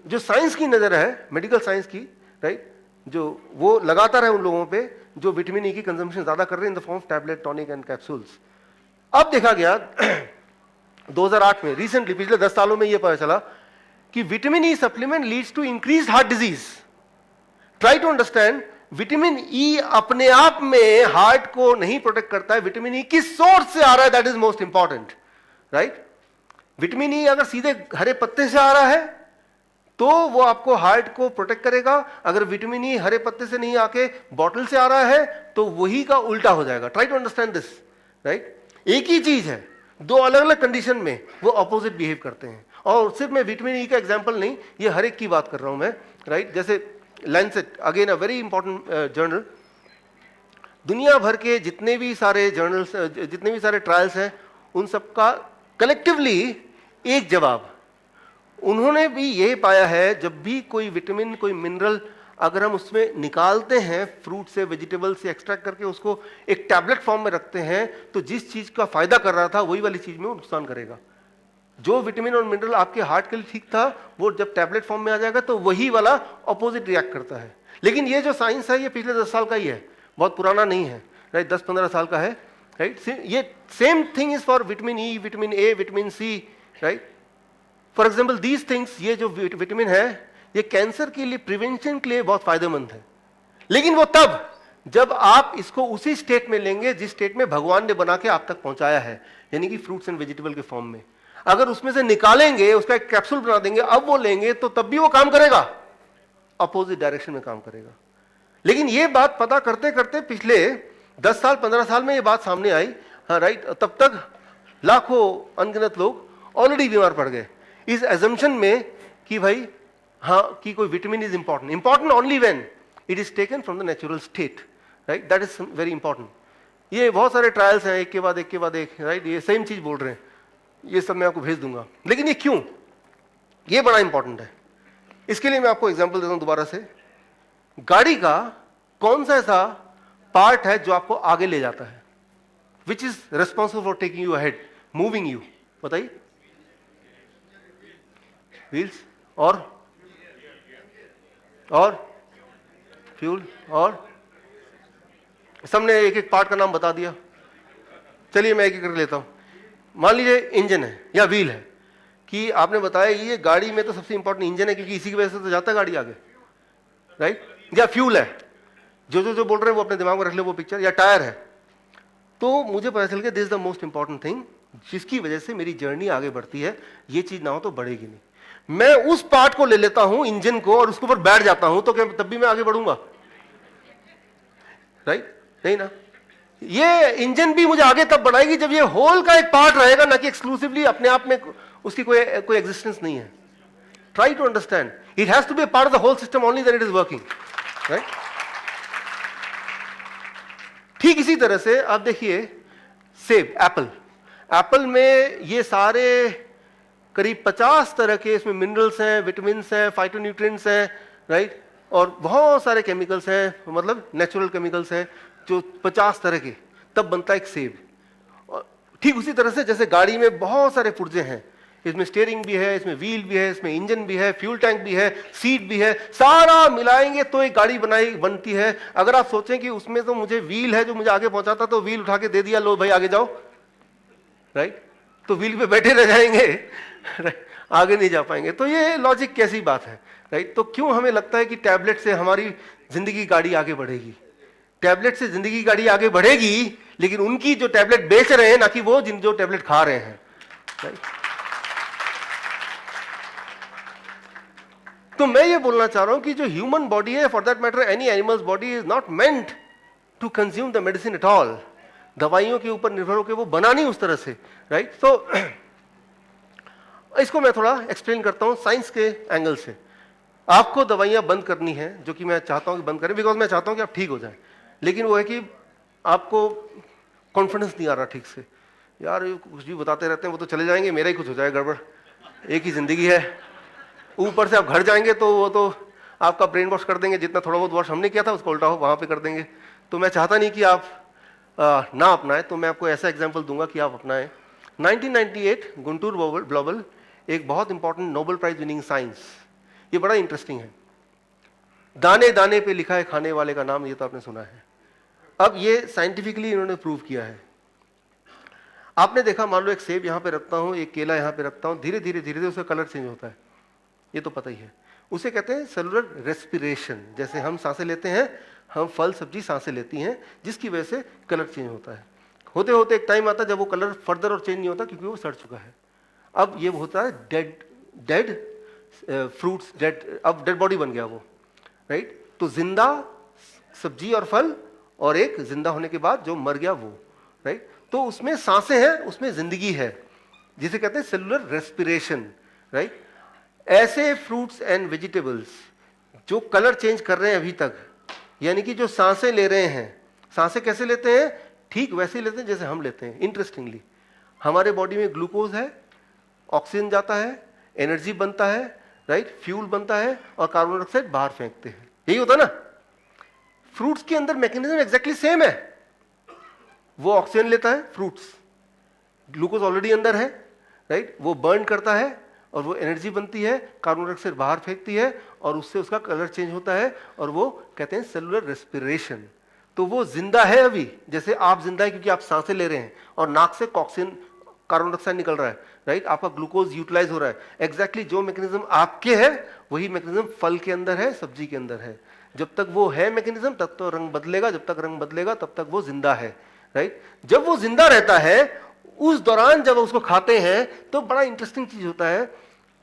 जो साइंस की नजर है, मेडिकल साइंस की, राइट, जो वो लगातार है उन लोगों पे जो विटामिन ई की कंजम्पशन ज्यादा कर रहे हैं in the form of tablet, tonic and capsules. अब देखा गया 2008 में, रिसेंटली पिछले 10 सालों में यह पता चला कि vitamin E supplement leads to increased heart disease. Try to understand, vitamin E अपने आप में हार्ट को नहीं प्रोटेक्ट करता है, विटामिन ई किस सोर्स से आ रहा है, that is most important, right? Vitamin E अगर सीधे हरे पत्ते से आ रहा है तो वो आपको हार्ट को प्रोटेक्ट करेगा, अगर विटामिन ई हरे पत्ते से नहीं आके बॉटल से आ रहा है तो वही का उल्टा हो जाएगा। Try to understand this, right? एक ही चीज है, दो अलग अलग कंडीशन में वो ऑपोजिट बिहेव करते हैं। और सिर्फ मैं विटामिन ई का एग्जांपल नहीं, ये हर एक की बात कर रहा हूं मैं, राइट? जैसे Lancet, again a very important journal, दुनिया भर के जितने भी सारे जर्नल्स, जितने भी सारे ट्रायल्स हैं, उन सबका कलेक्टिवली एक जवाब, उन्होंने भी यही पाया है, जब भी कोई विटामिन, कोई मिनरल अगर हम उसमें निकालते हैं, फ्रूट से, वेजिटेबल से एक्सट्रैक्ट करके उसको एक टैबलेट फॉर्म में रखते हैं, तो जिस चीज का फायदा कर रहा था वही वाली चीज में वो नुकसान करेगा। जो विटामिन और मिनरल आपके हार्ट के लिए ठीक था, वो जब टैबलेट फॉर्म में आ जाएगा तो वही वाला ऑपोजिट रिएक्ट करता है। लेकिन ये जो साइंस है ये पिछले 10 साल का ही है, बहुत पुराना नहीं है, राइट? 10-15 साल का है, राइट? ये same thing is for vitamin E, vitamin A, vitamin C, right? For example these things, ये जो विटामिन है ये कैंसर के लिए, प्रिवेंशन के लिए बहुत फायदेमंद है, लेकिन वो तब जब आप इसको उसी स्टेट में लेंगे जिस स्टेट में भगवान ने बना के आप तक पहुंचाया है, यानी कि फ्रूट्स एंड वेजिटेबल के फॉर्म में। अगर उसमें से निकालेंगे, उसका एक कैप्सूल बना देंगे, अब वो लेंगे तो तब भी वो काम करेगा, अपोजिट डायरेक्शन में काम करेगा। लेकिन ये बात पता करते करते पिछले 10 साल 15 साल में ये बात सामने आई, हाँ, राइट? तब तक लाखों अनगिनत लोग ऑलरेडी बीमार पड़ गए इस एजम्पशन में कि भाई हाँ, कि कोई vitamin is important only when it is taken from the natural state, right? That is very important. ये बहुत सारे ट्रायल्स हैं, एक के बाद एक, राइट? ये सेम चीज बोल रहे हैं, ये सब मैं आपको भेज दूंगा। लेकिन ये क्यों, ये बड़ा इंपॉर्टेंट है। इसके लिए मैं आपको एग्जांपल देता हूं दोबारा से। गाड़ी का कौन सा ऐसा पार्ट है जो आपको आगे ले जाता है, which is responsible for taking you ahead, moving you? बताइए। व्हील्स और फ्यूल, और सबने एक एक पार्ट का नाम बता दिया। चलिए मैं एक एक कर लेता हूं। मान लीजिए इंजन है या व्हील है, कि आपने बताया ये गाड़ी में तो सबसे इंपॉर्टेंट इंजन है क्योंकि इसी की वजह से तो जाता है गाड़ी आगे, राइट? या फ्यूल है, जो बोल रहे हैं वो अपने दिमाग में रख ले वो पिक्चर, या टायर है। तो मुझे पता चल गया this is the most important thing जिसकी वजह से मेरी जर्नी आगे बढ़ती है, ये चीज ना हो तो बढ़ेगी नहीं। मैं उस पार्ट को ले लेता हूं, इंजन को, और उसके ऊपर बैठ जाता हूं, तो क्या तब भी मैं आगे बढ़ूंगा? राइट? नहीं ना। ये इंजन भी मुझे आगे तब बढ़ाएगी जब ये होल का एक पार्ट रहेगा, ना कि एक्सक्लूसिवली अपने आप में उसकी कोई एग्जिस्टेंस नहीं है। Try to understand, it has to be a part of the whole system only then it is working, right? ठीक इसी तरह से आप देखिए सेब, एप्पल में ये सारे करीब 50 तरह के इसमें मिनरल्स हैं, विटामिन्स हैं, फाइटोन्यूट्रिएंट्स हैं, राइट? और बहुत सारे केमिकल्स हैं, मतलब नेचुरल केमिकल्स हैं जो 50 तरह के, तब बनता है एक सेब। और ठीक उसी तरह से जैसे गाड़ी में बहुत सारे पुर्जे हैं, इसमें स्टीयरिंग भी है, इसमें व्हील भी है, इसमें इंजन भी है, फ्यूल टैंक भी है, सीट भी है, सारा मिलाएंगे तो एक गाड़ी बनती है। अगर आप सोचें कि उसमें तो मुझे व्हील है जो मुझे आगे पहुंचाता, तो व्हील उठा के दे दिया, लो भाई आगे जाओ, राइट? तो व्हील पे बैठे रह जाएंगे। आगे नहीं जा पाएंगे। तो ये लॉजिक कैसी बात है, राइट? तो क्यों हमें लगता है कि टैबलेट से हमारी जिंदगी गाड़ी आगे बढ़ेगी? टैबलेट से जिंदगी गाड़ी आगे बढ़ेगी, लेकिन उनकी जो टैबलेट बेच रहे हैं, ना कि वो जो टैबलेट खा रहे हैं, राइट? तो मैं ये बोलना चाह रहा हूं कि जो ह्यूमन बॉडी है, for that matter any animals body, is not meant to consume the medicine at all. दवाइयों के ऊपर निर्भर होकर वो बना नहीं उस तरह से, राइट? तो इसको मैं थोड़ा एक्सप्लेन करता हूं साइंस के एंगल से। आपको दवाइयां बंद करनी है, जो कि मैं चाहता हूं कि बंद करें, बिकॉज मैं चाहता हूं कि आप ठीक हो जाएं। लेकिन वो है कि आपको कॉन्फिडेंस नहीं आ रहा ठीक से, यार ये कुछ भी बताते रहते हैं, वो तो चले जाएंगे, मेरा ही कुछ हो जाए गड़बड़, एक ही जिंदगी है। ऊपर से आप घर जाएंगे तो वो तो आपका ब्रेन वॉश कर देंगे, जितना थोड़ा बहुत वॉश हमने किया था उसको उल्टा हो वहां पे कर देंगे। तो मैं चाहता नहीं कि आप ना अपनाएं, तो मैं आपको ऐसा एग्जांपल दूंगा कि आप अपनाएं। 1998 गुंटूर ब्लॉबल, एक बहुत important Nobel prize winning science, ये बड़ा इंटरेस्टिंग है। दाने दाने पे लिखा है खाने वाले का नाम, ये तो आपने सुना है। अब ये साइंटिफिकली इन्होंने प्रूव किया है। आपने देखा, मान लो एक सेब यहां पे रखता हूं, एक केला यहां पे रखता हूं, धीरे धीरे धीरे धीरे उसका कलर चेंज होता है, ये तो पता ही है। उसे कहते हैं सेलुलर रेस्पिरेशन। जैसे हम सांसें लेते हैं, हम फल सब्जी सांसें लेती हैं, जिसकी वजह से कलर चेंज होता है। होते होते एक टाइम आता है जब वो कलर फर्दर और चेंज नहीं होता, क्योंकि वो सड़ चुका है। अब ये होता है डेड फ्रूट्स, अब डेड बॉडी बन गया वो, राइट? तो जिंदा सब्जी और फल, और एक जिंदा होने के बाद जो मर गया वो, राइट? तो उसमें सांसें हैं, उसमें जिंदगी है, जिसे कहते हैं सेलुलर रेस्पिरेशन, राइट? ऐसे फ्रूट्स एंड वेजिटेबल्स जो कलर चेंज कर रहे हैं अभी तक, यानी कि जो सांसें ले रहे हैं, सांसें कैसे लेते हैं? ठीक वैसे ही लेते हैं जैसे हम लेते हैं। इंटरेस्टिंगली हमारे बॉडी में ग्लूकोज है, ऑक्सीजन जाता है, एनर्जी बनता है, राइट? फ्यूल बनता है, और कार्बन डाइऑक्साइड बाहर फेंकते हैं। यही होता है ना? फ्रूट्स के अंदर मैकेनिज्म एग्जैक्टली सेम है। वो ऑक्सीजन लेता है फ्रूट्स, ग्लूकोज ऑलरेडी अंदर है, राइट? वो बर्न करता है और वो एनर्जी बनती है, कार्बन डाइऑक्साइड बाहर फेंकती है, और उससे उसका कलर चेंज होता है, और वो कहते हैं सेलुलर रेस्पिरेशन। तो वो जिंदा है अभी, जैसे आप जिंदा है क्योंकि आप सांसें ले रहे हैं और नाक से ऑक्सीजन कार्बन डाइऑक्साइड निकल रहा है, राइट? आपका ग्लूकोज यूटिलाइज हो रहा है। एग्जैक्टली जो मैकेनिज्म आपके है वही मैकेनिज्म फल के अंदर है, सब्जी के अंदर है। जब तक वो है मैकेनिज्म, तब तो रंग बदलेगा, जब तक रंग बदलेगा तब तक वो जिंदा है, राइट? जब वो जिंदा रहता है, उस दौरान जब उसको खाते हैं तो बड़ा इंटरेस्टिंग चीज होता है।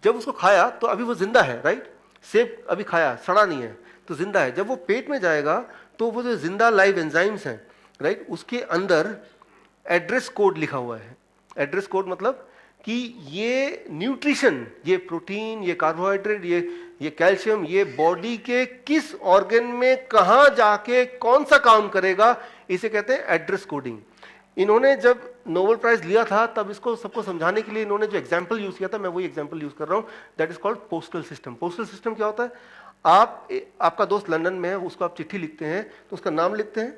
जब उसको खाया तो अभी वो जिंदा है, राइट? सेब अभी खाया, सड़ा नहीं है, तो जिंदा है। जब वो पेट में जाएगा तो वो जो जिंदा लाइव एंजाइम्स हैं, राइट, उसके अंदर एड्रेस कोड लिखा हुआ है। एड्रेस कोड मतलब कि ये न्यूट्रिशन, ये प्रोटीन, ये कार्बोहाइड्रेट, ये कैल्शियम, ये बॉडी के किस ऑर्गन में कहां जाके कौन सा काम करेगा, इसे कहते हैं एड्रेस कोडिंग। इन्होंने जब नोबेल प्राइज लिया था तब इसको सबको समझाने के लिए इन्होंने जो एग्जाम्पल यूज किया था, मैं वही एग्जाम्पल यूज कर रहा हूं, that is called postal system. Postal system क्या होता है? आपका दोस्त लंदन में है, उसको आप चिट्ठी लिखते हैं तो उसका नाम लिखते हैं,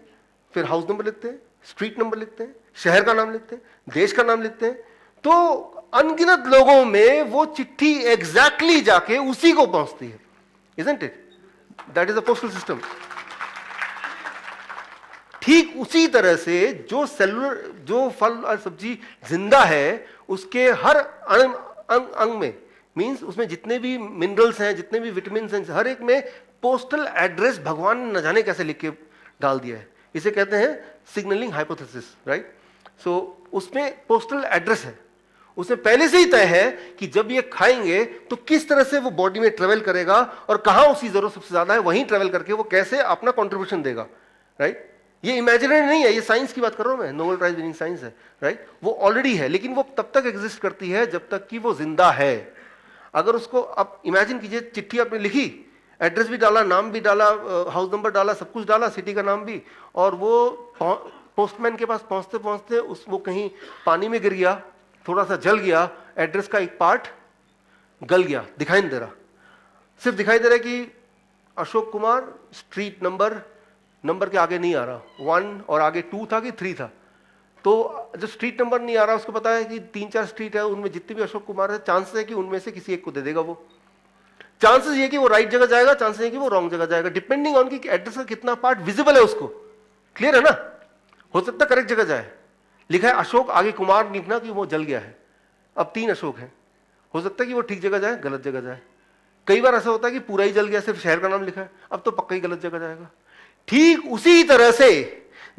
फिर हाउस नंबर लिखते हैं, स्ट्रीट नंबर लिखते हैं, शहर का नाम लिखते हैं, देश का नाम लिखते हैं, तो अनगिनत लोगों में वो चिट्ठी एग्जैक्टली जाके उसी को पहुंचती है। Isn't it? That is a postal system. ठीक उसी तरह से जो सेलुलर, जो फल और सब्जी जिंदा है, उसके हर अंग में, मींस उसमें जितने भी मिनरल्स हैं, जितने भी विटामिन हैं, हर एक में पोस्टल एड्रेस भगवान ने न जाने कैसे लिख के डाल दिया है। इसे कहते हैं सिग्नलिंग हाइपोथेसिस, राइट? सो उसमें पोस्टल एड्रेस है, उसमें पहले से ही तय है कि जब ये खाएंगे तो किस तरह से वो बॉडी में ट्रेवल करेगा और कहां उसकी जरूरत सबसे ज्यादा है, वहीं ट्रेवल करके वो कैसे अपना कॉन्ट्रीब्यूशन देगा, राइट? ये इमेजिनरी नहीं है, ये साइंस की बात कर रहा हूं मैं, नोबेल प्राइज विनिंग साइंस है, राइट? वो ऑलरेडी है, लेकिन वो तब तक एग्जिस्ट करती है जब तक कि वो जिंदा है। अगर उसको आप इमेजिन कीजिए, चिट्ठी आपने लिखी, एड्रेस भी डाला, नाम भी डाला, हाउस नंबर डाला, सब कुछ डाला, सिटी का नाम भी, और वो पोस्टमैन के पास पहुंचते पहुंचते वो कहीं पानी में गिर गया, थोड़ा सा जल गया, एड्रेस का एक पार्ट गल गया, दिखाई नहीं दे रहा, सिर्फ दिखाई दे रहा है कि अशोक कुमार, स्ट्रीट नंबर के आगे नहीं आ रहा, 1 और आगे 2 था कि 3 था। तो जो स्ट्रीट नंबर नहीं आ रहा, उसको पता है कि 3-4 स्ट्रीट है, उनमें जितने भी अशोक कुमार है, चांसेस है कि उनमें से किसी एक को दे देगा वो। चांसेस ये कि वो राइट जगह जाएगा, चांसेस ये कि वो रॉन्ग जगह जाएगा, डिपेंडिंग ऑन कि एड्रेस का कितना पार्ट विजिबल है उसको। क्लियर है ना? हो सकता है करेक्ट जगह जाए, लिखा है अशोक, आगे कुमार लिखना कि वो जल गया है, अब 3 अशोक हैं, हो सकता है कि वो ठीक जगह जाए, गलत जगह जाए। कई बार ऐसा होता है कि पूरा ही जल गया, सिर्फ शहर का नाम लिखा है, अब तो पक्का ही गलत जगह जाएगा। ठीक उसी तरह से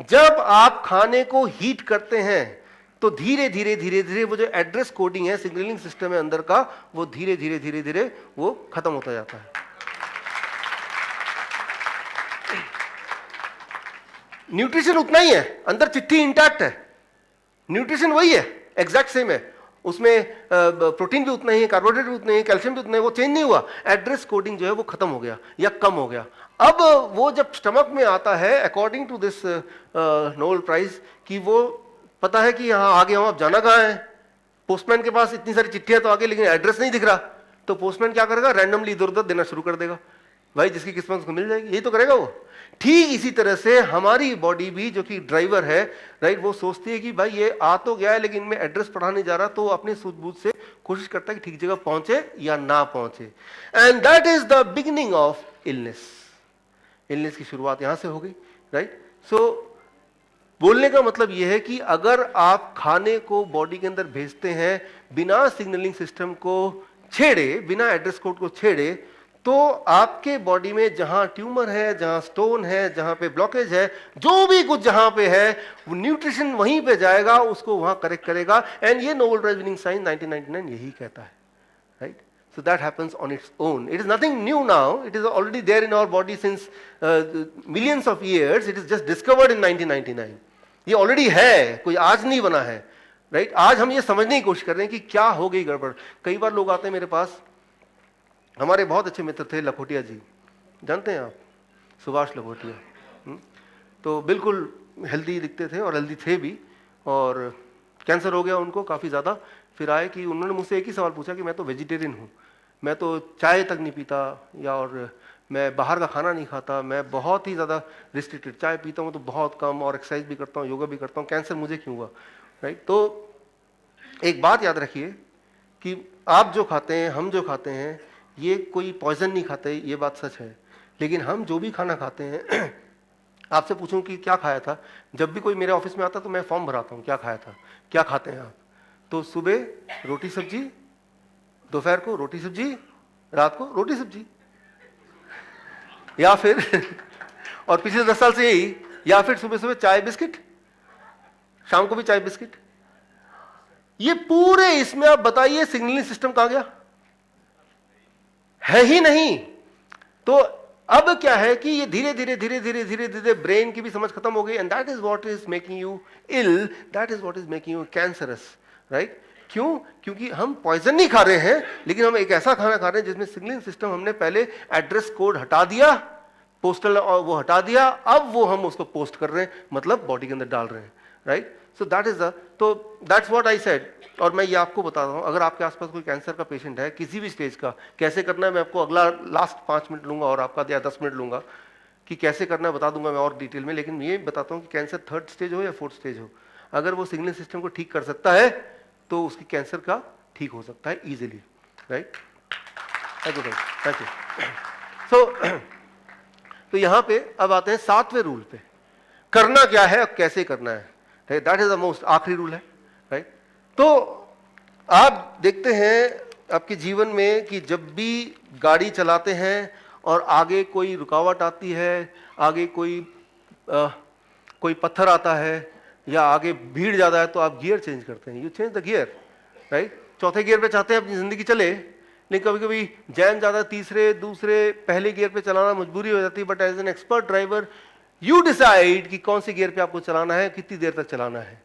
जब आप खाने को हीट करते हैं तो धीरे धीरे धीरे धीरे वो जो एड्रेस कोडिंग है, सिग्नलिंग सिस्टम है अंदर का, वो धीरे धीरे धीरे धीरे वो खत्म होता जाता है। न्यूट्रिशन उतना ही है, अंदर चिट्ठी इंटैक्ट है, न्यूट्रिशन वही है, एग्जैक्ट सेम है, उसमें प्रोटीन भी उतना ही है, कार्बोहाइड्रेट भी उतना ही है, कैल्शियम भी उतना ही, वो चेंज नहीं हुआ। एड्रेस कोडिंग जो है वो खत्म हो गया या कम हो गया। अब वो जब स्टमक में आता है, according to this Nobel prize, कि वो पता है कि यहाँ आगे हम अब जाना कहाँ है, पोस्टमैन के पास इतनी सारी चिट्ठियां तो आगे, लेकिन एड्रेस नहीं दिख रहा, तो पोस्टमैन क्या करेगा, रैंडमली इधर उधर देना शुरू कर देगा, भाई जिसकी किस्मत उसको मिल जाएगी, यही तो करेगा वो। ठीक इसी तरह से हमारी बॉडी भी, जो कि ड्राइवर है, राइट, वो सोचती है कि भाई ये आ तो गया है लेकिन मैं एड्रेस पढ़ा नहीं जा रहा, तो अपनी सूझबूझ से कोशिश करता है कि ठीक जगह पहुंचे या ना पहुंचे। And that is the beginning of illness. Illness की शुरुआत यहां से हो गई, राइट। सो बोलने का मतलब यह है कि अगर आप खाने को बॉडी के अंदर भेजते हैं बिना सिग्नलिंग सिस्टम को छेड़े, बिना एड्रेस कोड को छेड़े, तो आपके बॉडी में जहां ट्यूमर है, जहां स्टोन है, जहां पे ब्लॉकेज है, जो भी कुछ जहां पे है, वो न्यूट्रिशन वहीं पे जाएगा, उसको वहां करेक्ट करेगा। एंड ये नोबेल प्राइज विनिंग साइंस 1999 यही कहता है, right. So that happens on its own. It is nothing new now. It is already there in our body since millions of years. It is just discovered in 1999. ये already है, कोई आज नहीं बना है, राइट। आज हम ये समझने की कोशिश कर रहे हैं कि क्या हो गई गड़बड़। कई बार लोग आते हैं मेरे पास, हमारे बहुत अच्छे मित्र थे लखोटिया जी, जानते हैं आप, सुभाष लखोटिया, तो बिल्कुल हेल्दी दिखते थे और हेल्दी थे भी, और कैंसर हो गया उनको काफ़ी ज़्यादा। फिर आए कि उन्होंने मुझसे एक ही सवाल पूछा कि मैं तो वेजिटेरियन हूँ, मैं तो चाय तक नहीं पीता, या और मैं बाहर का खाना नहीं खाता, मैं बहुत ही ज़्यादा रिस्ट्रिक्टेड, चाय पीता हूँ तो बहुत कम, और एक्सरसाइज भी करता हूँ, योगा भी करता हूँ, कैंसर मुझे क्यों हुआ, राइट। तो एक बात याद रखिए कि आप जो खाते हैं, हम जो खाते हैं, ये कोई पॉइजन नहीं खाते, ये बात सच है, लेकिन हम जो भी खाना खाते हैं आपसे पूछूं कि क्या खाया था, जब भी कोई मेरे ऑफिस में आता तो मैं फॉर्म भराता हूँ, क्या खाया था, क्या खाते हैं आप, तो सुबह रोटी सब्जी, दोपहर को रोटी सब्जी, रात को रोटी सब्जी, या फिर और पिछले 10 साल से यही, या फिर सुबह सुबह चाय बिस्किट, शाम को भी चाय बिस्किट। ये पूरे इसमें आप बताइए सिग्नलिंग सिस्टम कहां गया, है ही नहीं। तो अब क्या है कि ये धीरे धीरे धीरे धीरे धीरे धीरे ब्रेन की भी समझ खत्म हो गई, and that is what is making you ill, that is what is making you cancerous, right. क्यों? क्योंकि हम पॉइजन नहीं खा रहे हैं, लेकिन हम एक ऐसा खाना खा रहे हैं जिसमें सिग्नलिंग सिस्टम हमने पहले एड्रेस कोड हटा दिया, पोस्टल और वो हटा दिया, अब वो हम उसको पोस्ट कर रहे हैं, मतलब बॉडी के अंदर डाल रहे हैं, right. So that is the, तो दैट्स व्हाट आई सेड। और मैं ये आपको बता रहा हूँ, अगर आपके आसपास कोई कैंसर का पेशेंट है किसी भी स्टेज का, कैसे करना है मैं आपको अगला लास्ट 5 मिनट लूंगा और आपका या 10 मिनट लूंगा कि कैसे करना है, बता दूंगा मैं और डिटेल में। लेकिन ये बताता हूँ कि कैंसर 3rd स्टेज हो या 4th स्टेज हो, अगर वो सिग्नलिंग सिस्टम को ठीक कर सकता है तो उसकी कैंसर का ठीक हो सकता है easily, right. Thank you. So तो यहाँ पे अब आते हैं 7वें रूल पे, करना क्या है और कैसे करना है, दैट इज द मोस्ट आखिरी रूल है, राइट। तो आप देखते हैं आपके जीवन में कि जब भी गाड़ी चलाते हैं और आगे कोई रुकावट आती है, आगे कोई पत्थर आता है या आगे भीड़ ज़्यादा है, तो आप गियर चेंज करते हैं, you change the gear, right. 4थे गियर पे चाहते हैं अपनी ज़िंदगी चले, लेकिन कभी कभी जैम ज़्यादा, तीसरे, दूसरे, पहले गियर पे चलाना मजबूरी हो जाती है। But as an expert driver you decide कि कौन सी गियर पे आपको चलाना है, कितनी देर तक चलाना है,